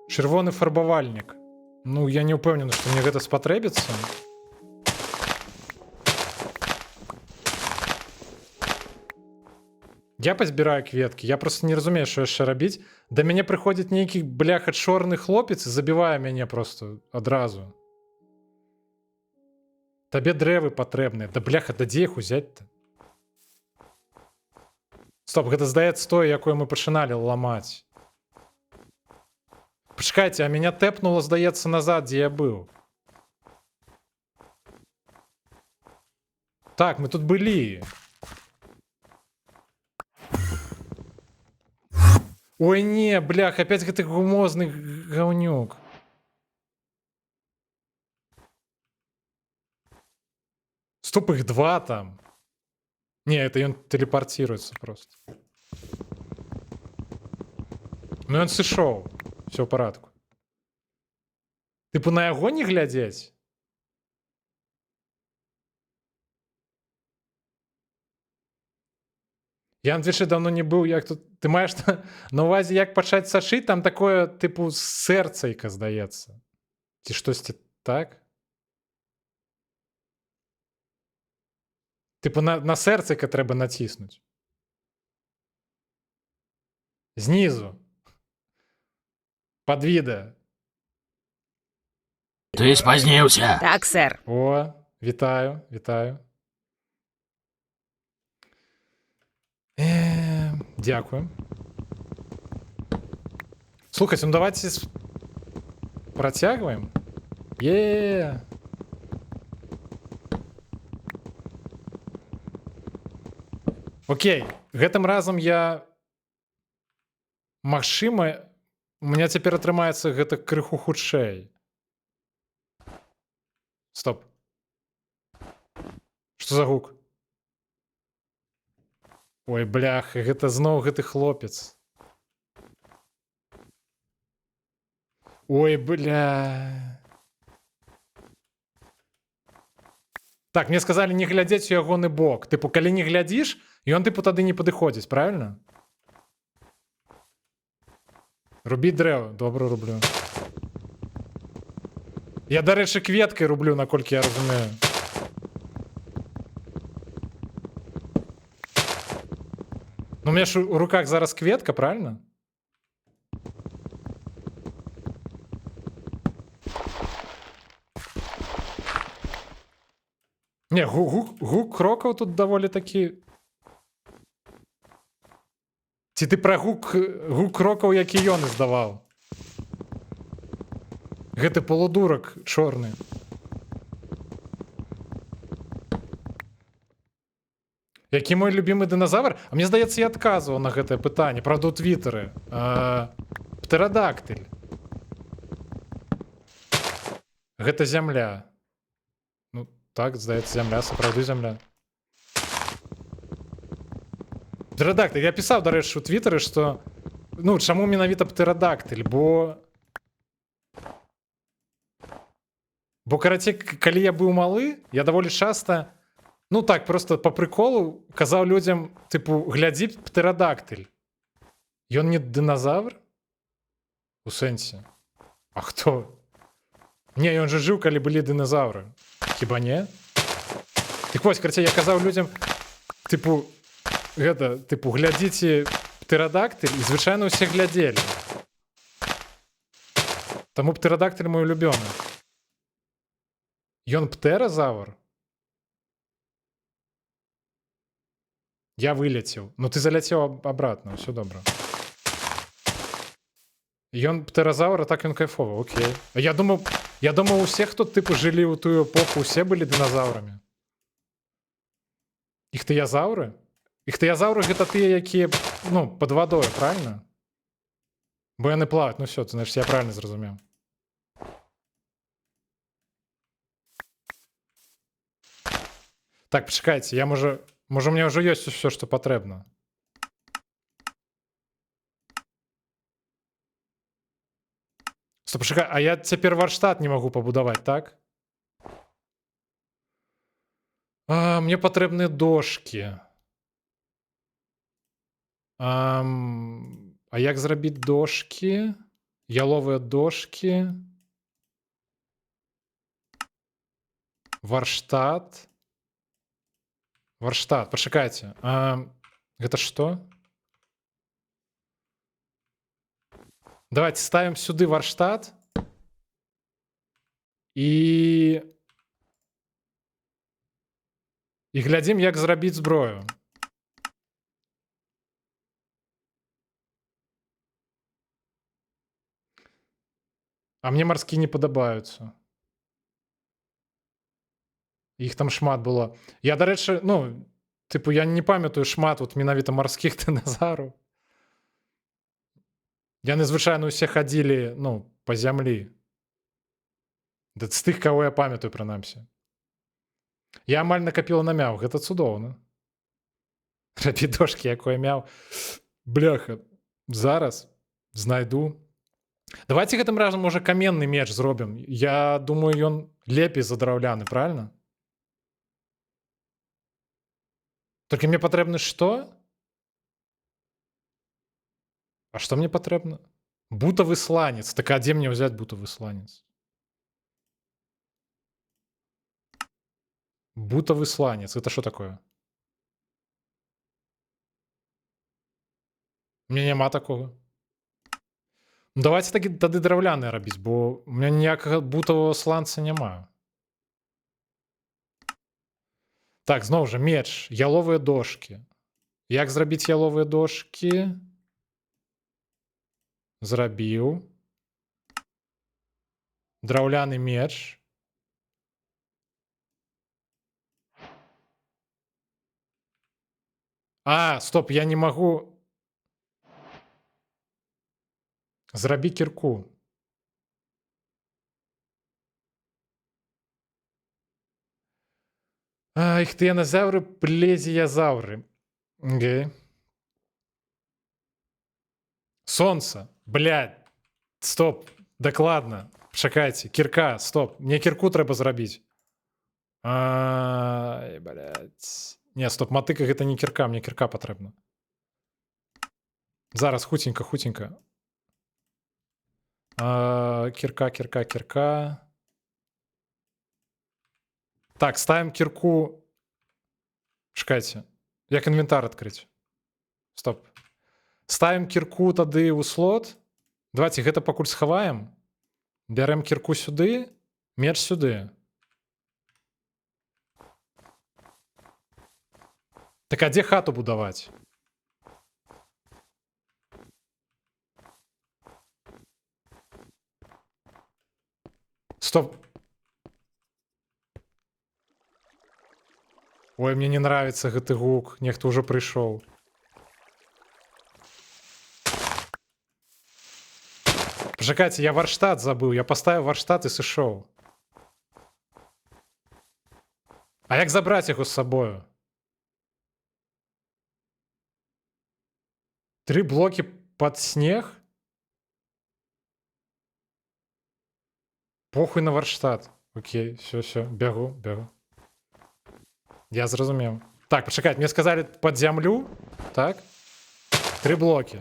Чырвоны фарбавальнік. Ну, я не ўпэўнены, што мне гэта спатрэбіцца. Я пазбіраю кветкі, я просто не разумею, што яшчэ рабіць. Да мяне прыходзіць нейкі, бляха, чорны хлопец і забівае мяне просто адразу. Табе дрэвы патрэбныя. Да бляха, да дзе іх узяць-то? Стоп, гэта здаецца тое, якое мы пачыналі ламаць. Пачакайце, а мяне тэпнула, здаецца, назад, дзе я быў. Так, мы тут былі. Ой, не, блях, опять гэты гумозны гаўнюк. Стоп, их два там. Не, это ён телепортируется просто. Ну ён сышоў. Все ў парадку. Тыпу на яго не глядзець? Я надвечы давно не быў, як тут... Ты маеш на увазе, як пачаць сашыць, там такое, тыпу, сэрцайка, здаецца. Ці штосьці так? Тыпу, на сэрцайка трэба націснуць. Знізу. Под відэа. Ты спазніўся. Так, сэр. О, вітаю, вітаю. Дякую. Слухайте, ну давайте протягиваем. Окей, гэтым разам я... Магчыма, у меня цяпер атрымаецца гэта крыху хутчэй. Стоп. Што за гук? Ой, блях, гэта зноў гэты хлопец. Ой, бля. Так, мне сказалі не глядзець у ягоны бок. Тыпу, калі не глядзіш, ён тыпу тады не падыходзіць, правильно? Рубіць дрэва. Добра, рублю. Я, дарэчы, кветкай рублю, наколькі я разумею. Ну, у меня ж у руках зараз кветка, правильно? Не, гук крокаў тут даволі такі... Ці ты пра гук крокаў, які ён здаваў? Гэты полудурак чорны. Які мой любимый динозавр? А мне здаецца, я адказваў на гэтае пытанне. Правда, у твітары. Птерадактыль. Гэта зямля. Ну, так, здаецца, зямля, сапраўды зямля. Птерадактыль. Я пісаў, дарэчы, у твітары, што... Ну, чаму менавіта птерадактыль? Бо, карацей, калі я быў малы, я даволі часта... Ну так, просто по приколу казаў людям, типу, глядзі птерадактыль. Ён не динозавр? У сэнсе. А хто? Не, ён же жыў, калі былі динозавры. Хіба не? Так вось, карацей, я казаў людям, типу, гэта, типу, глядзіце птерадактыль, і звычайна ўсе глядзелі. Таму птерадактыль мой улюбёны. Ён птеразавр? Я вылетел. Ну ты залетел обратно, все добро. Ён птерозавр, а так ён кайфово, окей. Я думал, у всех тут типу жили у ту эпоху, все были динозаврами. Ихтыязавры? Ихтыязавры гэта тыя, якія, ну, под водой, правильно? Бо яны плавают, ну все, значит, я правильно зразумеў. Так, пачакайце, я можа у меня ўжо ёсць усё, што патрэбна. Стоп, пачакай, а я цяпер варштат не магу пабудаваць, так? Мне патрэбныя дошкі. А як зрабіць дошкі? Яловыя дошкі. Варштат. Варштат, пачакайце. Гэта што? Давайте ставим сюды варштат. І глядзім, як зрабіць зброю. А мне марскі не падабаюцца. Іх там шмат было. Я, дарэчы, ну, типу, я не памятаю шмат вот менавіта марскіх дыназавраў. Яны звычайна ўсе хадзілі, ну, па зямлі. З тых, каго я памятаю, прынамсі. Я амаль накапіла на мяў, гэта цудоўна. Рабі дошкі, якое мяў. Бляха, зараз знайду. Давайте гэтым разам, можа, каменны меч зробім. Я думаю, ён лепей за драўляны, правильно? Толькі мне патрэбны што? А што мне патрэбна? Бутавы сланец. Так а дзе мне ўзяць бутавы сланец? Бутавы сланец. Это што такое? У меня няма такого. Ну, давайте тады драўляныя рабіць, бо у меня ніякага бутавага сланца няма. Так, зноў жа, меч, яловыя дошкі. Як зрабіць яловыя дошкі? Зрабіў. Драўляны меч. Стоп, я не магу... Зрабі кірку. Ихтыянозавры, плезіязавры. Окей. Солнце. Блядь. Стоп. Дакладна. Чакайце. Кірка. Стоп. Мне кірку трэба зрабіць. Блядь. Не, стоп. Матыка гэта не кірка. Мне кірка патрэбна. Зараз. Хутенька, хутенька. Кірка, кірка, кірка. Так, ставим кірку. Чакайце. Як інвентар адкрыць? Стоп. Ставим кірку тады ў слот. Давайте гэта пакуль схаваем. Бярем кірку сюды, меч сюды. Так а дзе хату будаваць? Стоп. Ой, мне не нравится гэты гук. Нехто ўжо прыйшоў. Пачакайце, я варштат забыў. Я паставіў варштат і сышоў. А як забраць яго з сабою? 3 блокі пад снег? Похуй на варштат. Окей, все, бягу, бягу. Я зразумеў. Так, пачакай, мне сказалі пад зямлю. Так. 3 блокі.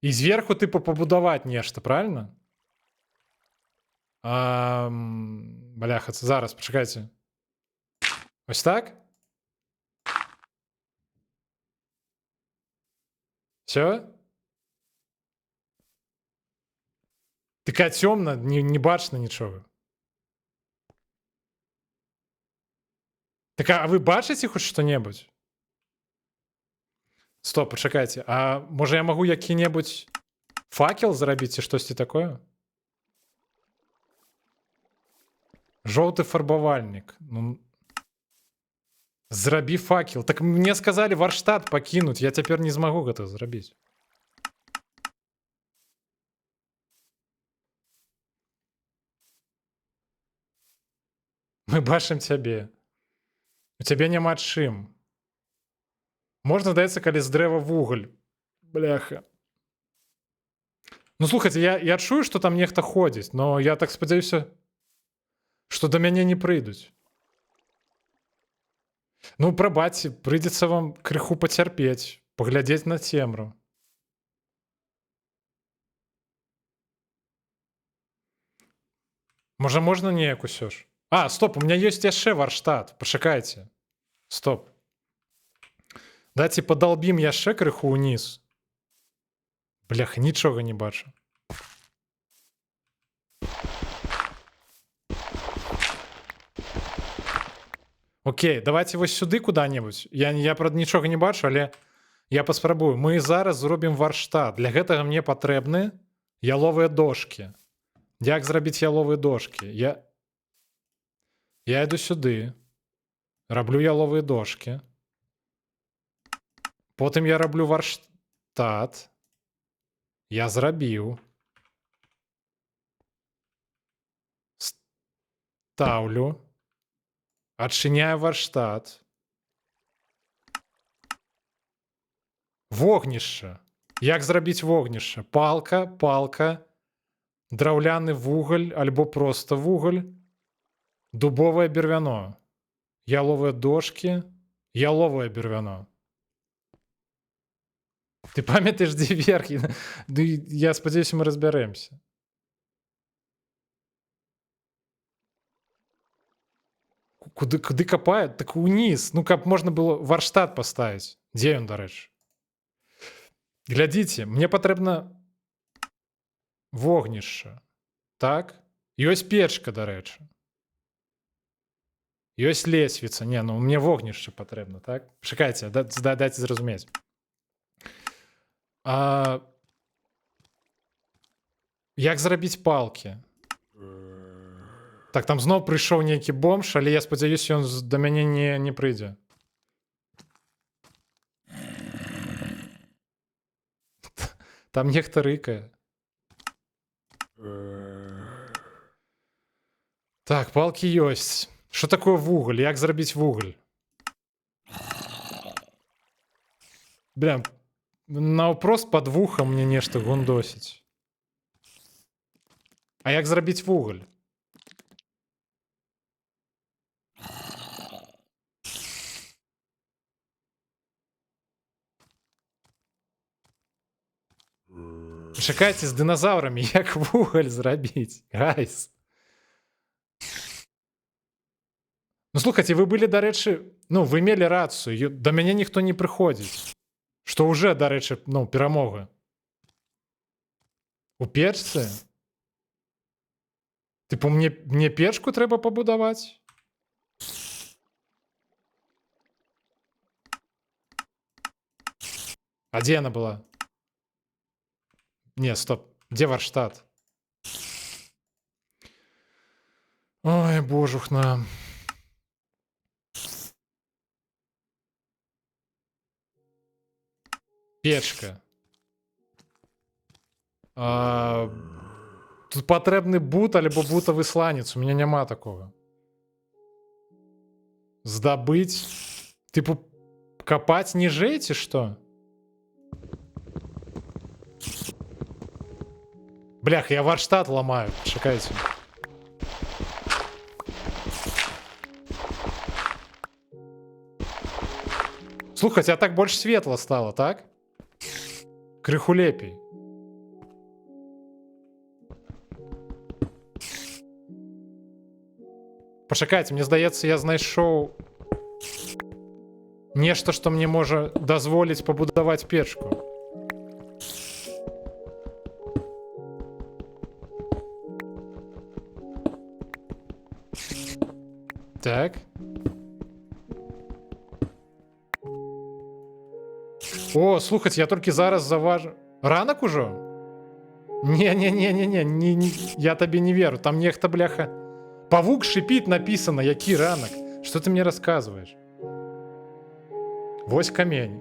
І зверху, типу, побудаваць нешта, правильно? Бляха, зараз, пачакайце. Ось так? Все? Така цёмна, не бачна нічога. Так, а вы бачыце хоць што-небудзь? Стоп, пачакайце. А можа я магу які-небудзь факел зрабіць ці штосьці такое? Жоўты фарбавальнік. Ну, зрабі факел. Так мне сказалі варштат пакінуць, я цяпер не змагу гэта зрабіць. Мы бачым цябе. У цябе няма чым. Можна, здаецца, калі з дрэва вугаль. Бляха. Ну, слухайце, я чую, што там нехта ходзіць, но я так спадзяюся, што да мяне не прыйдуць. Ну, прабачце, прыйдзецца вам крыху пацярпець, паглядзець на цемру. Можа, можна неяк усё ж? А, стоп, у меня ёсць яшчэ варштат. Пачакайце. Стоп. Давайте падалбім яшчэ крыху ўніз. Бляха, нічога не бачу. Окей, давайте вось сюды куда-небудзь. Я правда, нічога не бачу, але я паспрабую. Мы зараз зробім варштат. Для гэтага мне патрэбны яловыя дошкі. Як зрабіць яловыя дошкі? Я іду сюды. Раблю яловыя дошкі. Потым я раблю варштат. Я зрабіў. Ставлю. Адчыняю варштат. Вогнішча. Як зрабіць вогнішча? Палка, палка, драўляны вугаль альбо проста вугаль, дубовае бервяно, яловыя дошкі, яловае бервяно. Ты памятаеш, дзе верх? Я спадзяюся, мы разбярэмся. Куды капаюць? Так уніз. Ну, каб можна было варштат паставіць. Дзе ён, дарэчы? Глядзіце, мне патрэбна вогнішча. Так? Ёсць печка, дарэчы. Ёсць лесвіца. Не, ну мне вогнішча патрэбна, так? Чакайце, дайце зразумець. Як зрабіць палкі? Так, там зноў прыйшоў нейкі бомж, але я спадзяюся, ён да мяне не прыйдзе. Там нехта рыкае. Так, палкі ёсць. Што такое вугаль? Як зрабіць вугаль? Бля, наўпрост пад вухам мне нешта гундосіць. А як зрабіць вугаль? Чакайце, з дыназаўрамі як вугаль зрабіць? Гайс. Ну, слухайце, вы былі, дарэчы, ну, вы мелі рацыю. Да мяне ніхто не прыходзіць. Што ўжо, дарэчы, ну, перамога. У печцы? Тыпу, мне печку трэба пабудаваць? А дзе яна была? Не, стоп. Дзе варштат? Ой, божухна. Печка. Тут патрэбны бут альбо бутавы сланец. У меня няма такого. Здабыць. Тыпу, капаць ніжэй ці што? Блях, я варштат ламаю. Чакайце. Слухайце, а так больш светла стало, так? Крыху лепей. Пачакайце, мне здаецца, я знайшоў нешта, што мне можа дазволіць пабудаваць печку. Так. О, слухайте, я тільки зараз заважу. Ранок уже? Не, я тобі не вірю. Там нехто, бляха. Павук шипить написано, який ранок. Що ти мені розказуєш? Вось камень.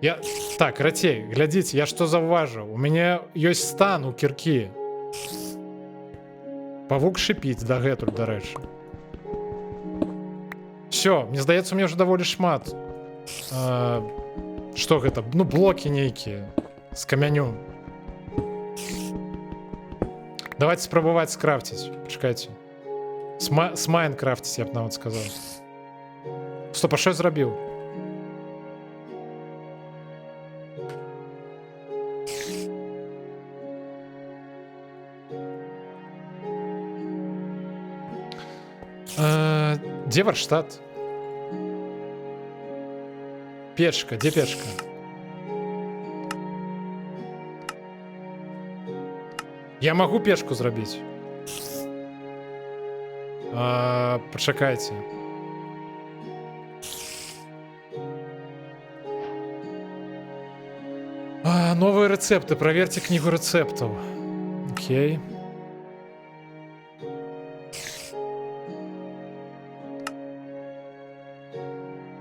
Я... Так, Ратей, глядите, я что завважив? У меня есть стан у кирки. Павук шипить, дагэтуль, до речі. Все, мне здаецца, у меня уже даволі шмат. Что гэта? Ну, блоки нейкія. С камянем. Давайте спрабаваць скрафтить. Почекайте. С Майнкрафтить, я б нават сказал. Стоп, а що я зрабіў? Где Варштат? Печка, где печка? Я могу печку зрабіць. Почекайте. Новые рецепты. Проверьте книгу рецептов. Окей.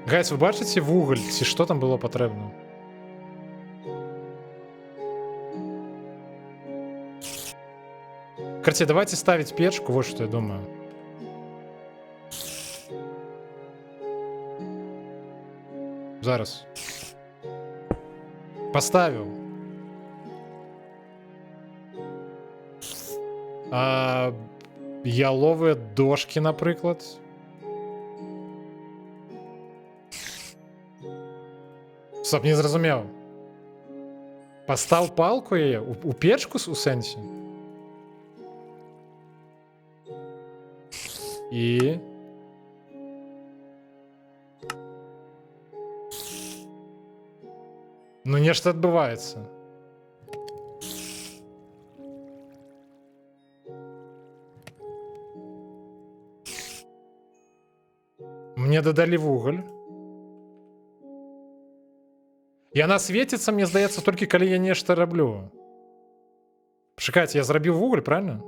Гайс, ви бачите вуголь? Ці що там було потрібно? Короче, давайте ставить печку, вот что я думаю. Зараз. Поставив. Ялові дошки, наприклад. Стоп, не зрозумів. Постав палку її? У печку у сенсі? І... Ну, нечто відбувається. Мне додали вуголь. І вона світиться, мені здається, тільки коли я нечто роблю. Почекайте, я зробив вуголь, правильно?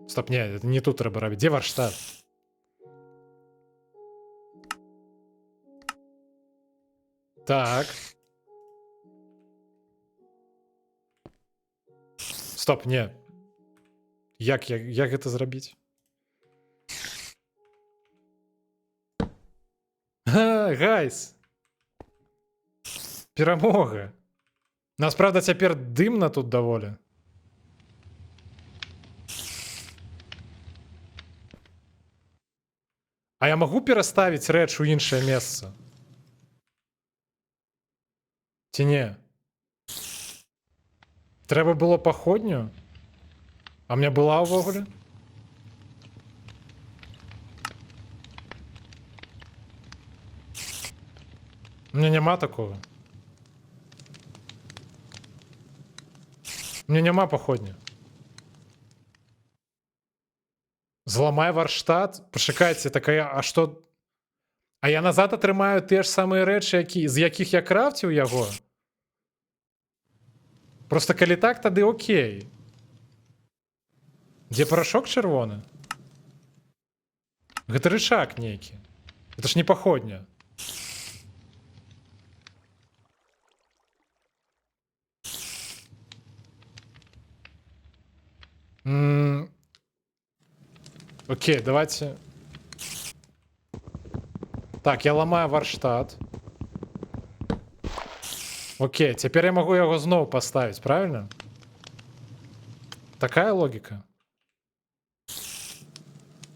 Стоп, ні, это не тут треба робити. Де Варштат? Так. Стоп, ні. Як це зробити? Гайс. Перемога. Нас, правда, тепер димно тут доволі. А я можу переставити реч у інше місце? Ці ні? Треба було походню? А в мене була увогуле? У меня нема такого. У меня нема походня. Зламай Варштат? Почекайте, такая, а що? А я назад отримаю ті ж самі речі, з яких я крафтив його? Просто коли так, тоді окей. Де порошок червоний? Гэта рычаг нейкі. Это ж не походня. Окей, давайте. Так, я ламаю Варштат. Окей, теперь я могу его снова поставить, правильно? Такая логика.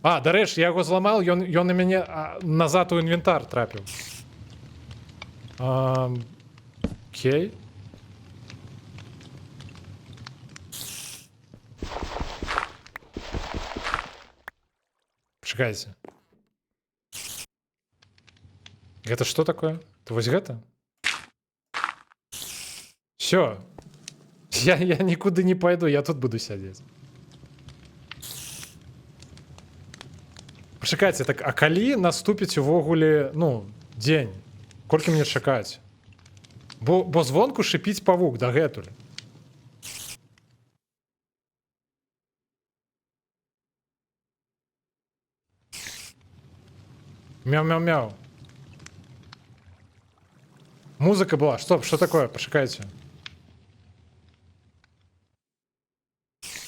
А, до речі, я його зламав, ён на мене назад у інвентар трапив. Окей. Почекайте. Это что такое? Это вось гэта? Все. Я нікуди не пойду, я тут буду сядзець. Пачакайце, так, а калі наступіць увогуле, ну, дзень? Колькі мне чакаць? Бо звонку шипіць павук дагэтуль. Мяу-мяу-мяу. Музыка была. Стоп, что такое? Пачакайце.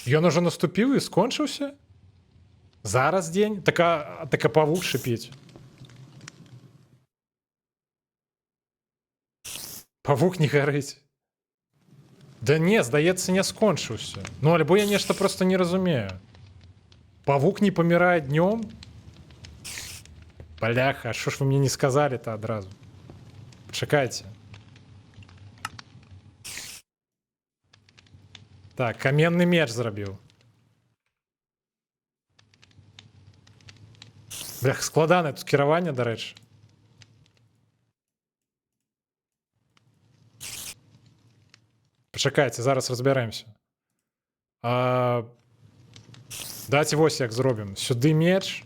Ён уже наступіў і скончыўся? Зараз дзень? Так а павук шипіць. Павук не гарыць. Да не, здаецца, не скончыўся. Ну, альбо я нешта просто не разумею. Павук не памірае днём? Бляха, а що ж ви мені не сказали-то одразу? Чекайте. Так, каменный меч зрабіў. Бляха, складане тут кіраванне, до речі. Почекайте, зараз розберемося. Давайте ось як зробимо. Сюди меч.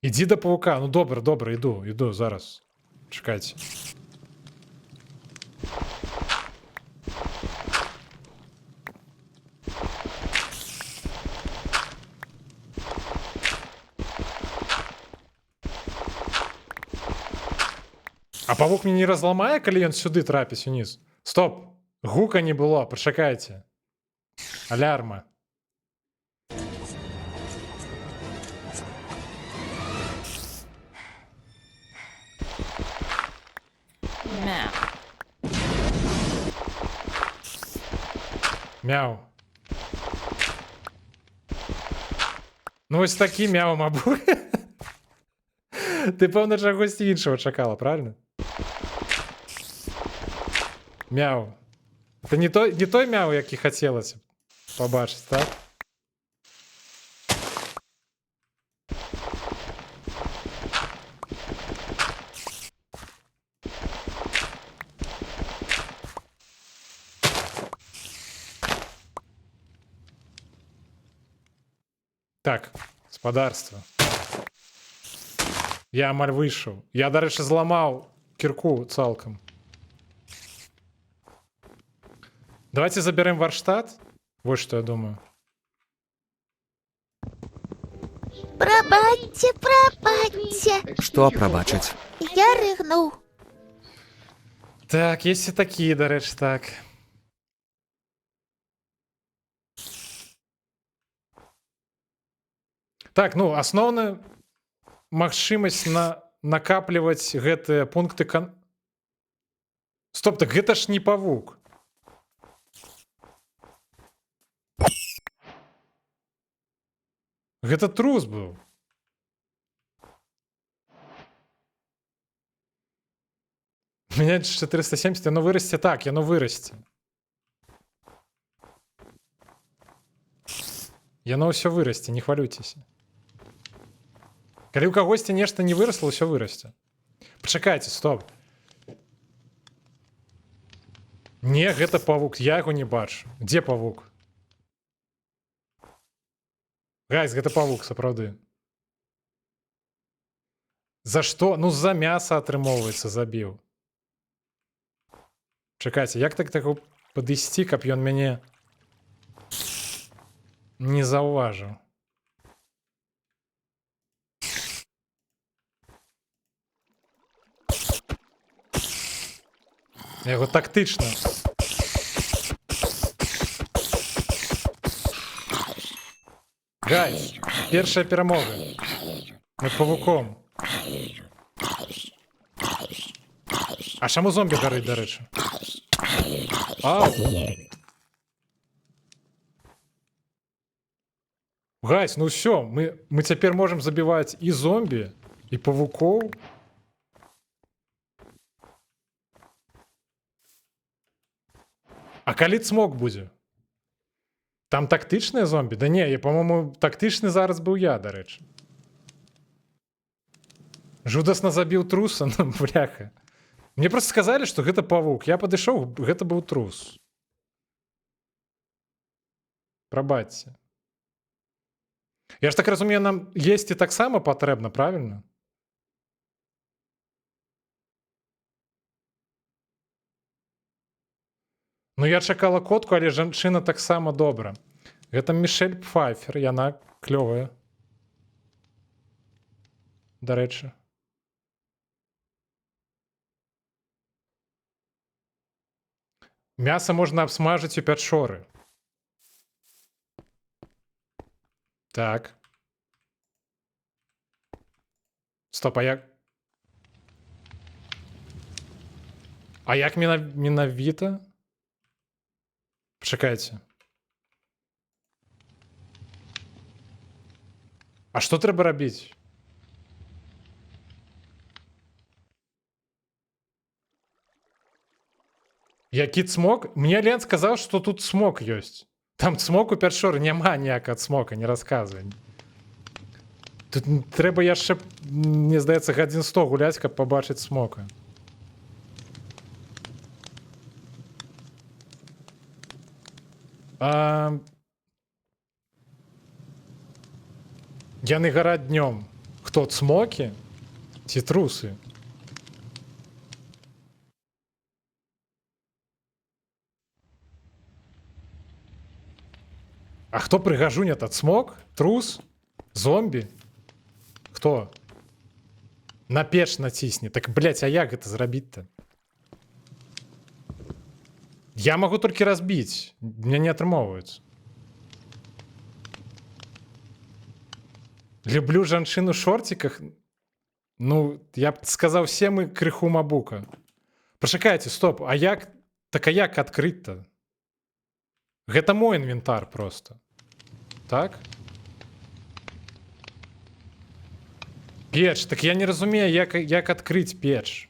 Іди до паука. Ну добре, добре, іду зараз. Чекайте. А павук мне не разламае, калі ён сюды трапіць уніз? Стоп! Гука не было, пачакайце. Алярма. Мяу. Мяу. Ну ось такі мяу, мабуть. Ти, певно, чогось іншого чекала, правильно? Мяу. Це не той мяу, який хотілося побачити, так? Так, господарство. Я амаль вийшов. Я, до речі, зламав кірку цалком. Давайте заберем Варштат. Вот что я думаю. Пробачте, пробачте. Что пробачить? Я ригнув. Так, есть и такие, до речі, так. Так, ну, асноўная магчымасць накапліваць гэтыя пункты Стоп, так гэта ж не павук. Гэта трус быў. У меня 470, яно вырасце так, яно вырасце. Яно ўсё вырасце, не хвалюйцеся. Калі ў кагосьці нешта не вырасла, ўсё вырасце. Пачакайце, стоп. Не, гэта павук, я яго не бачу. Дзе павук? Гайз, гэта павук, сапраўды. За што? Ну, за мяса, атрымоўваецца, забіў. Чакайце, як так таго падысці, каб ён мяне не заўважыў? Я яго тактычна. Гайз, першая перамога. Над павуком. А чаму зомбі гарыць, дарэчы? Ау! Гайз, ну ўсё, мы цяпер можам забіваць і зомбі, і павукоў. А калі цмок будзе? Там тактычныя зомбі? Да не, я, по-моему, тактычны зараз быў я, дарэчы. Жудасна забіў труса, ну, бляха. Мне просто сказалі, што гэта павук. Я падышоў, гэта быў трус. Прабачце. Я ж так разумею, нам есці таксама патрэбна, правильно? Ну, я чакала котку, але жанчына таксама добра. Гэта Мішель Пфайфер, яна клёвая. Дарэчы. Мяса можна абсмажыць у пячоры. Так. Стоп, а як... А як менавіта? Пачакайце. А што трэба рабіць? Які цмок? Мне Лен сказаў, што тут цмок ёсць. Там цмок у пячоры, няма ніякага цмока, не расказвай. Тут трэба яшчэ, мне здаецца, гадзін 100 гуляць, каб пабачыць цмока. Яны гараць днём. Хто, цмокі? Ці трусы? А хто прыгажуня-то? Цмок? Трус? Зомбі? Хто? На печ націсне. Так, блядь, а як гэта зрабіць-то? Я магу толькі разбіць. Мне не атрымоўваецца. Люблю жанчын у шорціках. Ну, я б сказаў, все мы крыху мабука. Пачакайце, стоп, а як... Так а як адкрыць-то? Гэта мой інвентар просто. Так? Печ. Так я не разумею, як адкрыць печ.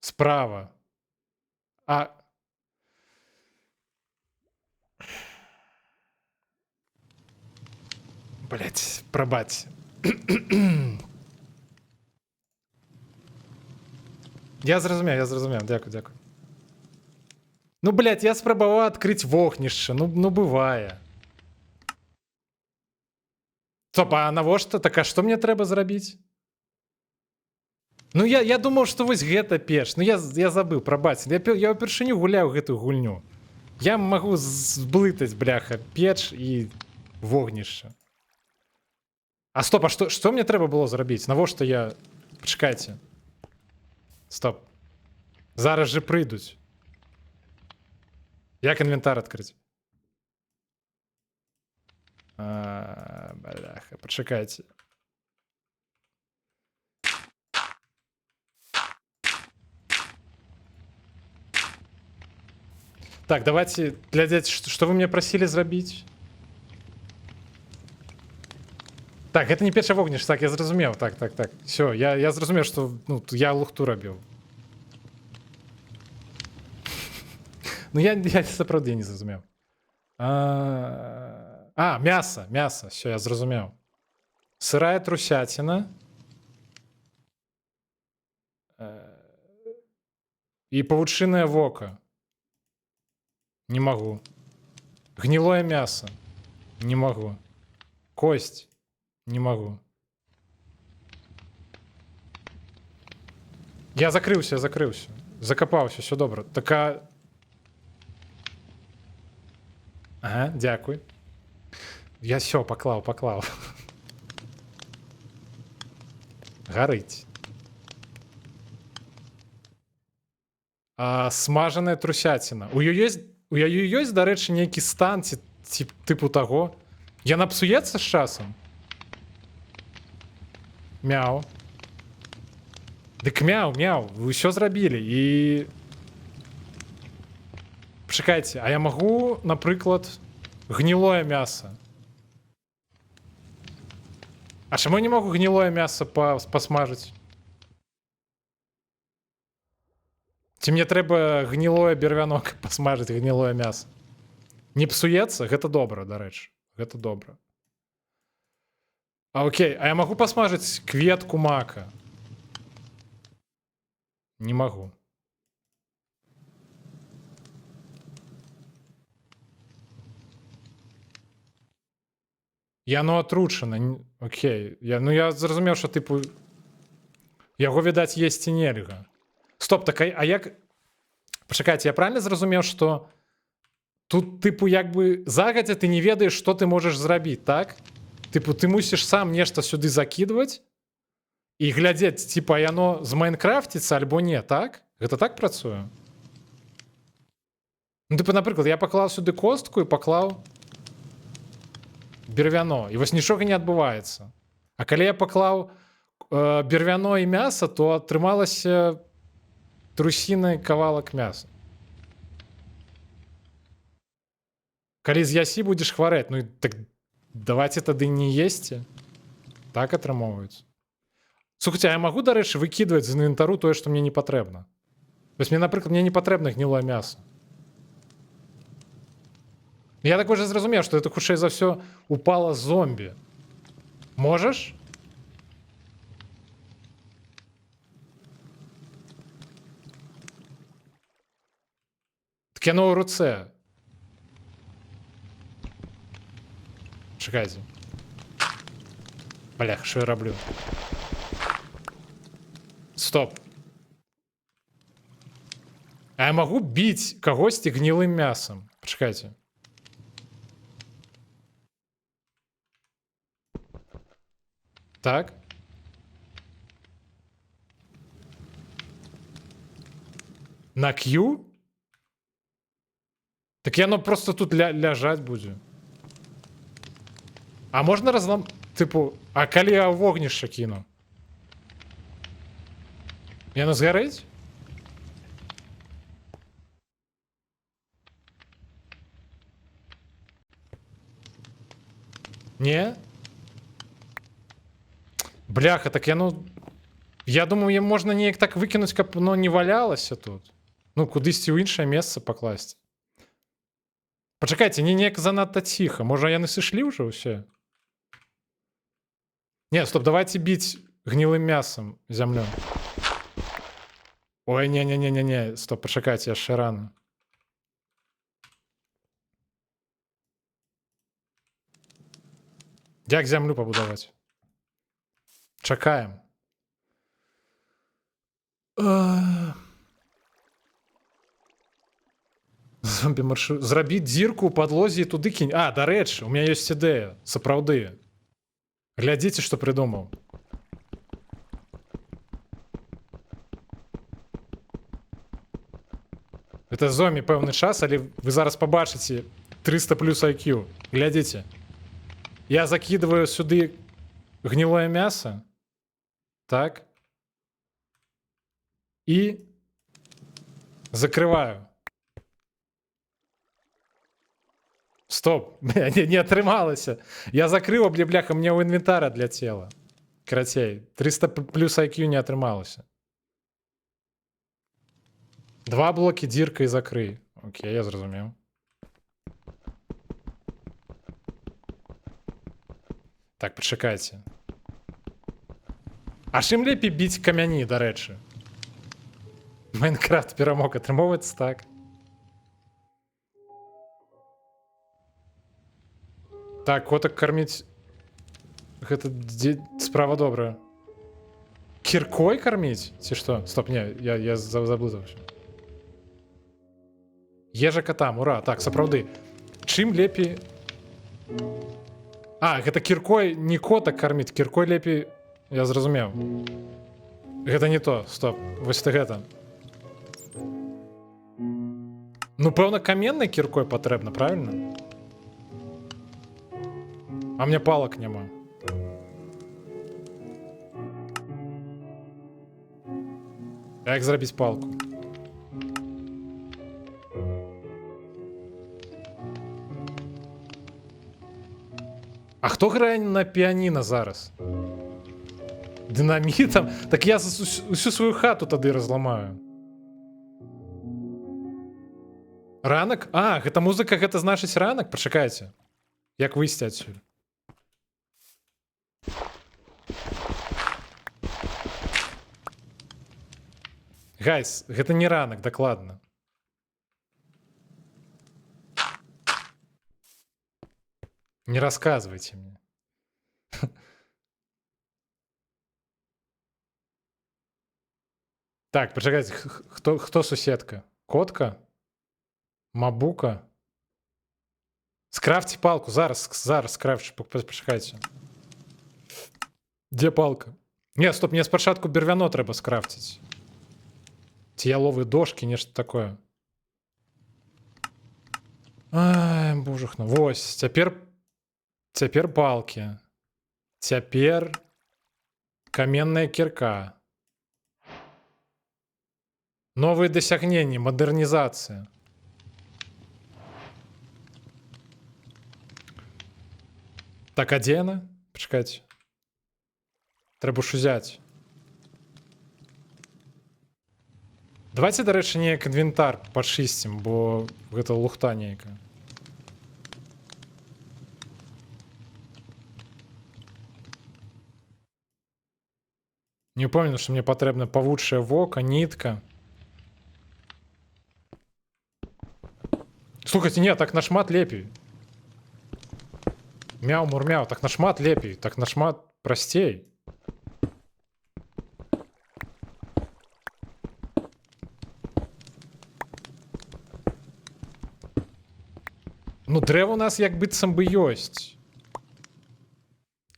Справа. А... Блять, прабачце. Я зразумеў, дзякуй. Ну, блядь, я спрабаваў адкрыць вогнішча, ну бывае. Стоп, а навошта? Так, а што мне трэба зрабіць? Ну, я думаў, што вось гэта печ. Ну, я забыў, прабачце. Я ўпершыню гуляў гэтую гульню. Я магу зблытаць, бляха, печ і вогнішча. А стоп, а што мне трэба было зрабіць? Навошта я... Пачакайце. Стоп. Зараз же прыйдуць. Як інвентар адкрыць? Бляха, пачакайце. Так, давайте глядзець, што вы мне прасілі зрабіць. Так, гэта не печа вогніш, так, я зразумеў. Так. Всё, я зразумеў, што ну, я лухту рабіў. Ну, я сапраўды не зразумеў. Мяса. Всё, я зразумеў. Сырая трусяціна. І павучынае вока. Не магу. Гнілое мяса. Не магу. Кость. Не магу. Я закрыўся. Закапаўся, всё добра. Така... Ага, дзякуй. Я всё, паклаў. Гарыць. Смажаная трусяціна. У яе ёсць, дарэчы, нейкі стан ці тыпу таго. Яна псуецца з часам? Мяу. Дык мяу, вы ўсё зрабілі і... Пачакайце, а я магу, напрыклад, гнілое мяса? А чаму я не магу гнілое мяса пасмажыць? Ці мне трэба гнілое бервянок пасмажыць гнілое мяса? Не псуецца? Гэта добра, дарэчы. Гэта добра. А окей, а я могу посмажить кветку мака? Не могу. Яно отручено. Окей. Я зрозумів, що, типу, його, видать, єсть і нельга. Стоп, так а як... Почекайте, я правильно зрозумів, що тут, типу, якби загадзя ти не ведаєш, що ти можеш зробити, так? Типу, ти мусиш сам нешта сюди закидувати і глядзець, типу, яно змайнкрафтиться альбо не, так? Гэта так працуе? Ну, типу, наприклад, я поклав сюди костку і поклав бервяно. І ось нічого не адбываецца. А калі я поклав бервяно і мяса, то атрымалася трусіны кавалак мяса. Калі з'ясі будзеш хварэць, ну так давайте тады не есці. Так атрымоўваюць. Слухайте, а я магу, дарэчы, выкідваць з інвентару тое, што мне не патрэбна? Вось мне, напрыклад, мне не патрэбна гнілое мясо. Я так уже зразумеў, што это хутчэй за ўсё упала зомбі. Можаш? Так яно ў руцэ. Чакайце. Блях, що я роблю? Стоп. А я могу біць кагосьці гнілым мясом? Почекайте. Так. На Q? Так яно просто тут ляжать будзе. А можна разлам... Типу, а калі я вогнішча кіну? Яно згарэць? Не? Бляха, так яно... Я думаю, їм можна неяк так выкінуць, каб оно не валялася тут. Ну, кудысьці ў іншае месца пакласці. Пачакайце, неяк занадта ціха. Можа, яны сышлі ўжо ўсе? Не, стоп, давайте біць гнілым мясом зямлю. Ой, не-не-не-не-не, стоп, пачакайце, яшчэ рано. Як зямлю пабудаваць? Чакаем. Зомбі маршрут. Зрабіць дзірку ў падлозе і туды кінь. А, дарэчы, у меня ёсць ідэя. Сапраўды. Глядзіце, што прыдумаў. Это зомбі пэўны час, але вы зараз пабачыце 300 плюс IQ. Глядзіце. Я закидываю сюды гнилое мясо. Так. И закрываю. Стоп. Не атрымалася. Я закрыў, бляха, мне ў інвентара для цела. Карацей. 300 плюс IQ не атрымалася. 2 блоки, дзірка і закрый. Окей, я зразумеў. Так, пачакайце. А чым лепей біць камяні, дарэчы? Майнкрафт перамог, атрымоўваецца так. Так, котак карміць... Гэта справа добрая. Кіркой карміць? Ці што? Стоп, не, я заблудзаўся. Ежа катам, ура. Так, сапраўды. Чым лепей... А, гэта кіркой не кота карміць, кіркой лепей... Я зразумеў. Гэта не то, стоп. Вось ты гэта. Ну, пэўна, каменнай кіркой патрэбна, правильно? А мне палак няма. Як зрабіць палку? А хто грае на піаніна зараз? Дынамітам? Так я усю сваю хату тады разламаю. Ранак? А, гэта музыка, гэта значыць ранак? Пачакайце. Як выйсці адсюль? Гайс, гэта не ранак, дакладна. Не рассказывайте мне. Так, почекайте, хто сусідка? Котка? Мабука? Скрафьте палку, зараз скрафчу, почекайте. Де палка? Не, стоп, мне спочатку бервяно треба скрафтить. Ті ялові дошки, нешта такое. Ай, божухна. Вось, цяпер палки. Цяпер каменная кирка. Новые досягнения, модернизация. Так, а де яна? Почекайте. Треба ж узяти. Давайте, до речі, неяк інвентар пачыстим, бо гэта лухта нейка. Не упомню, что мне патрэбна павучае вока, нітка. Слухайте, не, так нашмат лепей. Мяу-мур-мяу, так нашмат лепей, так нашмат прасцей. Ну, дрэва у нас як быццам бы ёсць.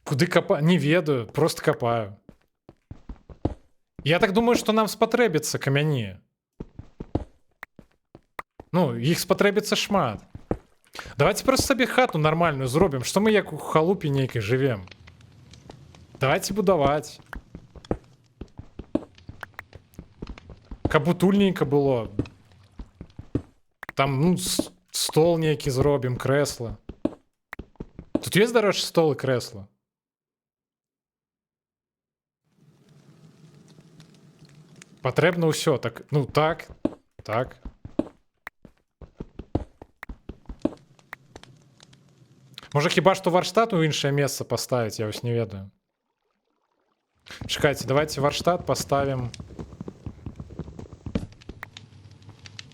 Куды капаю? Не ведаю, просто капаю. Я так думаю, что нам спатрэбіцца камяні. Ну, іх спатрэбіцца шмат. Давайте просто сабе хату нормальную зробім. Што мы як у халупе нейкай жывем? Давайте будаваць. Каб утульненька было. Там, ну, стол нейкі зробім, крэсла. Тут есть, дарэчы, стол і крэсла? Патрэбна ўсё, так, ну так, так. Можа хіба што варштат у іншае месца паставіць, я вось не ведаю. Чакайце, давайте варштат паставім.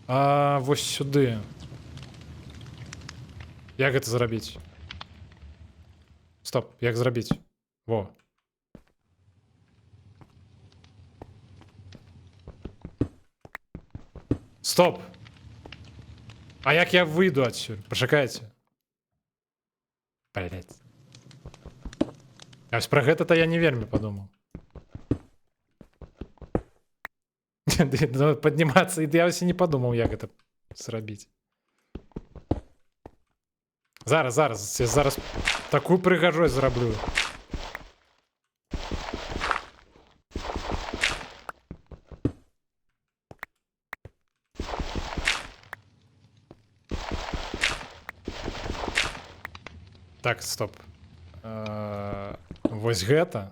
Вось сюды. Як гэта зрабіць? Стоп, як зрабіць? Во. Стоп! А як я выйду адсюль? Пачакайце. Блять. А вось пра гэта-то я не вельмі падумаў. Паднімацца, і я вось і не падумаў, як гэта зрабіць. Зараз такую прыгажосць зраблю. Так, стоп. Вось гэта.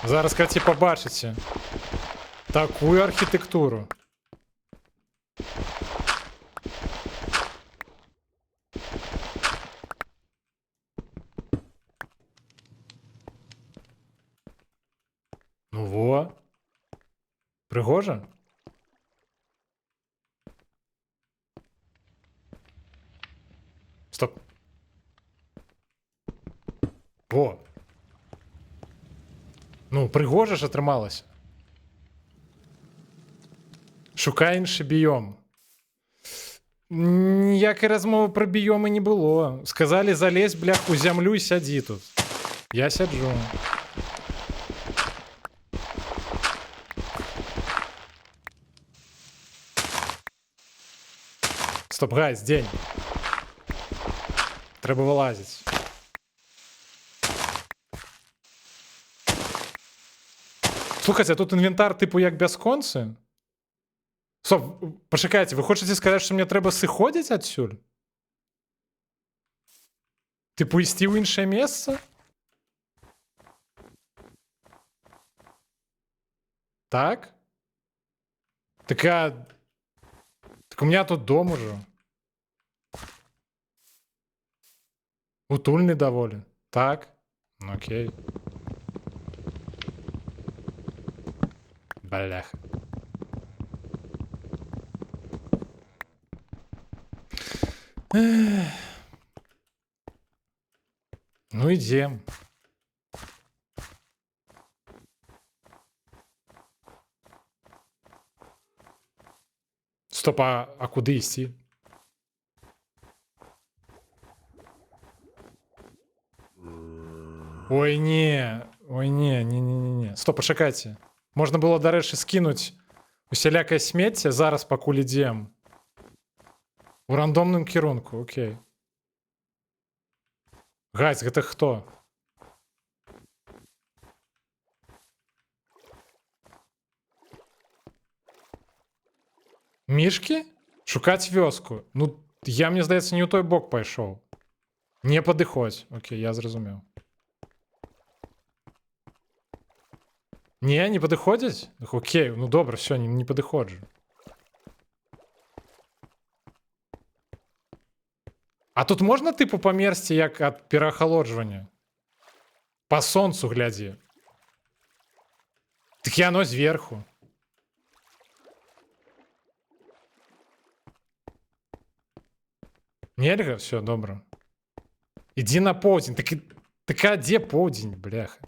Зараз, карці, пабачыце такую архітэктуру. Ну во. Прыгожа? Стоп. Во. Ну, прыгожа ж атрымалася. Шукай іншы біём. Ніякай размовы пра біёмы не было. Сказалі, залезь, блях, у зямлю і сядзі тут. Я сяджу. Стоп, гайс, дзень. Трэба вылазіць. Слухайте, а тут інвентар типу як бясконцы? Стоп, пачакайце, вы хочаце сказаць, што мне трэба сыходзіць адсюль? Типу ісці ў іншае месца? Так? Так у меня тут дом уже. Утульный доволен. Так? Ну окей. Бляха. Ех. Ну, идем. Стоп, а куди йти? Ой, не. Ой, не. Стоп, почекайте. Можна було, до речі, скинуть усілякое сміття зараз, поки йдем. У рандомному керунку, окей. Гайс, гэта хто? Мішки? Шукаць вёску. Ну, я, мне здаецца, не ў той бок пайшоў. Не падыходзь. Окей, я зразумеў. Не падыходзіць? Окей, ну добра, все, не падыходжу. А тут можна, типу, памерзці як ад пераахалоджвання? Па сонцу глядзі. Так яно зверху. Нельга? Все, добра. Ідзі на поўдзень. Так а дзе поўдзень, бляха?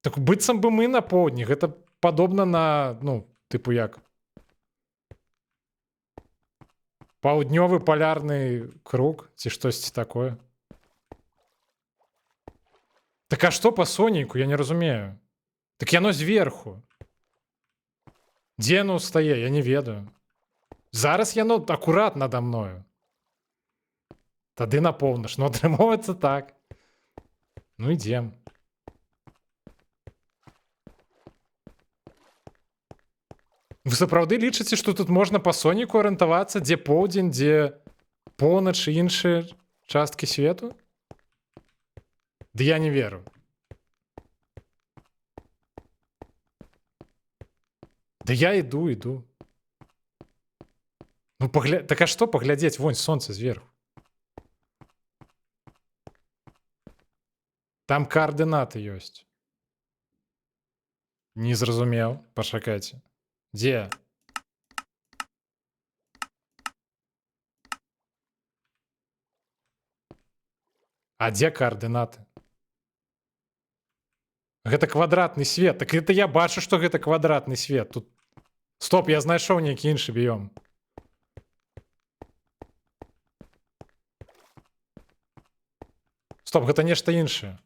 Так быццам бы мы на поўдні. Гэта падобна на, ну, типу як? Паўднёвы палярны круг ці штосьці такое. Так а што па сонейку? Я не разумею. Так яно зверху. Дзе яно стае? Я не ведаю. Зараз яно акурат надо мною. Тады на поўнач. Ну, атрымоўваецца так. Ну, ідзем. Вы сапраўды лічыце, што тут можна па сонейку арыентавацца, дзе поўдзень, дзе поўнач і іншыя часткі свету? Ды я не веру. Да я іду. Ну, так а што паглядзець? Вонь, сонца зверху. Там координаты ёсць. Не зразумеў. Пачакайце. Дзе? А дзе координаты? Гэта квадратны свет. Так это я бачу, што гэта квадратны свет. Тут... Стоп, я знайшоў нейкі іншы біём. Стоп, гэта нешта іншае.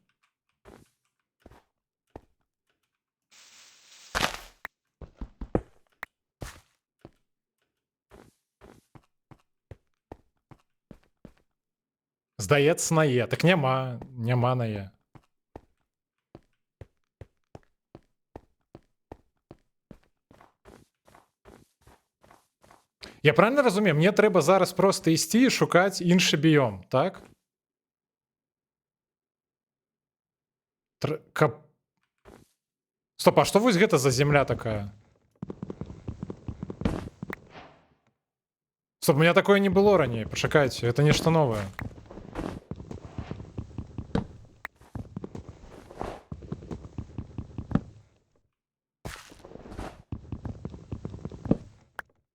Здаецца, на Е. Так няма на Е. Я правильно разумею? Мне трэба зараз проста ісці і шукаць іншы біём, так? Стоп, а што вось гэта за земля такая? Стоп, у меня такое не было раней. Пачакайце, это нешта новае.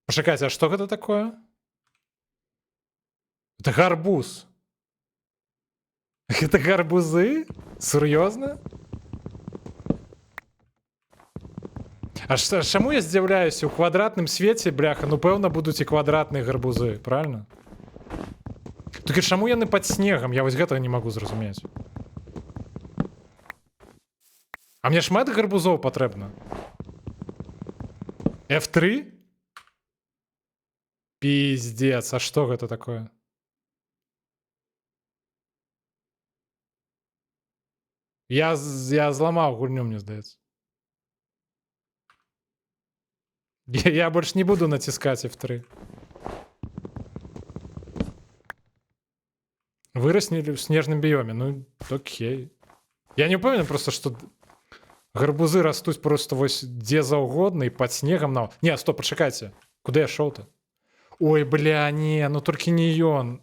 Пачакайце, а што гэта такое? Это гарбуз. Это гарбузы? Сур'ёзна? А чаму я здзіўляюся? У квадратным свеце, бляха, ну пэўна будуць і квадратныя гарбузы, правильно? Так і чаму яны пад снегам? Я вось гэтага не магу зразумець. А мне шмат гарбузоў патрэбна? F3? Пиздец, а што гэта такое? Я зламаў гульню, мне здаецца. Я больше не буду натискать F3. Выросли в снежном биоме. Ну, окей. Я не уверен просто, что гарбузы растут просто вось где заўгодна и под снегом. Не, стоп, почекайте. Куда я шел-то? Ой, бля, не, ну только не ён.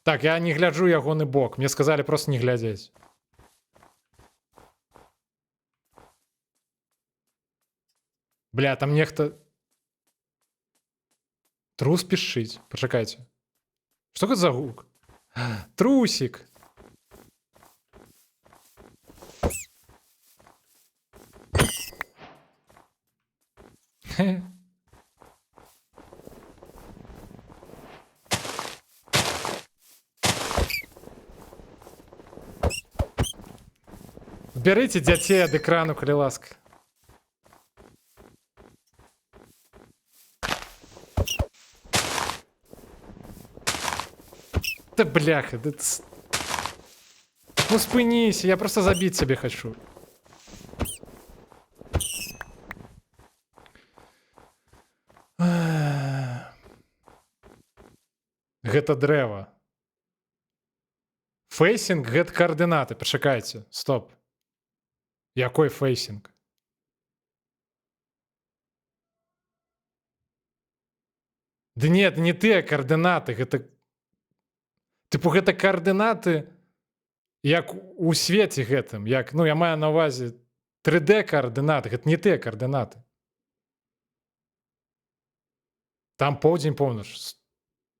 Так, я не гляджу ягоны бок. Мне сказали просто не глядзець. Бля, там нехта... Трус пішчыць. Пачакайце. Што гэта за гук? Трусик. Бярыце дзяцей ад экрану, калі ласка. Да бляха, да... Ну спыніся, я просто забіць сябе хачу. Гэта дрэва. Фейсінг — гэта координаты. Пачакайце, стоп. Якой фейсінг? Да нет, не тыя координаты, гэта... Типу, гэта координаты, як у свеце гэтым, як, ну, я маю на ўвазе 3D координаты, гэта не тыя координаты. Там поўдзень, поўнач.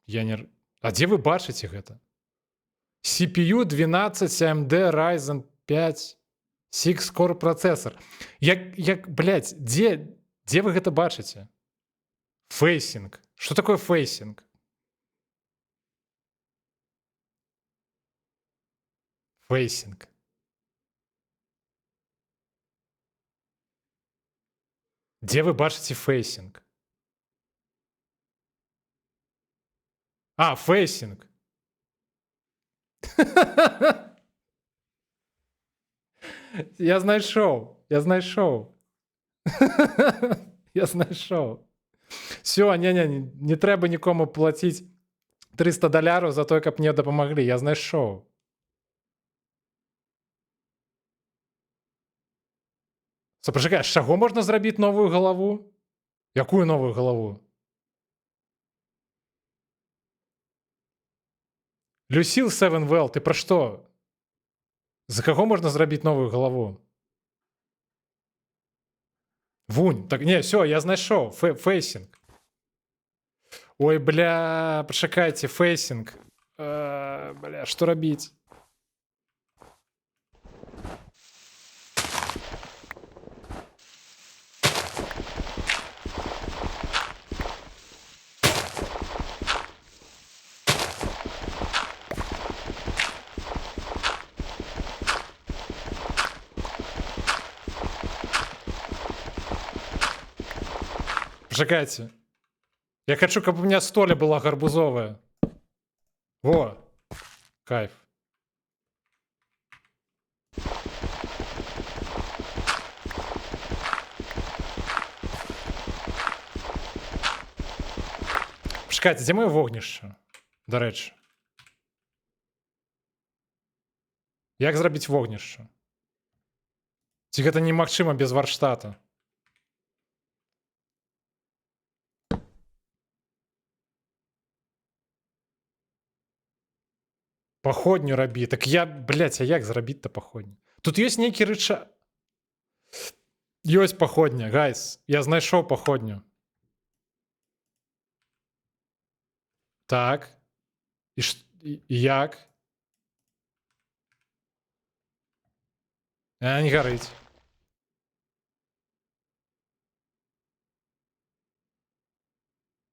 Я не... А дзе вы бачыце гэта? CPU 12 AMD Ryzen 5 6 Core процессор. Як, блядь, дзе вы гэта бачыце? Фейсинг. Что такое фейсинг? Фейсинг. Дзе вы бачыце фейсинг? А, фейсинг. Я знайшоў. Я знайшоў. Я знайшоў. Все, не трэба нікому плаціць $300 за то, каб мне дапамаглі. Я знайшоў. Пачакай, з чаго можна зрабіць новую галаву? Якую новую галаву? Lucille Sevenwell, ты пра што? За каго можна зрабіць новую галаву? Вунь, так не, все, я знайшоў. Фейсинг. Ой, бля, пачакайце, фейсинг. Бля, што рабіць? Пачакайце. Я хочу, каб у меня столя была гарбузовая. Во. Кайф. Пачакайце, дзе маё вогнішча? Дарэчы. Як зрабіць вогнішча? Ці гэта немагчыма без варштата? Паходню рабі. Так я, блядь, а як зрабіць-то паходню? Тут ёсць нейкі рычаг. Ёсць паходня, гайс. Я знайшоў паходню. Так. І як? Не гарыць.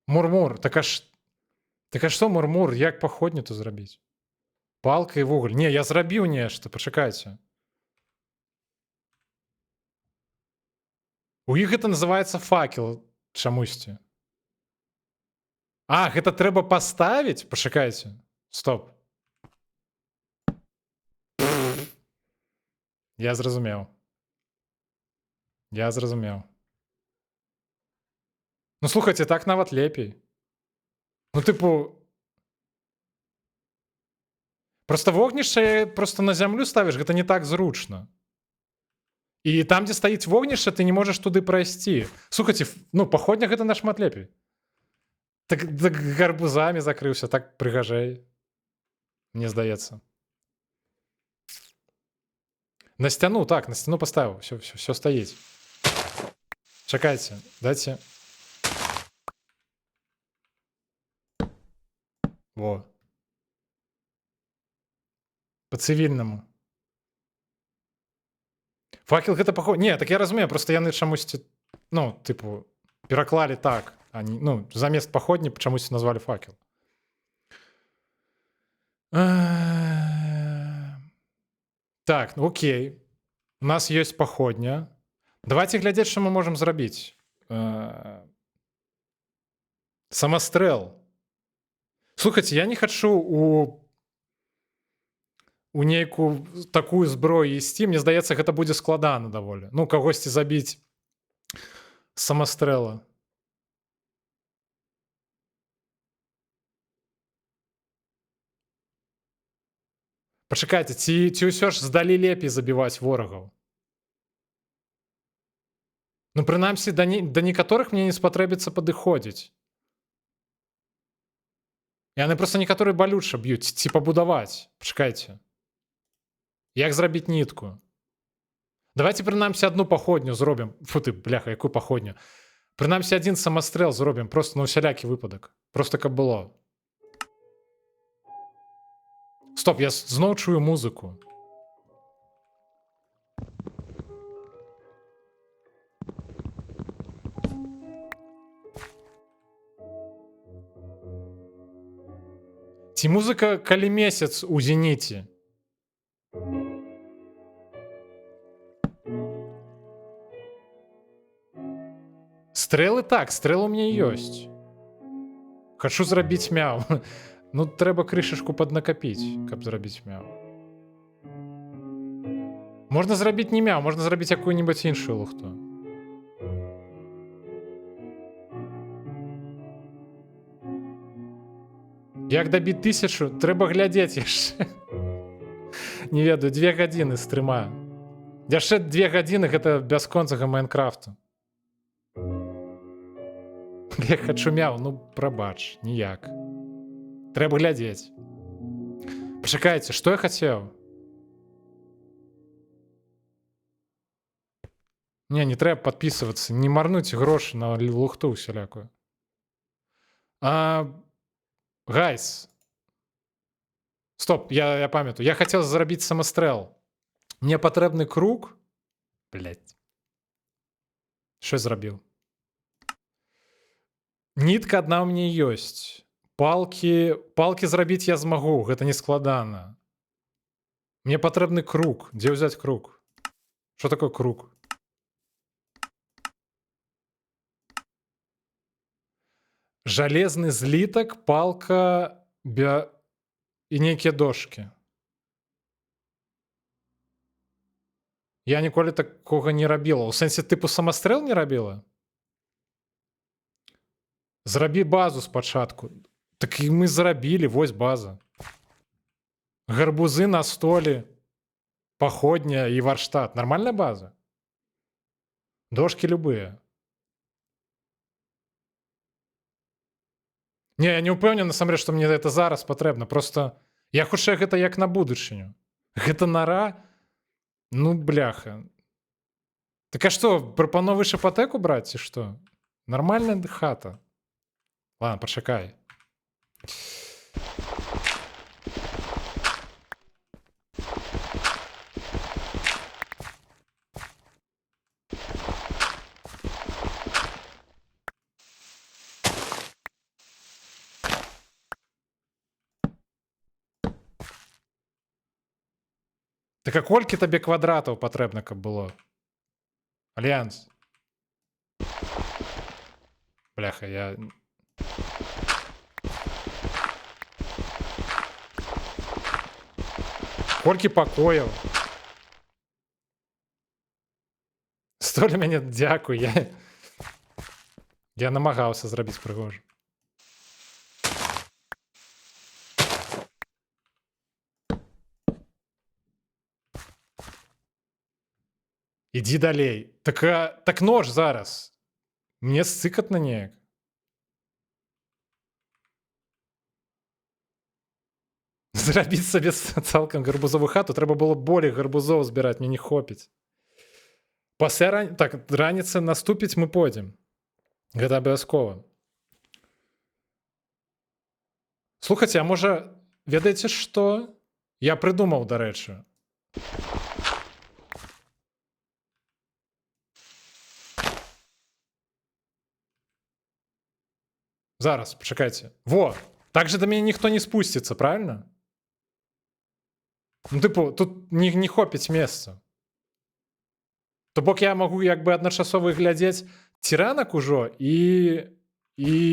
Мурмур. Так а што мурмур? Як паходню-то зрабіць? Палка і вуголь. Не, я зрабіў нешта, пачакайце. У іх гэта называецца факел чамусьці. А, гэта трэба паставіць? Пачакайце. Стоп. Я зразумеў. Я зразумеў. Ну, слухайце, так нават лепей. Ну, тыпу... Просто вогнішча просто на зямлю ставіш, гэта не так зручна. І там, дзе стаіць вогнішча, ты не можаш туды прайсці. Слухайце, ну, паходня гэта нашмат лепей. Так гарбузамі закрыўся, так прыгажэй. Мені здається. На стіну, так, на стіну поставив. Все стоїть. Чекайте, дайте. Во. По-цивільному. Факел гэта поход. Не, так я разумею, просто яны чамусьці, ну, типу, пераклалі так. Они, ну, замест паходні чамусь назвалі факел. Так, ну окей. У нас ёсць паходня. Давайте глядзець, што мы можам зрабіць. Самастрэл. Слухайте, я не хочу у нейкую такую зброю ісці. Мне здаецца, гэта будзе складана даволі. Ну, кагосьці забіць самастрэла. Пачакайце, ці ўсё ж здалі лепей забіваць ворагаў? Ну, прынамсі, да некаторых мне не спатрэбіцца падыходзіць. Яны проста некаторыя балюча б'юць. Ці пабудаваць. Пачакайце. Як зрабіць нітку? Давайте, прынамсі, одну паходню зробім. Фу ты, бляха, якую паходню? Прынамсі, один самастрэл зробім. Просто на усялякі выпадак. Просто каб было. Стоп, я зноў чую музыку. Ці музыка, калі месяц у зеніце? Стрэлы так, стрэлы у мяне ёсць. Хачу зрабіць мяу. Ну, трэба крышачку паднакапіць, каб зрабіць мяу. Можна зрабіць не мяу, можна зрабіць якую-небудзь іншую лухту. Як дабіць 1000? Трэба глядзець яшчэ. Не ведаю, 2 гадзіны стрыма. Яшчэ 2 гадзіны гэта бясконцага Майнкрафту. Я хачу мяу, ну прабач, ніяк. Трэба глядзець. Пачакайце, што я хацеў? Не трэба падпісвацца, не марнуць грошы на лухту усялякую. Гайс. Стоп, я памятаю. Я хацеў зрабіць самастрэл. Мне патрэбны круг. Блядь. Што зрабіў? Нітка адна ў мяне ёсць. Палкі зрабіць я змагу, гэта не складана. Мне патрэбны круг. Дзе ўзяць круг? Што такое круг? Жалезны злітак, палка і нейкія дошкі. Я ніколі такога не рабіла. У сэнсе тыпу самастрэл не рабіла? Зрабі базу спачатку. Так і мы зрабілі, вось база. Гарбузы на столі, паходня і варштат. Нармальная база? Дошкі любыя. Не, я не ўпэўнены, насамрэч, што мне гэта зараз патрэбна. Просто я хутчэй гэта як на будучыню. Гэта нара? Ну, бляха. Так а што, прапановваеш іпатэку браць, ці што? Нармальная хата. Ладно, пачакай. Так а колькі табе квадратаў патрэбна, каб было? Альянс. Бляха, я... Колькі пакояў? Столі мяне, дзякуй, я намагаўся зрабіць прыгожа. Ідзі далей. Так нож зараз. Мне сцыкатна неяк. зрабіць сабе цалкам гарбузовую хату, трэба было болей гарбузоў збіраць, мне не хопіць. Пасля так, раніцы наступіць мы пойдзем. Гэта абавязкова. Слухайце, а можа, ведаеце што? Я прыдумаў, дарэчы. Зараз, пачакайце. Во! Так же до мяне ніхто не спусціцца, правильно? Ну, тыпу, тут не хопіць месца. То бок я магу як бы адначасова глядзець ці ранак ужо і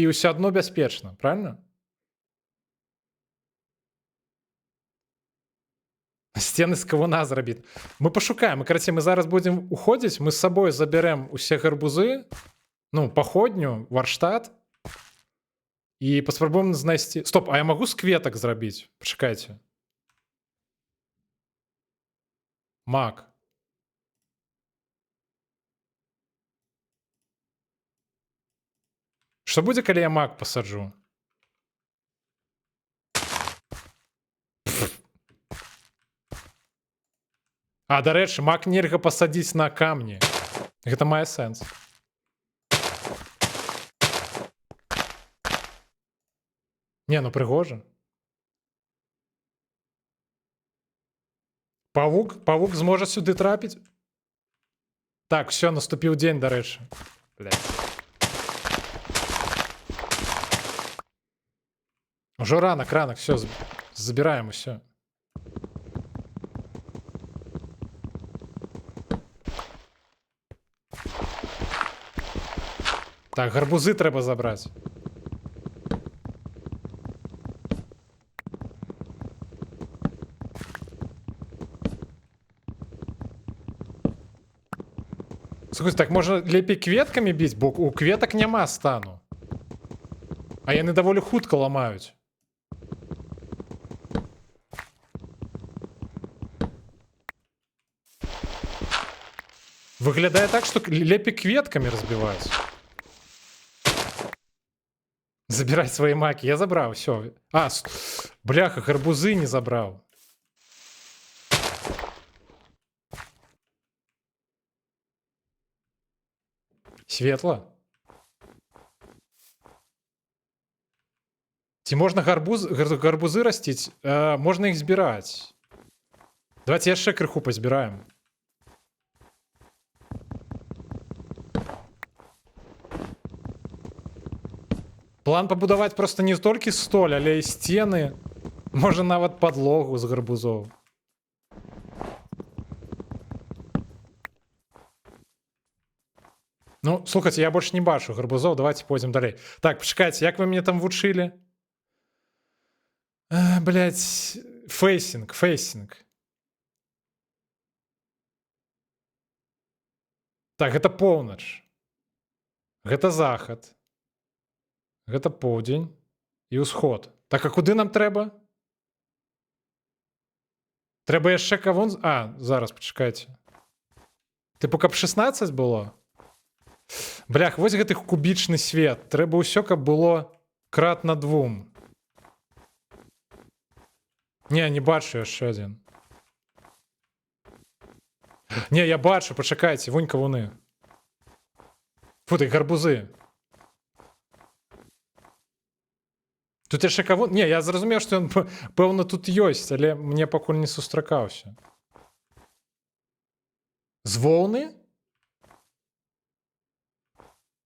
ўсё адно бяспечна, правильно? Сцены з кавуна зрабіць. Мы пашукаем, мы зараз будзем уходзіць, мы з сабой забярэм усе гарбузы, ну, паходню, варштат, і паспрабуем знайсці... Стоп, а я магу з кветак зрабіць? Пачакайце. Мак. Што будзе, калі я мак пасаджу? А, дарэчы, мак нельга пасадзіць на камні. Гэта мае сэнс. Не, ну прыгожа. Павук зможа сюды трапіць? Так, все, наступіў дзень, дарэчы. Блядь. Ужо ранак, все, забіраем усё. Так, гарбузы трэба забраць. Слухай, так можна лепей кветкамі біць, бо у кветак няма стану. А яны даволі хутка ламаюць. Выглядае так, што лепей кветкамі разбіваць. Забіраць свае макі. Я забраў, все. А, бляха, гарбузы не забраў. Светла. Ці можна гарбузы расціць? Можна іх збіраць. Давайте яшчэ крыху пазбіраем. План пабудаваць проста не толькі столь, але і сцены. Можа нават падлогу з гарбузоў. Ну, слухайте, я больше не бачу гарбузоў, давайте пойдем далей. Так, пачакайце, як вы мне там вучылі? Блядь, фейсинг. Так, гэта поўнач. Гэта захад. Гэта поўдзень і ўсход. Так, а куды нам трэба? Трэба яшчэ кавун... А, зараз, пачакайце. Тыпу, каб 16 было? Блях, вось гэты кубічны свет. Трэба ўсё, каб было кратна 2. Не бачу яшчэ адзін. Не, я бачу, пачакайце, вунь кавуны. Фу, ты, гарбузы. Тут яшчэ кавун... Не, я зразумеў, што ён, пэўна, тут ёсць, але мне пакуль не сустракаўся. З воўны?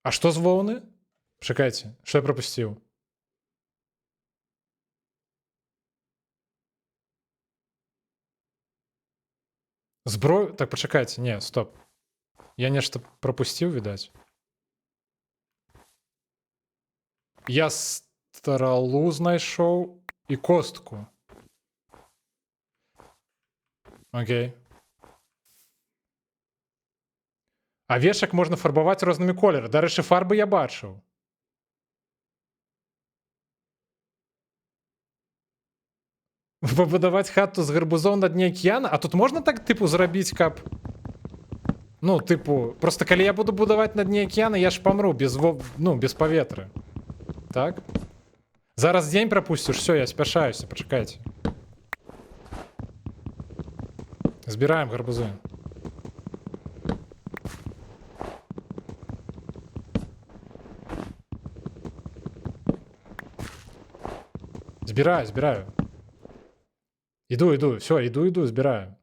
А што з воўны? Чакайце, што я прапусціў? Зброю? Так, пачакайце, не, стоп. Я нешта прапусціў, відаць. Я старалу знайшоў і костку. Окей. А вешак можна фарбаваць рознымі колерамі. Дарэчы, фарбы я бачыў. Пабудаваць хату з гарбузоў на дне акіяна? А тут можна так, тыпу, зрабіць, каб... Ну, тыпу, просто калі я буду будаваць на дне акіяна, я ж памру без паветра. Так? Зараз дзень прапусціш, все, я спяшаюся, пачакайце. Збираємо гарбузи. Збираю. Іду, все, іду, збираю.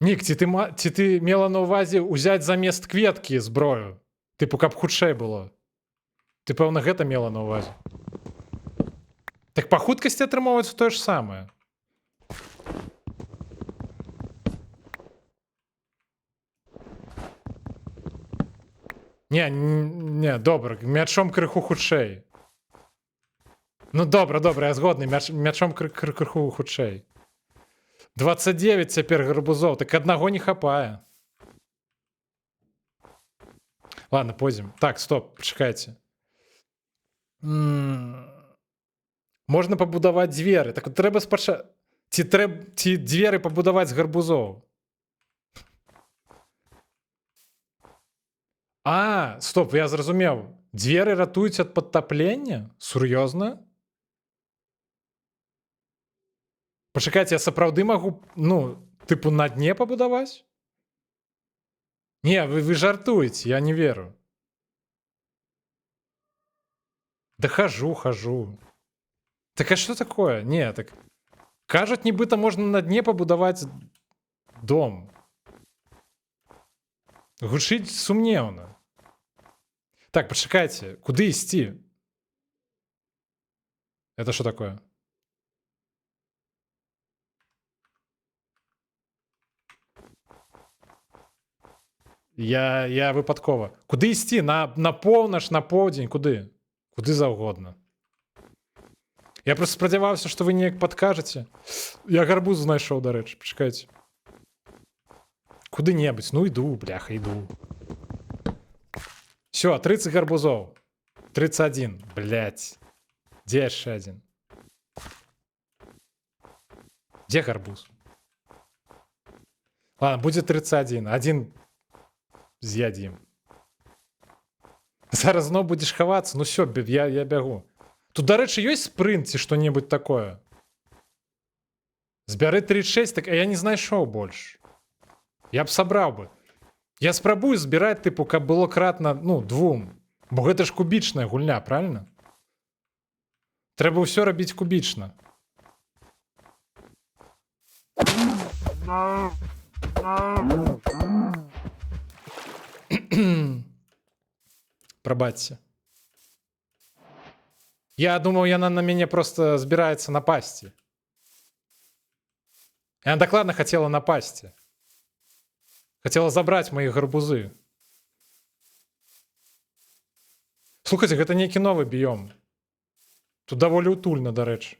Нік, ці ти мела на увазі узяти замість кветки зброю? Типу, каб хутчэй было. Ты, пэўна, гэта мела на ўвазе. Так па хуткасці атрымоўваецца тое ж самае. Не, добра, мячом крыху хутчэй. Ну добра, я згодны, мячом крыху хутчэй. 29 цяпер гарбузоў, так аднаго не хапае. Ладно, пойдем. Так, стоп, пачакайце. Можна пабудаваць дзверы. Так трэба спачатку... Ці дзверы пабудаваць з гарбузоў? А, стоп, я зразумеў. Дзверы ратуюць ад падтаплення? Сур'ёзна? Пачакайце, я сапраўды магу, ну, тыпу на дне пабудаваць? Не, вы жартуеце, я не веру. Да хожу. Так а что такое? Не, так... Кажуть, нібыта можна на дне пабудаваць дом. Гучыць сумнеўна. Так, пачакайце, куды ісці? Это что такое? Я выпадкова. Куды ісці? На поўнач, на поўдзень, куды? Куды заўгодна. Я просто спадзяваўся, што вы неяк падкажаце. Я гарбуз знайшоў, дарэчы, пачакайце. Куды-небудзь, ну іду, бляха, іду. Всё, 30 гарбузоў. 31, блядь. Дзе яшчэ адзін? Дзе гарбуз? Ладно, будзе 31. Адзін з'ядзім. Зараз зноў будзеш хавацца? Ну всё, я бягу. Тут, дарэчы, ёсць спрынт ці што-небудзь такое? Збяры 36, так а я не знайшоў больш. Я б сабраў бы. Я спрабую збіраць, тыпу, каб было кратна, ну, 2. Бо гэта ж кубічная гульня, правильно? Трэба ўсё рабіць кубічна. Прабачце. Я думаў, яна на мяне просто збіраецца напасці. Яна дакладна хацела напасці. Хацела забраць мои гарбузы. Слухайце, гэта нейкі новы біём. Тут даволі утульна, дарэчы.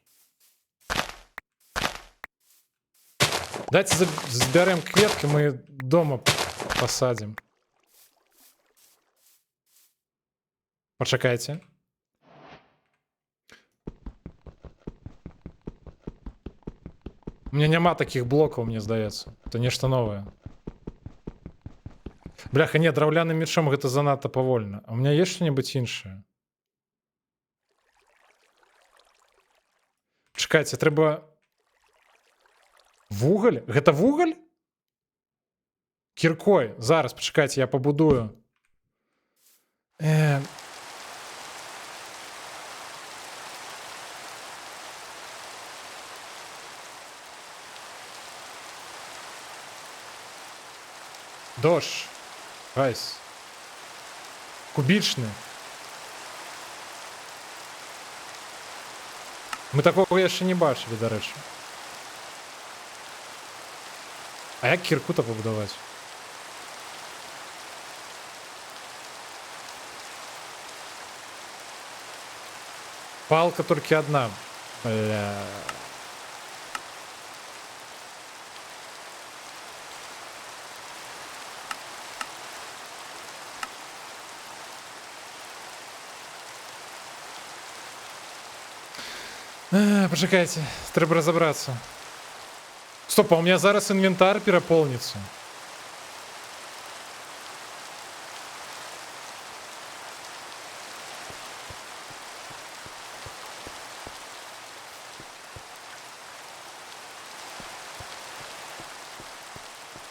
Дайце збярем кветкі, мы дома пасадзім. Пачакайце. У меня няма таких блокаў, мне здаецца. Это нешта новае. Бляха, не, драўляным мечом гэта занадта павольна. А у меня есть что-нибудь іншае? Чакайце, трэба... Вугаль? Гэта вугаль? Кіркой. Зараз, пачакайце, я пабудую. Дождь. Гайс. Кубічны. Мы такого яшчэ не бачылі, дарэчы. А як кірку-то пабудаваць? Палка толькі адна. Бля... Пачакайце, трэба разобрацца. Стоп, а у меня зараз инвентарь пераполнится.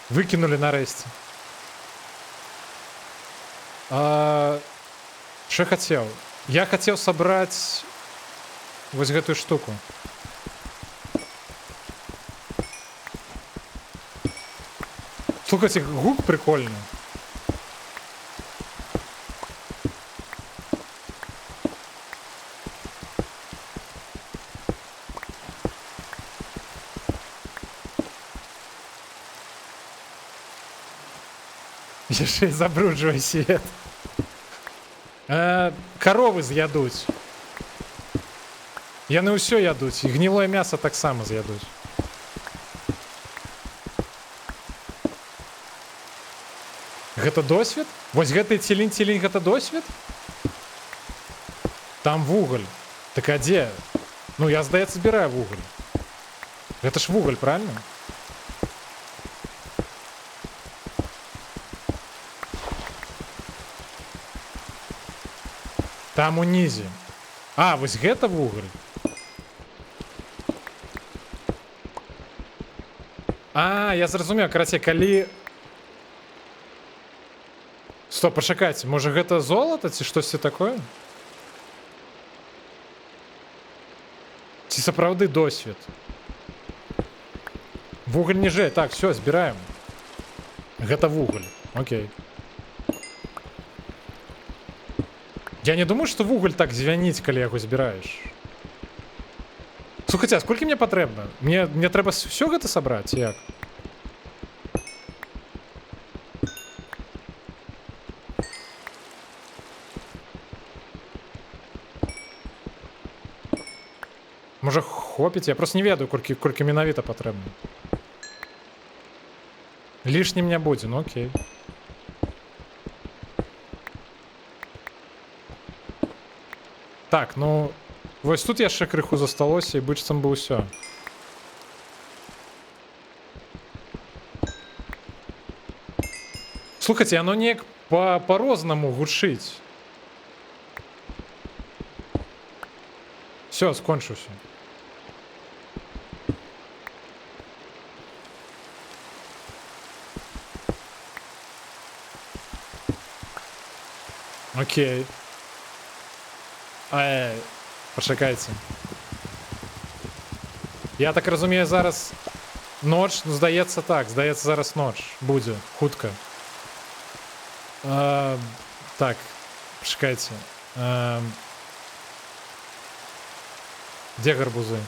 Выкинули нарэшце. Что я хотел? Я хотел собрать вот эту штуку. Слушайте, гук прикольный. Яшчэ і забруджвае свет. Коровы з'ядуць. Яны ўсё ядуць, і гнілое мяса таксама з'ядуць. Гэта досвед? Вось гэты цілінь-цілінь гэта досвед? Там вуголь. Так а дзе? Ну, я, здаецца, збіраю вуголь. Гэта ж вуголь, правильно? Там унізе. А, вось гэта вуголь. А, я зразумеў, карацей, калі... Стоп, пачакайце, можа гэта золата ці штосьці такое? Ці сапраўды досвед? Вуголь ніжэй, так, все, збіраем. Гэта вуголь, окей. Я не думаю, что вуголь так звяніць, калі яго збіраеш. Слухайте, а сколькі мне патрэбна? Мне трэба все гэта сабраць, ці як? Можа хопіць? Я просто не ведаю, колькі менавіта патрэбна. Лішнім не будзе, ну окей. Так, ну, вось тут яшчэ крыху засталося, і бычцам бы ўсё. Слухайте, оно неяк по-рознаму гучыць. Все, скончыўся. Окей. Пачакайце. Я так разумею, зараз ноч, ну, здаецца так, здаецца зараз ноч будзе, хутка. Так, пачакайце. Дзе гарбузы?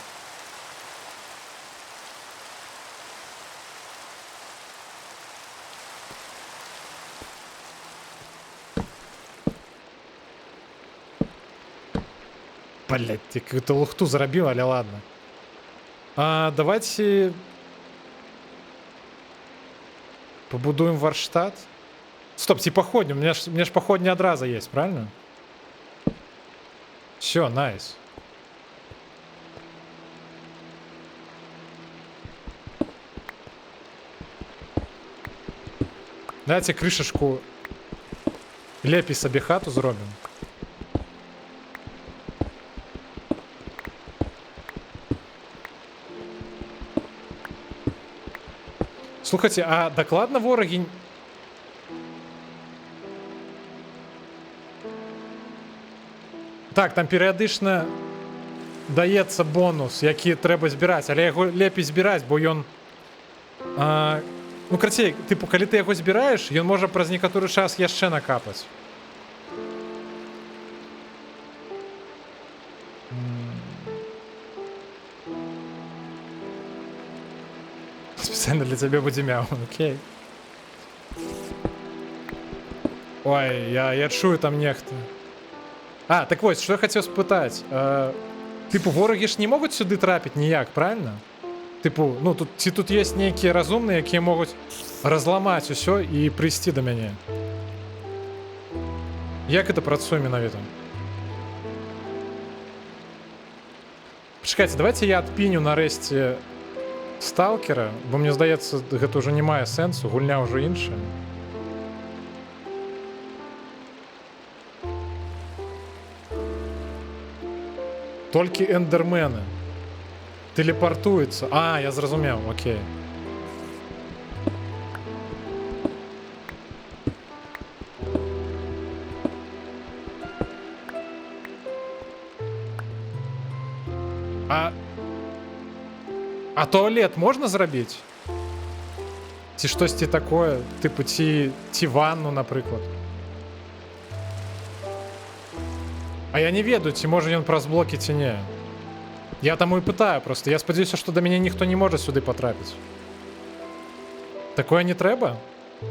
Блять, ты какую-то лухту зарабил, але ладно. Давайте побудуем варштат. Стоп, ці походню. У меня ж походня адразу есть, правильно? Все, найс. Давайте крышечку лепей сабе хату зробим. Слухайте, а дакладна ворагі... Так, там перыядычна даецца бонус, які трэба збіраць, але яго лепей збіраць, бо ён... Ну, карацей, тыпу, калі ты яго збіраеш, ён можа праз некаторы час яшчэ накапаць. Специально для тебя будзе мяу, окей. Ой, я чую там нехта. А, так вось, што я хацеў спытаць. Тыпу, ворагі ж не могуць сюды трапіць ніяк, правильно? Тыпу, ну, ці тут ёсць нейкія разумныя, якія могуць разламаць усё і прыйсці да мяне. Як это працуе менавіта? Пачакайце, давайте я адпіню нарэшце сталкера, бо мне здаецца, гэта ўжо не мае сэнсу, гульня ўжо іншая. Толькі эндермены. Телепортуецца. А, я зразумеў, окей. А туалет можна зрабіць? Ці штосьці такое? Типу, ці ванну, наприклад. А я не ведаю, ці можа ён праз блокі, ці не. Я таму і пытаю просто. Я спадзяюся, што да мяне ніхто не можа сюды патрапіць. Такое не трэба?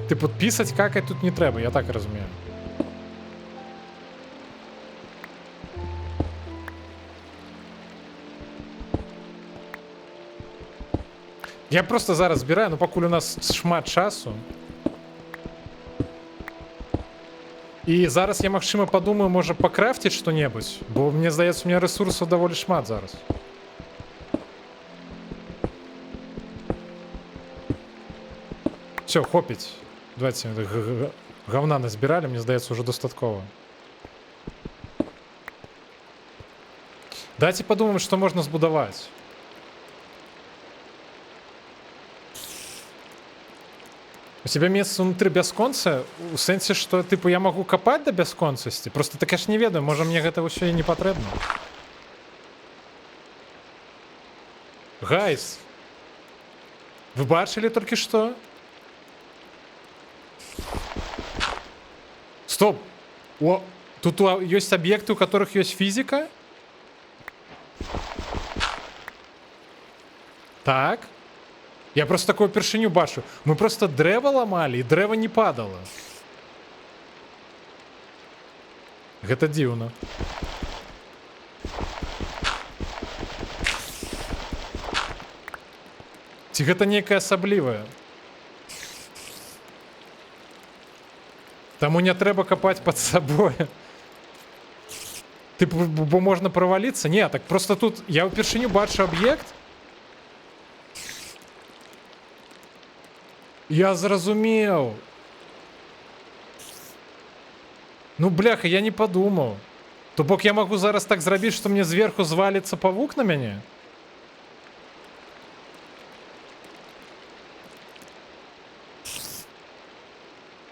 Типу, пісаць, какать тут не трэба, я так разумею. Я просто зараз збіраю, ну пакуль у нас шмат часу. І зараз я, магчыма, падумаю, можа пакрафціць што-небудзь, бо мне здаецца, у меня ресурсаў даволі шмат зараз. Все, хопіць. Давайте говна назбіралі, мне здаецца, уже дастаткова. Давайте подумаем, што можна збудаваць. У тебя месца унутры бясконца? У сэнсе, што, типу, я магу капаць да бясконцасці? Просто так я ж не ведаю, можа мне гэта ўсё і не патрэбна. Гайс! Вы бачылі толькі што? Стоп! О, тут ёсць аб'екты, у которых ёсць фізіка? Так. Я просто такую першыню бачу. Мы просто дрэва ламалі, і дрэва не падала. Гэта дзіўна. Ці гэта нейкае асаблівае? Таму не трэба капаць пад сабой. Типу, бо можна праваліцца? Не, так просто тут я ўпершыню бачу аб'ект. Я зразумеў. Ну, бляха, я не падумаў. То бок я магу зараз так зрабіць, што мне зверху зваліцца павук на мяне?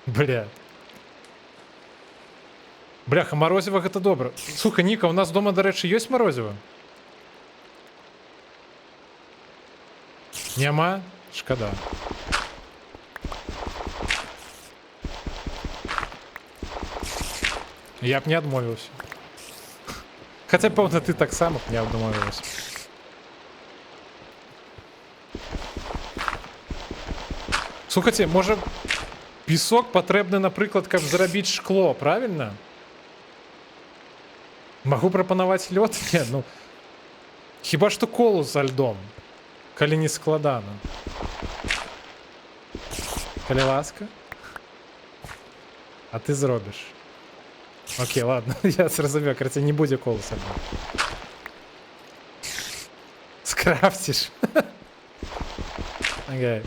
Бля. Бляха, марозіва гэта добра. Слухай, Ніка, у нас дома, дарэчы, ёсць марозіва? Няма? Шкада. Я б не адмовіўся. Хаця, пэўна, ты таксама б не адмовіўся. Слухайце, можа, песок патрэбны, напрыклад, каб зрабіць шкло, правильно? Магу прапанаваць лёд? Не, ну... Хіба што колу са льдом, калі не складана. Калі ласка? А ты зробіш. Окей, ладно, я зразумеў, карацей, не будзе колу са льдом. Скрафціш. Окей.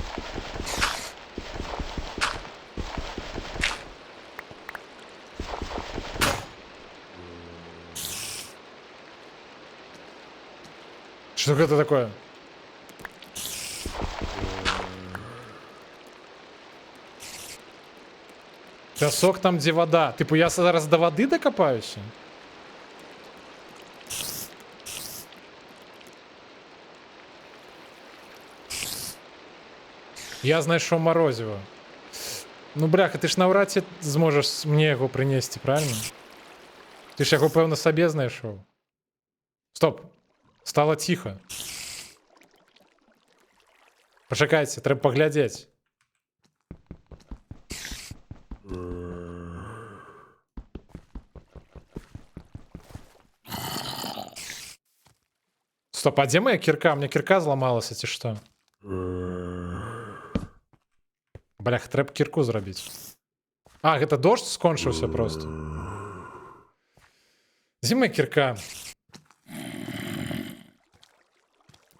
Что это такое? Пясок там, дзе вода. Типу, я зараз до воды докопаюся? Я знайшов морозиво. Ну, бляха, ти ж навряд ці зможеш мне його принести, правильно? Ти ж його, певно, собі знайшов. Стоп. Стало тихо. Почекайте, треба поглядеть. Стоп, а где моя кирка? У меня кирка зламалася, ці что? Блях, треба кирку зрабіць. А, гэта дождь скончыўся просто. Дзе моя кирка?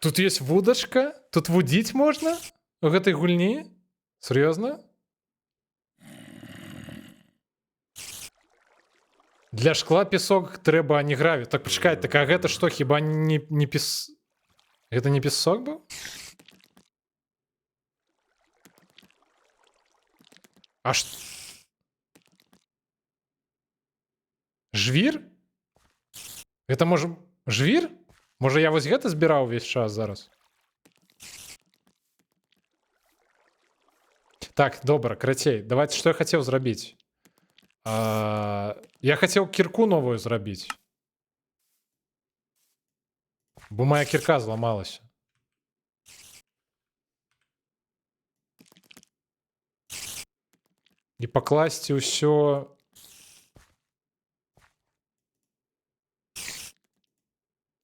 Тут есть вудачка? Тут вудить можно? У гэтай гульні? Серьезно? Для шкла песок трэба, а не граві. Так, почекай, так а гэта што, хіба не пес... Гэта не песок быў? А што? Жвір? Гэта можа... Жвір? Можа я вось гэта збіраў увесь час зараз? Так, добра, крацей. Давайте, што я хацеў зрабіць? Я хацеў кірку новую зрабіць. Бо моя кірка зламалася. І пакласці ўсё...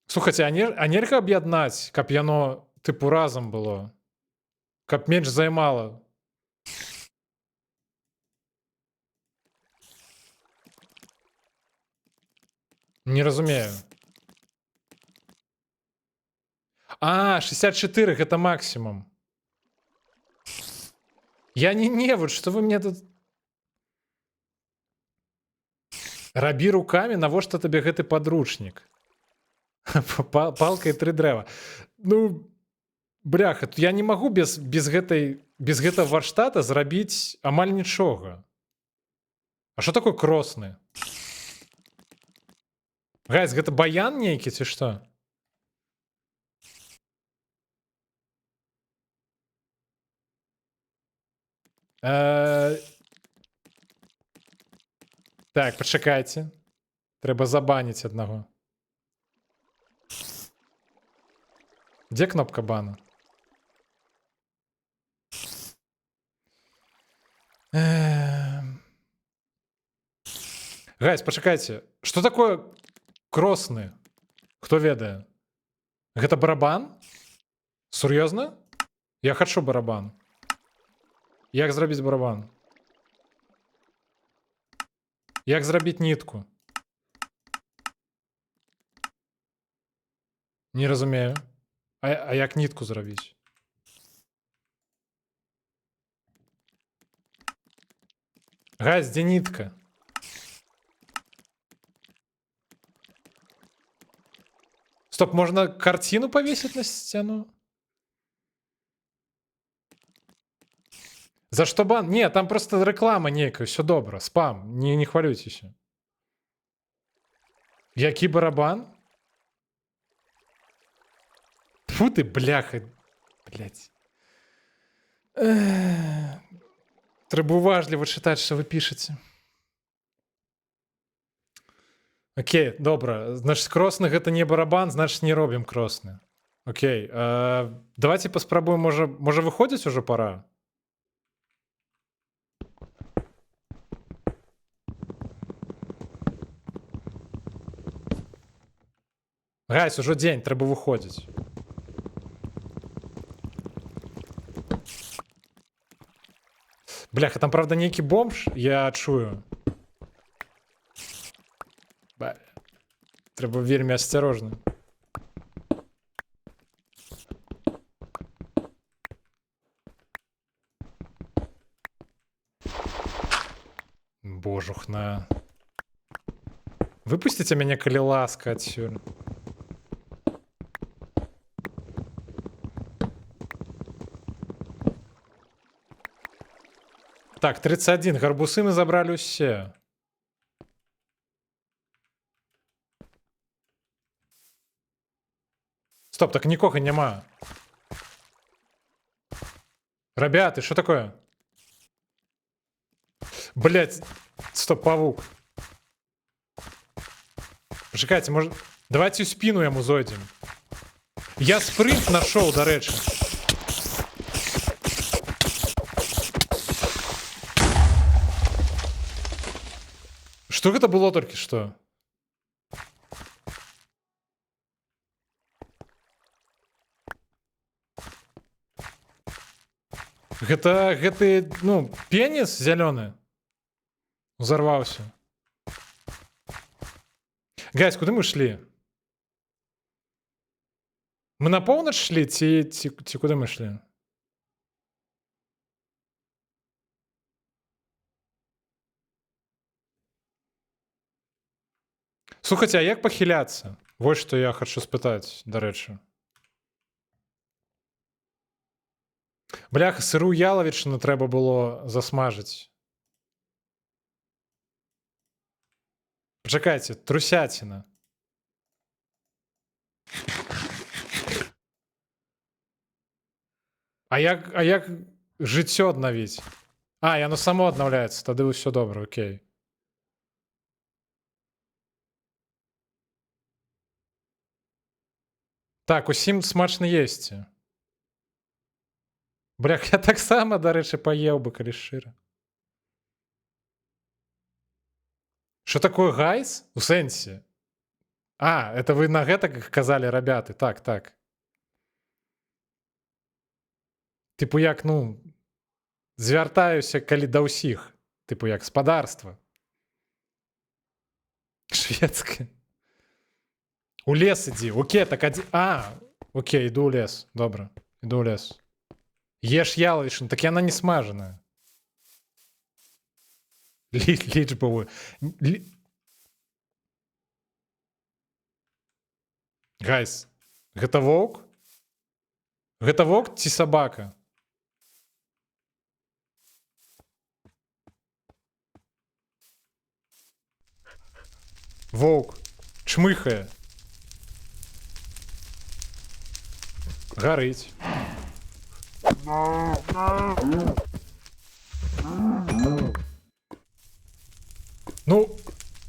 Слухайце, а нельга аб'яднаць, каб яно тыпу разам было? Каб менш займала? Не разумею. 64 гэта максімум. Я не, вот што вы мне тут... Рабі рукамі, навошта табе гэты падручнік? Палка і 3 дрэва. Ну, бляха, я не магу без гэтага варштата зрабіць амаль нічога. А што такое кросны? Гайз, гэта баян нейкі ці што? Так, пачакайце. Трэба забаніць аднаго. Дзе кнопка бана? Гайз, пачакайце. Што такое кросны? Хто ведае? Гэта барабан? Сур'ёзна? Я хачу барабан. Як зрабіць барабан? Як зрабіць нітку? Не разумею. А як нітку зрабіць? Гайз, дзе нітка? Стоп, можна картину павесіць на сцяну? За што бан? Не, там просто рэклама нейкая, ўсё добра, спам, не хвалюйцеся. Які барабан? Фу ты, бляха, блядь. Трэба уважліва чытаць, што вы пішаце. Окей, добра. Значыць, кросны гэта не барабан, значыць, не робім кросны. Окей. Давайте паспрабуем, можа выходзіць ужо пара? Гайс, ужо дзень, трэба выходзіць. Бляха, там, правда, нейкі бомж, я чую. Трэба вельмі асцярожна. Божухна. Выпусціце мяне, калі ласка, адсюль. Так, 31. Гарбусы мы забралі ўсе. Стоп, так нікога няма. Ребята, что такое? Блять, стоп, павук. Почекайте, может... Давайте у спину ему зайдем. Я спринт нашел, до речі. Что это было только что? Гэты, ну, пенис зеленый взорвался. Гайс, куда мы шли? Мы на полночь шли, ці куда мы шли? Слухайте, а як похиляться? Вот что я хочу спытать, до речі. Бляха, сиру яловичину треба було засмажити. Почекайте, трусятина. А як жыццё аднавіць? А, яно само аднаўляецца, тады ўсё добра, окей. Так, усім смачна есці. Блях, я таксама, дарэчы, паеў бы, калі шчыра. Што такое гайс? У сэнсе? А, это вы на гэта казалі, рабяты. Так, так. Тыпу як, ну, звяртаюся, калі да ўсіх. Тыпу як спадарства. Шведскае. У лес ідзі. Окей, так адзі... А, окей, іду ў лес. Добра, іду ў лес. Еш яловішну, так яна не смажаная. Лічбавую. Гайс, гэта воўк? Гэта воўк ці сабака? Воўк. Чмыхае. Гарыць. Ну,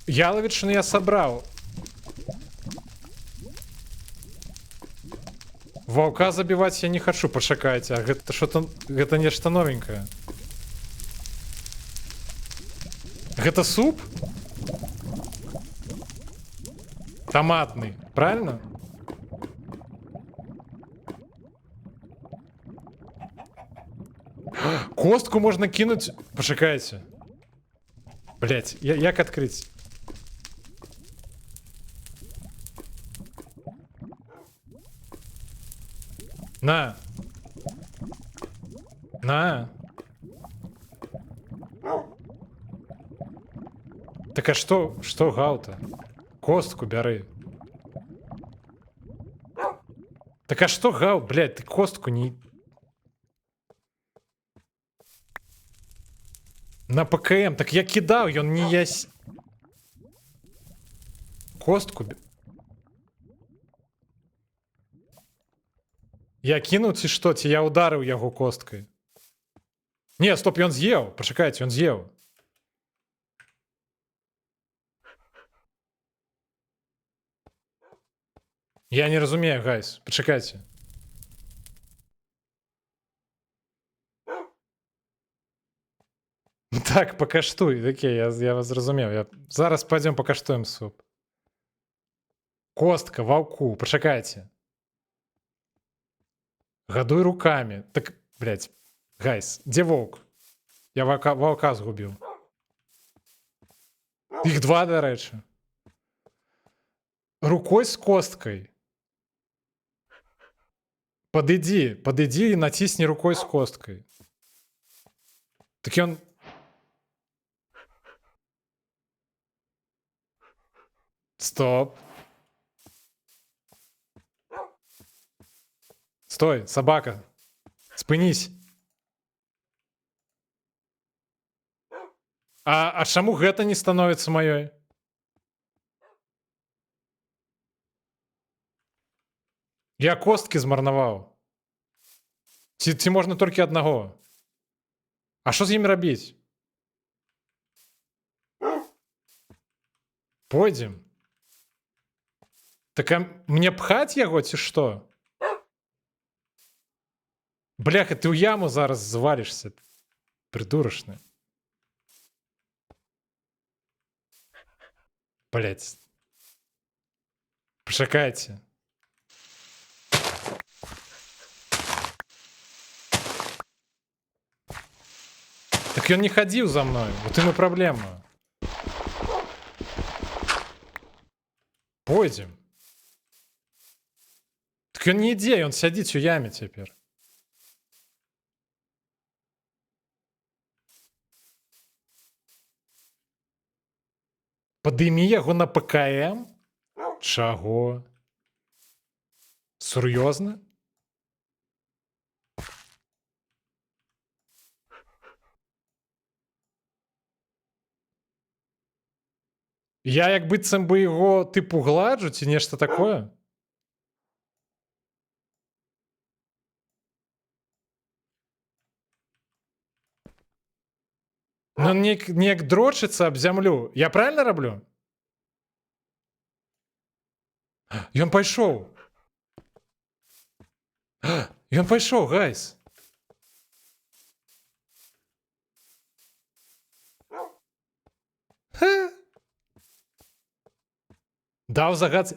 яловичину я собрал. Ваўка забивать я не хочу, пошакайте. А гэта что-то, гэта нечто новенькое. Гэта суп? Томатный, правильно? Костку можно кинуть. Пошакайте. Блять, як открыть? На. На. Так а что гаута? Костку бяры. Так а что гаут, блять, ты костку не... На ПКМ, так я кидал, ён не ясь. Костку. Я кинуў ці што, ці я ударыў яго косткай? Не, стоп, ён з'еў, пачакайце, ён з'еў. Я не разумею, гайс, пачакайце. Так, пакаштуй. Окей, я вас зразумеў. Зараз пойдем пакаштуем суп. Костка, ваўку, пачакайце. Гадуй руками. Так, блядь, гайс, дзе воўк? Я ваўка згубіў. Іх два, дарэчы. Рукой з косткай. Падыдзі і націсні рукой з косткай. Так ён... Стоп. Стой, собака. Спынись. А чаму гэта не становіцца маёй? Я косткі змарнаваў. Ці можна толькі аднаго? А што з імі рабіць? Пойдзем. Так а мне пхаць яго ці што? Бляха, ты ў яму зараз звалішся. Придурочны. Блять. Пошакайте. Так ён не хадзіў за мной. Вот им и проблема. Пойдем. Так ён не ідзе, ён сядзіць у яме цяпер. Падымі яго на ПКМ? Чаго? Сур'ёзна? Я як быццам бы яго тыпу гладжу ці нешта такое? Ну, неяк дрочыцца аб зямлю. Я правильно раблю? Ён пайшоў. Ён пайшоў, гайс. Даў загад.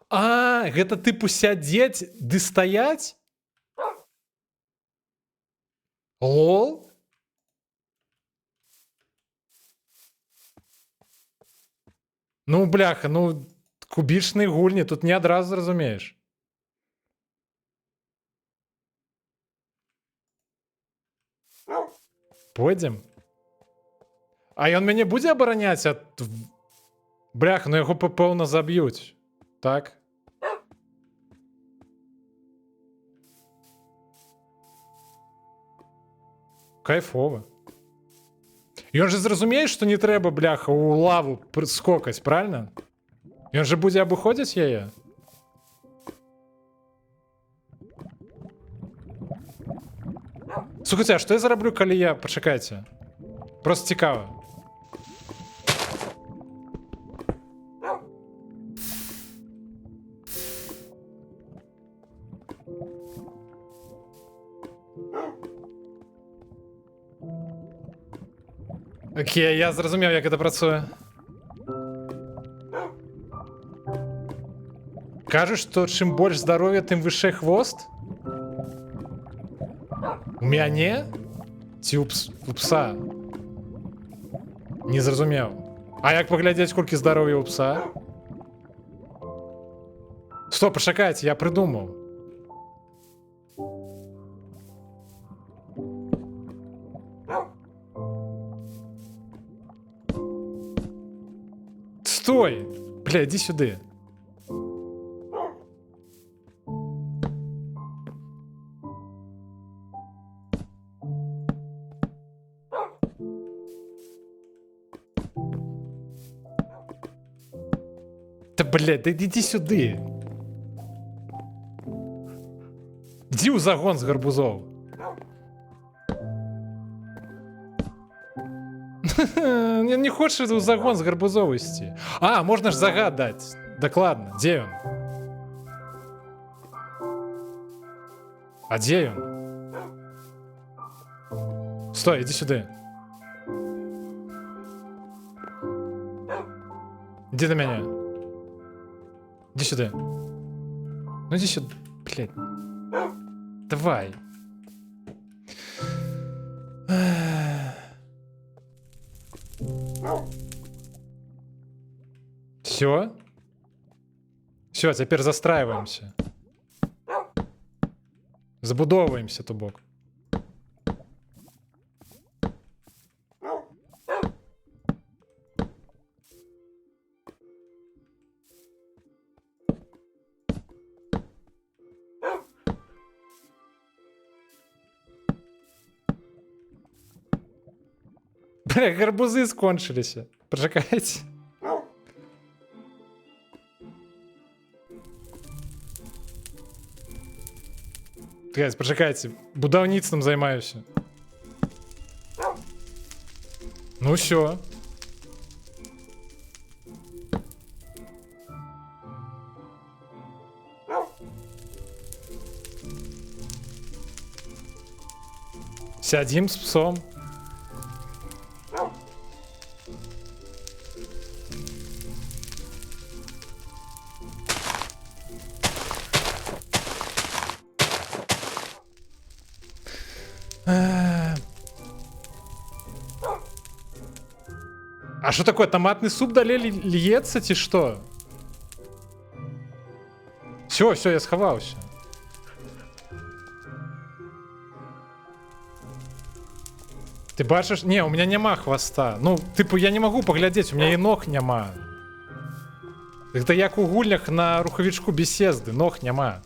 А, гэта тыпу сядзець ды стаяць? Лол? Ну, бляха, ну, кубічныя гульні, тут не адразу зразумееш. Пойдзем. А ён мяне будзе абараняць ад... Бляха, ну яго пэўна заб'юць. Так? Кайфова. Ён же зразумее, што не трэба, бляха, у лаву скокаць, правильно? Ён же будзе абыходзіць яе? Слухайте, а што я зараблю, калі я... Пачакайце. Просто цікава. Окей, я зразумеў, як гэта працуе. Кажаш, што чым больш здароўя, тым вышэй хвост? У мяне? Ці у пса? Не зразумеў. А як паглядзець, колькі здароўя ў пса? Стоп, пачакайце, я прыдумаў. Стой! Бля, иди сюда. Да, блядь, да иди сюда. Иди у загон с гарбузов. Не хочешь у загон с гарбузов ісці. А, можна ж загад даць. Дакладна, дзе ён? А дзе ён? Стой, иди сюда. Иди до меня. Иди сюда. Ну иди сюда, блядь. Давай. Все? Все, теперь застраиваемся. Забудовываемся, то бок. Бля, гарбузы скончились. Пачакайце. Пачакайце, будаўніцтвам займаюся. Ну ўсё. Сядзім з псом. А что такое, томатный суп далее льется, ці что? Все, я сховался. Ты бачишь? Не, у меня нема хвоста. Ну, типу, я не могу поглядеть, у меня и ног нема. Это як у гульнях на рухавічку беседы, ног нема.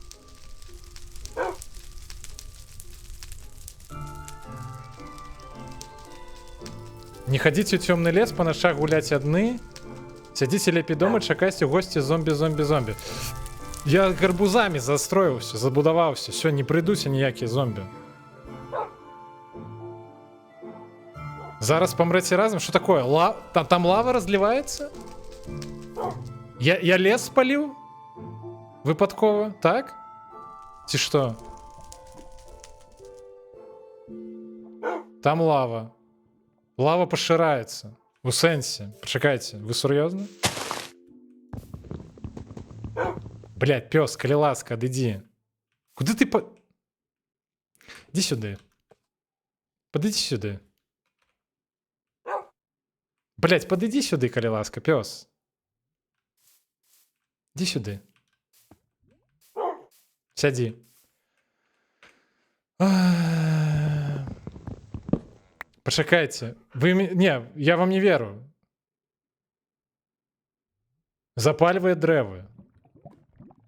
Не ходите в темный лес, по ночах гулять одни. Сядите лепей дома, чакайце гости зомби. Я гарбузами застроился, забудовался. Все, не придуся ніякие зомби. Зараз помрете разом? Что такое? Там лава разливается? Я лес спалил? Випадково, так? Ці що? Там лава. Лава поширається. У сенсі. Почекайте, ви серйозно? Блядь, пес, коли ласка, отойди. Куди ти по... Іди сюди. Подойди сюди. Блядь, подойди сюди, коли ласка, пес. Іди сюди. Сяди. Почекайте. Не, я вам не верю. Запаливает древо.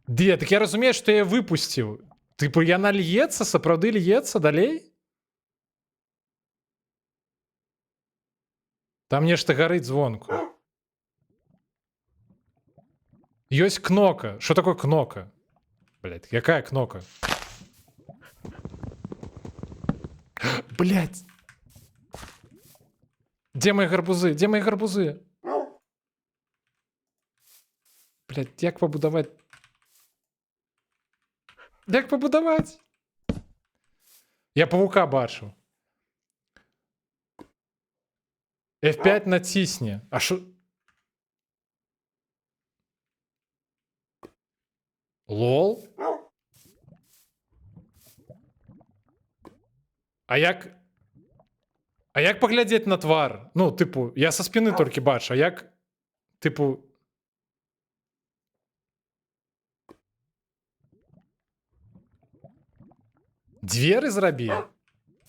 Де? Так я розумію, що я випустив. Типу, яна льється, сапраўды льється далей? Там нешта горить звонку. Ёсць кнока. Что такое кнока? Блядь, какая кнока? Блядь. Где мои гарбузы? Где мои гарбузы? Блядь, як побудовать? Як побудовать? Я павука бачу. F5 натисни. А шо? Лол? А як поглядеть на твар? Ну, типу, я со спины тільки бачу, а як, типу... Двери зрабі?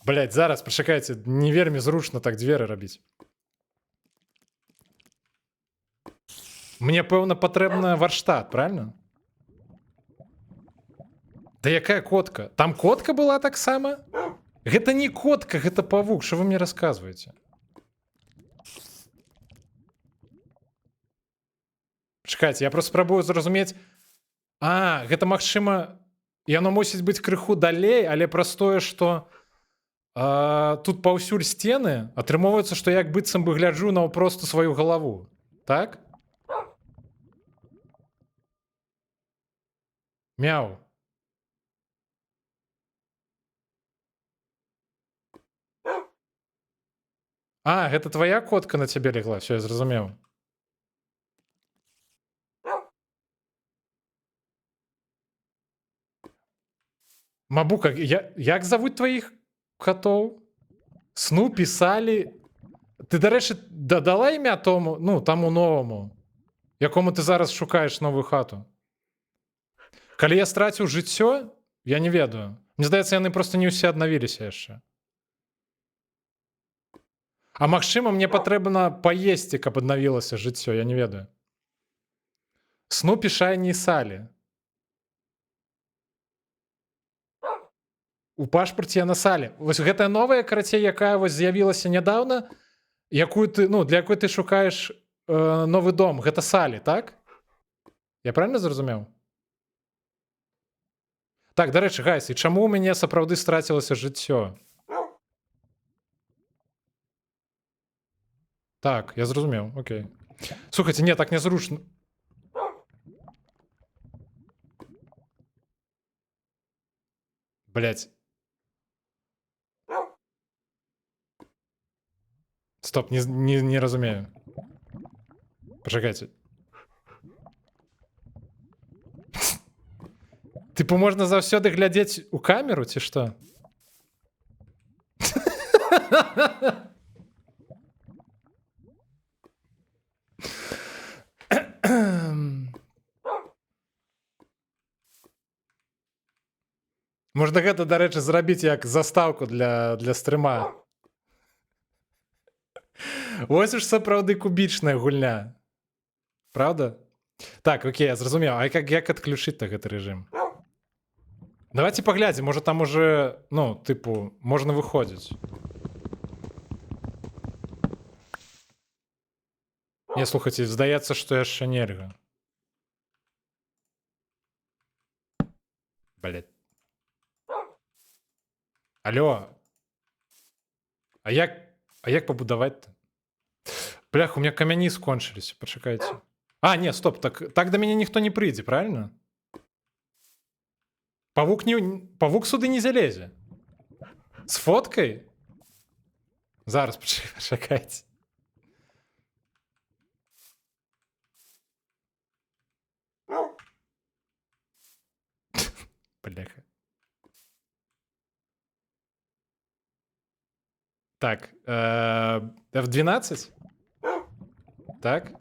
Блядь, зараз, почекайте, не вельмі зручно так двери робити. Мне, певно, потрібен варштат, правильно? Да якая котка? Там котка была так само? Гэта не котка, гэта павук. Что вы мне рассказываете? Чекайте, я просто спрабую зразумець. А, гэта магчыма... Яно мусіць быць крыху далей, але праз тое, што тут паўсюль сцены, атрымоўваецца, што як быццам бы гляджу на просто сваю галаву. Так? Мяу. А, гэта твоя котка на цябе легла, все, я зразумеў. Мабука, як завуть твоих котов? Сну писали. Ти, до речі, додала ім'я тому, ну, тому новому, якому ти зараз шукаєш нову хату? Коли я стратив життя, я не ведаю. Мені здається, вони просто не усі аднавіліся яшчэ. А магчыма, мне патрэбна паесці, каб аднавілася жыццё, я не ведаю. Сну пішай не салі. У пашпарце я на сале. Вось гэтая новая, карацей, якая вось з'явілася нядаўна, якую ты, ну, для якой ты шукаеш новы дом, гэта салі, так? Я правильно зразумеў? Так, дарэчы, гайс, і чаму ў мяне сапраўды страцілася жыццё? Так, я зразумеў, окей. Слухайте, не, так незручна. Блять. Стоп, не разумею. Почекайте. Типу можна заўсёды глядзець у камеру, ці што? Можна гэта, дарэчы, зрабіць як застаўку для стрыма. Вось уж сапраўды кубічная гульня. Правда? Так, окей, я зразумеў. А як адключыць-то гэты рэжым? Давайте паглядзім, можа там уже, ну, тыпу, можна выходзіць. Не, слухайце, здаецца, што яшчэ нельга. Блядь. Алло. А як... А як пабудаваць-то? Блях, у меня камяні скончыліся, пачакайце. А, не, стоп, так до мяне ніхто не прыйдзе, правильно? Павук сюды не залезе. С фоткай? Зараз, пачакайце. Бляха. Так, F12? Так.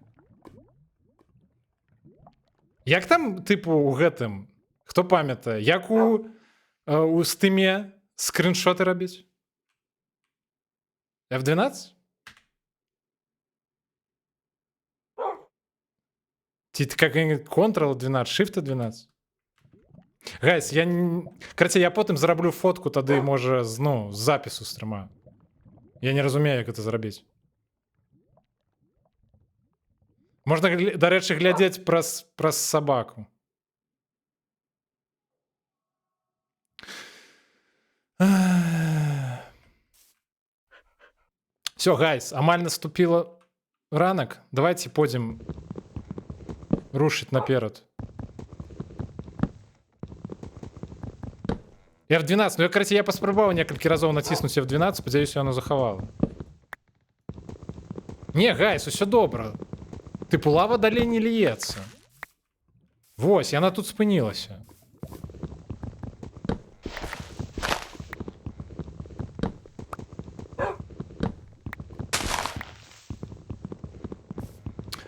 Як там, типу, у гэтым? Хто памятае? Як у стыме скриншоты рабіць? F12? Ці как-нибудь Ctrl-12, Shift-12? Гайс, Карацей, я потым зараблю фотку тады, можа, з запісу стрыма. Я не разумею, як гэта зрабіць. Можна, дарэчы, глядзець праз сабаку. Все, гайс, амаль наступіла ранак. Давайте пойдзем рушыць наперад. F12, ну, карацей, я паспрабаваў некалькі разоў націснуць F12, спадзяюся, яно захавала. Не, гайс, усё добра. Типу, лава далей не льецца. Вось, яна тут спынілася.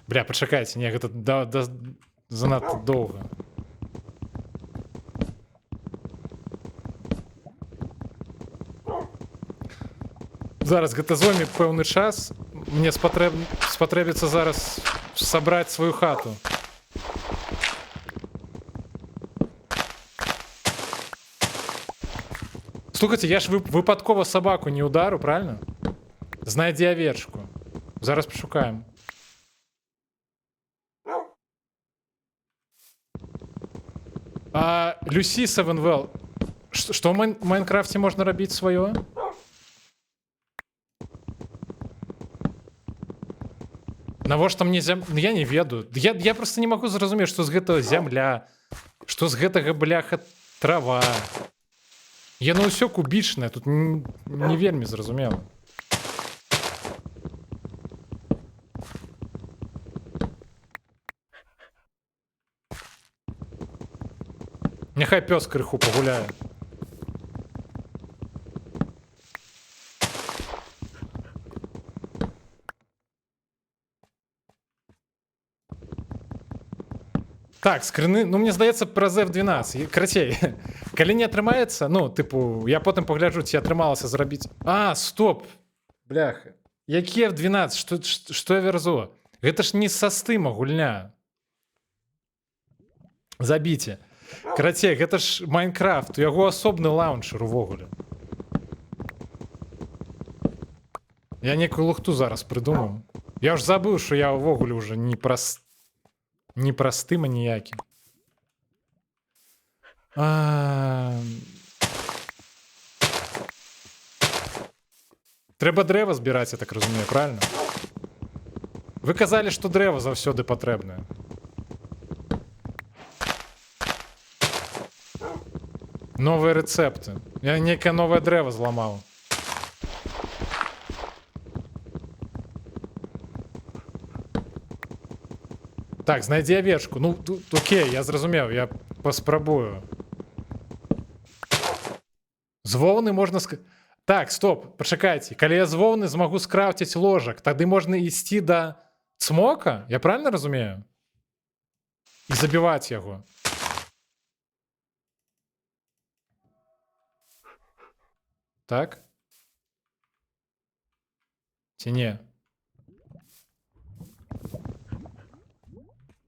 Бля, пачакайце, не, гэта занадта доўга. Зараз гэта зойме пэўны час. Мне спатрэбіцца зараз сабраць сваю хату. Слухайце, я ж выпадкова сабаку не удару, правильно? Знайдзі авечку. Зараз пашукаем. Люсі Севенвелл. Што ў Майнкрафце можна рабіць сваё? Навошта мне я не ведаю. Я просто не магу зразумець, што з гэтага зямля, што з гэтага, бляха, трава. Яно ўсё кубічнае, тут не вельмі зразумела. Няхай пёс крыху пагуляе. Так, скрыны, ну, мне здаецца, праз F12. Карацей, калі не атрымаецца, ну, тыпу, я потым пагляджу, ці атрымалася зрабіць... Стоп! Бляха. Які F12? Што я вярзу? Гэта ж не са стыма гульня. Забіце. Карацей, гэта ж Майнкрафт, у яго асобны лаунчер увогуле. Я некую лухту зараз прыдумаў. Я ж забыў, што я увогуле уже не простым, а ніякім. Трэба дрэва збіраць, я так разумею, правильно? Вы казалі, што дрэва заўсёды патрэбнае. Новыя рэцэпты. Я некае новае дрэва зламаў. Так, знайдзі авечку. Ну, окей, я зразумеў, я паспрабую. З воўны можна... Так, стоп, пачакайце. Калі я з воўны змагу скрафціць ложак, тады можна ісці да цмока? Я правильно разумею? І забіваць яго. Так? Ці не?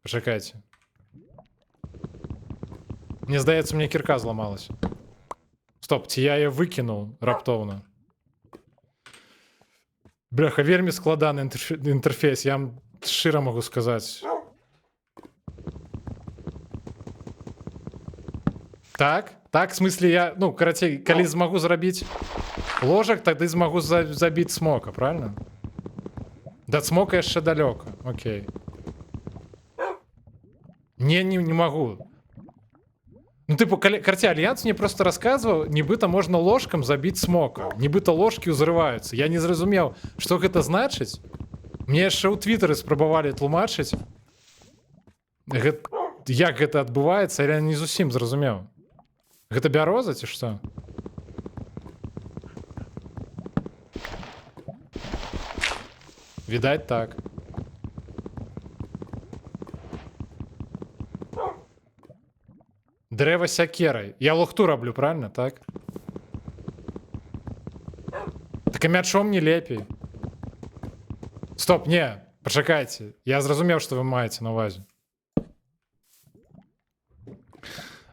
Пачакайце. Мне здаецца, мне кірка зламалася. Стоп, ці я яе выкінуў раптоўна. Бляха, вельмі складаны інтэрфейс, я вам шчыра магу сказаць. Так, в смысле я, ну, карацей, калі змагу зрабіць Ложак тады змагу забіць смока, правильно? Да смока яшчэ далёка. Окей. Не могу. Ну, типу, карте Альянс мне просто рассказывал, нібыта можна ложкам забіць смока. Нібыта ложкі ўзрываюцца. Я не зразумеў, што гэта значыць. Мне яшчэ ў твітары спрабавалі тлумачыць. Як гэта адбываецца, я не зусім зразумеў. Гэта бяроза ці што? Відаць так. Дрэва сякерай. Я лухту раблю, правильно, так? Так і мячом не лепей. Стоп, не, пачакайце. Я зразумеў, што вы маеце на увазе.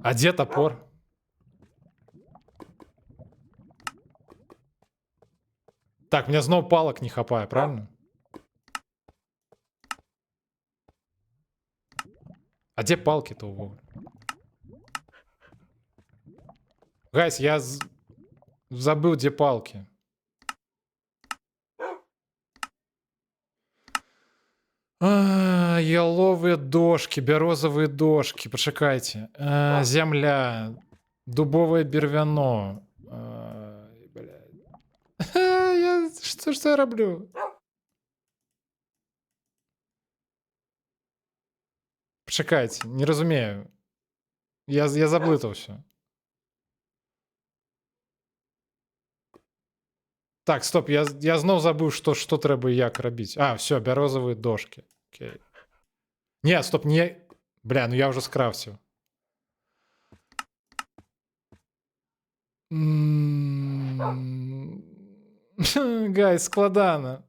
А дзе топор? Так, мне зноў палак не хапае, правильно? А дзе палкі-то ўвогуле? Гайс, я забыл, где палки. Яловые дошки, бярозовые дошки. Почекайте. Земля. Дубовое бервяно. Что я роблю? Почекайте, не разумею. Я заблытався. Так, стоп, я зноў забыў, што трэба і як рабіць. А, все, бярозавыя дошки. Окей. Не, стоп, не... Бля, ну я уже скрафціў. Гай, складана.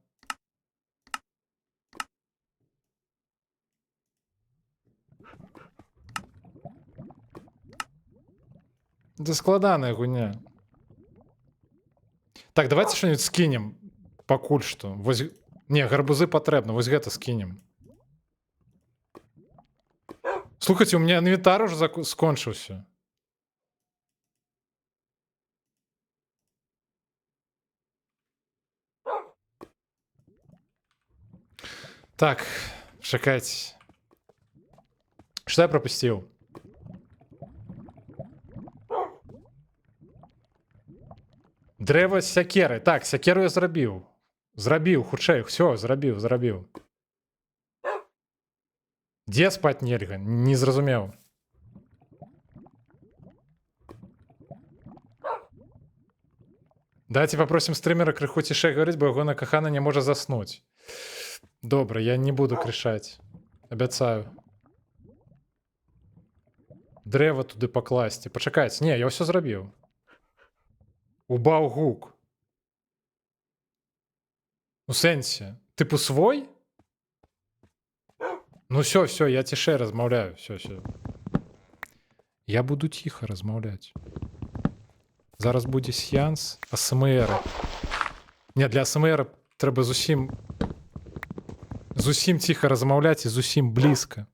Да складаная гуня. Так, давайте что-нибудь скинем. Пакуль что. Не, гарбузы патрэбна. Вось гэта скинем. Слухайте, у меня инвентар уже скончыўся. Так, чакайце. Что я пропустил? Дрэва з сякерай. Так, сякеру я зрабіў. Зрабіў, хутчэй. Все, зрабіў. Дзе спаць нельга? Не зразумеў. Давайте попросим стримера крыху цішэй гаварыць, бо яго накахана не можа заснуць. Добра, я не буду крычаць. Абяцаю. Дрэва туды пакласці. Пачакайце. Не, я ўсё зрабіў. Убаў гук. У сэнсе. Тыпу свой? Ну все, я цішэй размаўляю. Все. Я буду тихо размаўляць. Зараз будзе сеанс АСМР. Не, для АСМР трэба зусім тихо размаўляць і зусім блізка.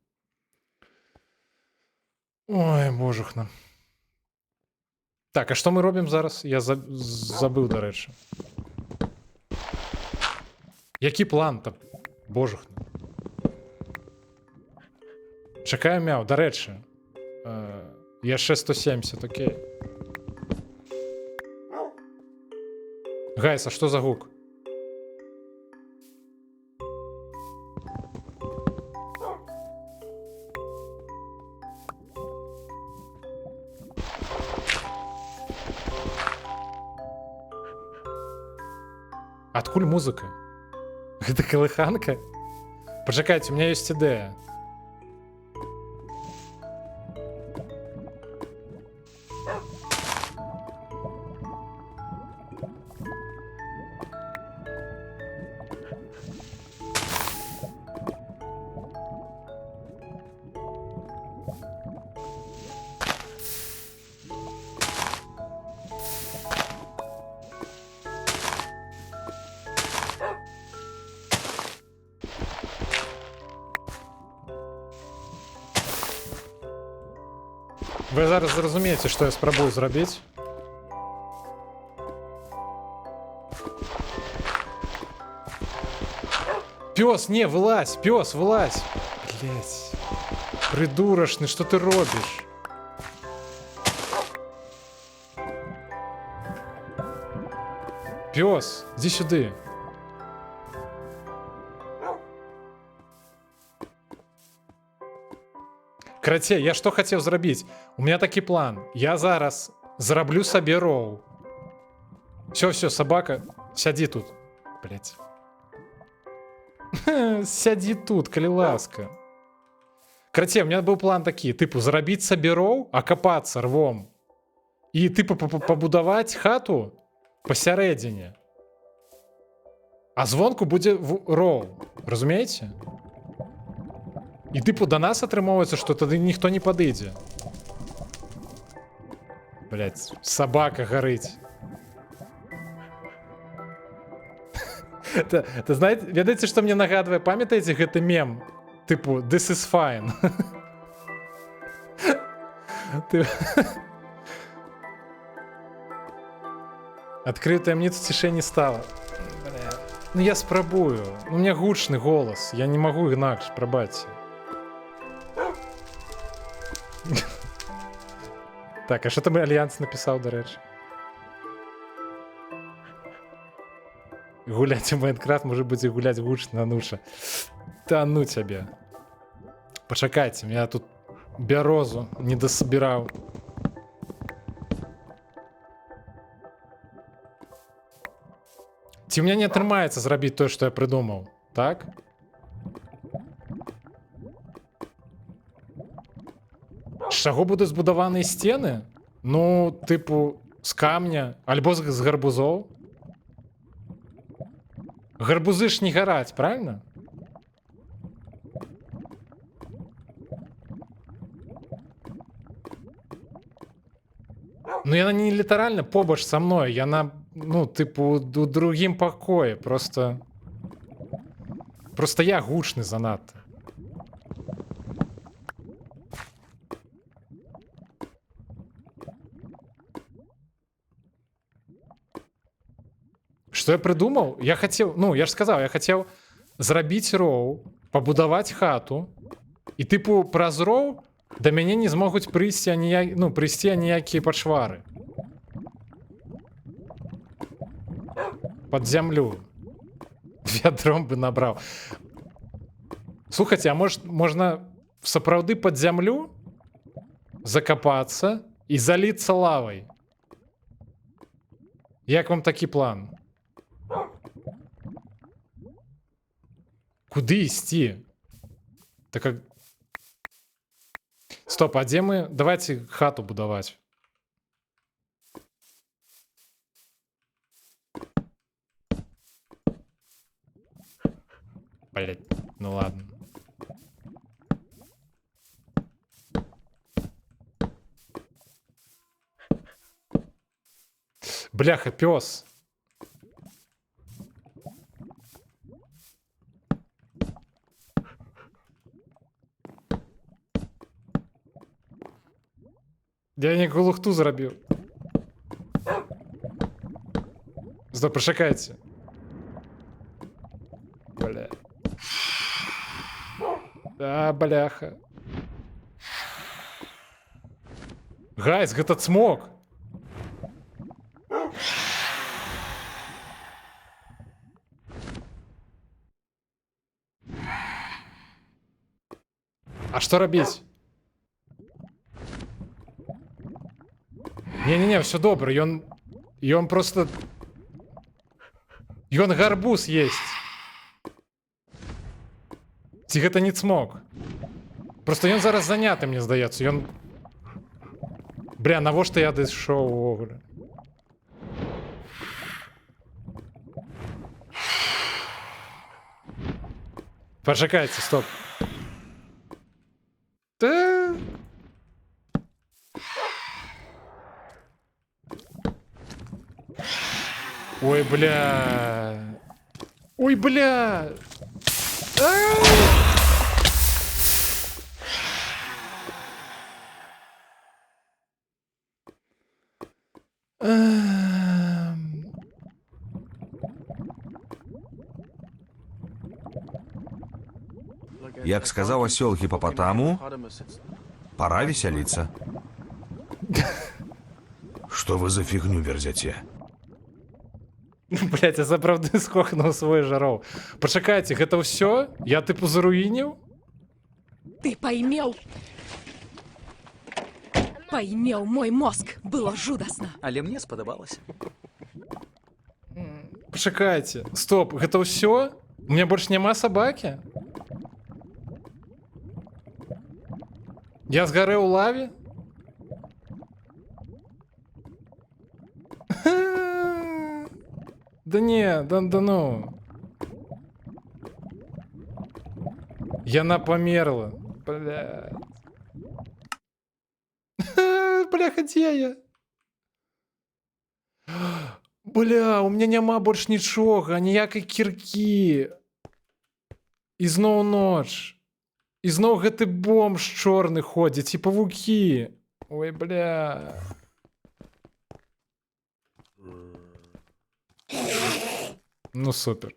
Ой, божухна. Так, а што мы робім зараз? Я забыў, дарэчы. Які план там? Божухна. Чакаю мяў, дарэчы. Яшчэ 170, окей. Гайс, а што за гук? Адкуль музыка? Гэта калыханка? Пачакайце, у меня есть ідэя. Вы зараз зразумееце, што я спрабую зрабіць. Пес, не, вылазь, пес, вылазь. Блять. Придурочный, что ты робишь? Пес, иди сюди. Краце, я что хотел зрабіць? У меня такі план. Я зараз зараблю сабе роу. Все, собака, сяди тут. Блять. Сяди тут, калі ласка. Краце, у меня был план такі, типу, зарабіць сабе роу, окопаться рвом. І, типу, побудаваць хату посередине. А звонку будзе роу. Разумееце? І, типу, до нас атрымоўваецца, што тады ніхто не падыдзе. Блять, собака гарыць. Ты знаете, ведаеце, што мне нагадвае? Памятаеце гэты мем? Типу, this is fine. Открыю таямніцу, цішэй не стала. Бля. Ну я спрабую. У меня гучны голас. Я не магу інакш, прабачце. Так, а що там Альянс написав, до речі? Гулять у Майнкрафт, може бути гулять гучно, Ануша. Та ну тебе. Почекайте, я тут бярозу не дособирав. Ці у меня не атрымаецца зрабіць то, што я придумаў, так? З чаго будуць збудаваныя сцены? Ну, типу, з камня, альбо з гарбузоў. Гарбузы ж не гараць, правильно? Ну, яна не літаральна побач са мной, яна, ну, типу, у другім пакоі, просто я гучны занадта. Что я придумал? Я хотел, ну, я же сказал, я хотел зрабіць роу, побудаваць хату, і типу праз роу до мяне не змогуць прыйсці аніякія пачвары. Под зямлю. Вядром бы набрал. Слухайте, а может можно сапраўды под зямлю закопаться и залиться лавой? Як вам такі план? Куды ісці? Так как... Стоп, а где мы? Давайте хату будовать. Блять, ну ладно. Бляха, пес. Я ніяку лухту зрабіў. Стоп, прочекайте. Бля. А, бляха. Гайс, гэта цмок. А што рабіць? Не-не-не, все добра, ён просто... Ён гарбуз есть. Ці гэта не цмок? Просто ён зараз заняты, мне здаецца. Ён... Бля, навошта я дайшоў увогуле? Пачакайце, стоп. Та... Ой, бля. Ой, бля. Як сказал осел гипопотаму, пора веселиться. Что вы за фигню верзете? Блять, я сапраўды скохнуў свой жароў. Пачакайце, гэта ўсё? Я тыпу заруініў? Ты поймел? Поймел мой мозг. Было жудасна. Але мне спадабалася. Пачакайце. Стоп, гэта ўсё? У меня больш няма сабакі? Я згарэў у лаве? Да не, да ну. Яна померла. Бля. Бляха, дзе я? Бля, у меня няма больш нічога, ніякай кіркі. І зноў ноч. І зноў гэты бомж чорны ходзіць, і павукі. Ой, бля. Ну, супер.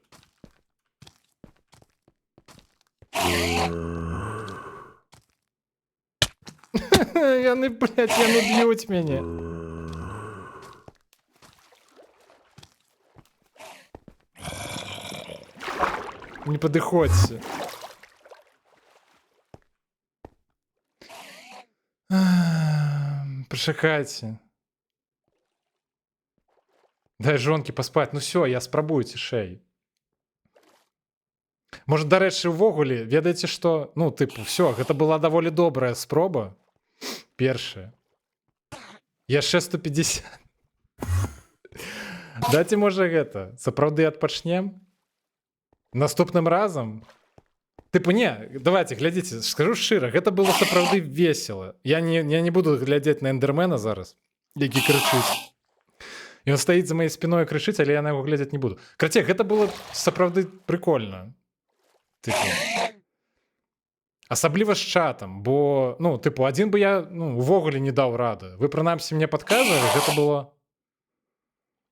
Яны, блядь, яны б'ють мяне. Не падыходзьце. Пачакайце. Дай жонкі паспаць. Ну все, я спрабую цішэй. Можа, дарэчы, увогуле, ведаеце што? Ну, тыпу, все, гэта была даволі добрая спроба. Першая. Яшчэ 150. Дайце, можа, гэта, сапраўды адпачнем? Наступным разам? Тыпу, не, давайте, глядзіце, скажу шчыра, гэта было сапраўды весела. Я не буду глядзець на эндермена зараз, які крычыць. Ён стаіць за маёй спіной і крычыць, але я на яго глядзець не буду. Карацей, гэта было сапраўды прикольна. Тыпу. Асабліва з чатам, бо, ну, тыпу, адзін бы я, ну, увогуле не даў рады. Вы, прынамсі, мне падказвалі, гэта было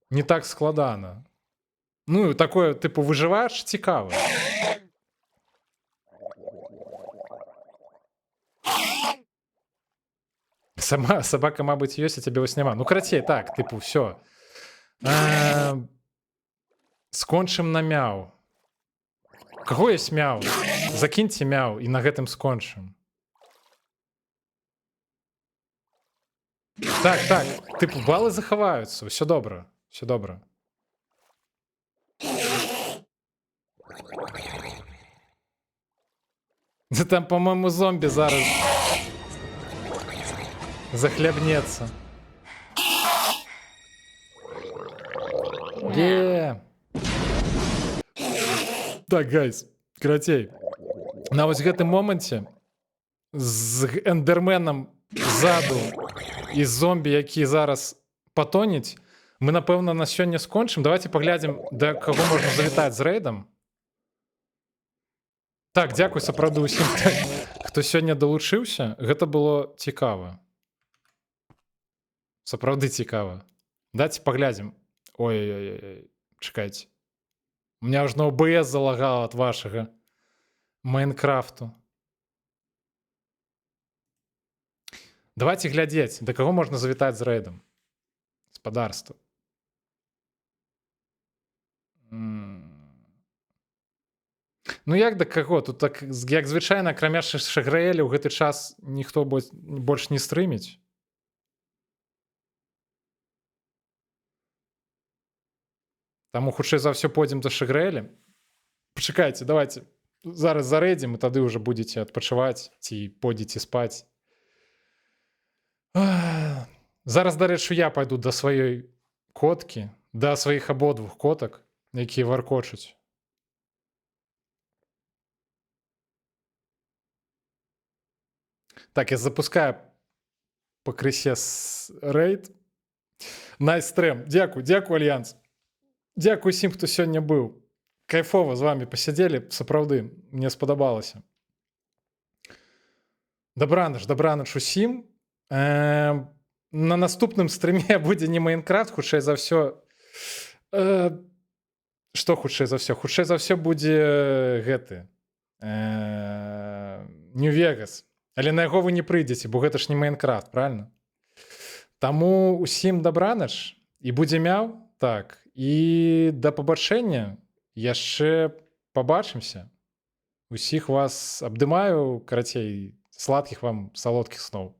не так складана. Ну, такое, тыпу, выжываеш цікава. Сама собака, мабуть, ёсць, а тебе вось няма. Ну, карацей, так, тыпу, все. Скончым на мяу. Каго ёсць мяу? Закіньце мяу і на гэтым скончым. Так, так, тыпу, балы захаваюцца, ўсё добра, ўсё добра. Там, по-моему, зомби зараз захлябнецца. Так, гайз, карацей. На вось гэтым моманце з эндерменам ззаду і зомбі, які зараз патонець, мы, напэўна, на сёння скончым. Давайте паглядзім, да каго можна завітаць з рэйдам. Так, дзякуй сапраўды ўсім, хто сёння далучыўся. Гэта было цікава. Сапраўды цікава. Дайце паглядзім. Ой-ой-ой, чакайце. У меня аж на ОБС залагала ад вашага Майнкрафту. Давайте глядзець, да каго можна завітаць з рэйдам. Спадарства. Ну як да каго? Тут так, як звычайна, акрамя Шаграэля ў гэты час ніхто больш не стрыміць. Таму хутчэй за ўсё пойдзем да Шаграэля. Пачакайце, давайте зараз зарэдзім, і тады ўжо будзеце адпачываць ці пойдзеце спаць. Зараз, дарэчы, я пайду да сваёй коткі, да сваіх абодвух котак, якія варкочуць. Так, я запускаю пакрысе рэйд. Найстрем. Дзякуй, дзякуй, Альянс. Дзякуй усім, хто сёння быў. Кайфова з вамі пасядзелі, сапраўды, мне спадабалася. Добраноч усім. На наступным стрыме будзе не Майнкрафт, хутчэй за ўсё. Што хутчэй за ўсё? Хутчэй за ўсё будзе гэты. Нью-Вегас. Але на яго вы не прыйдзеце, бо гэта ж не Майнкрафт, правильно? Таму усім дабранач і будзе мяў, так, і да пабачэння яшчэ пабачымся. Усіх вас абдымаю, карацей, сладкіх вам салодкіх сноў.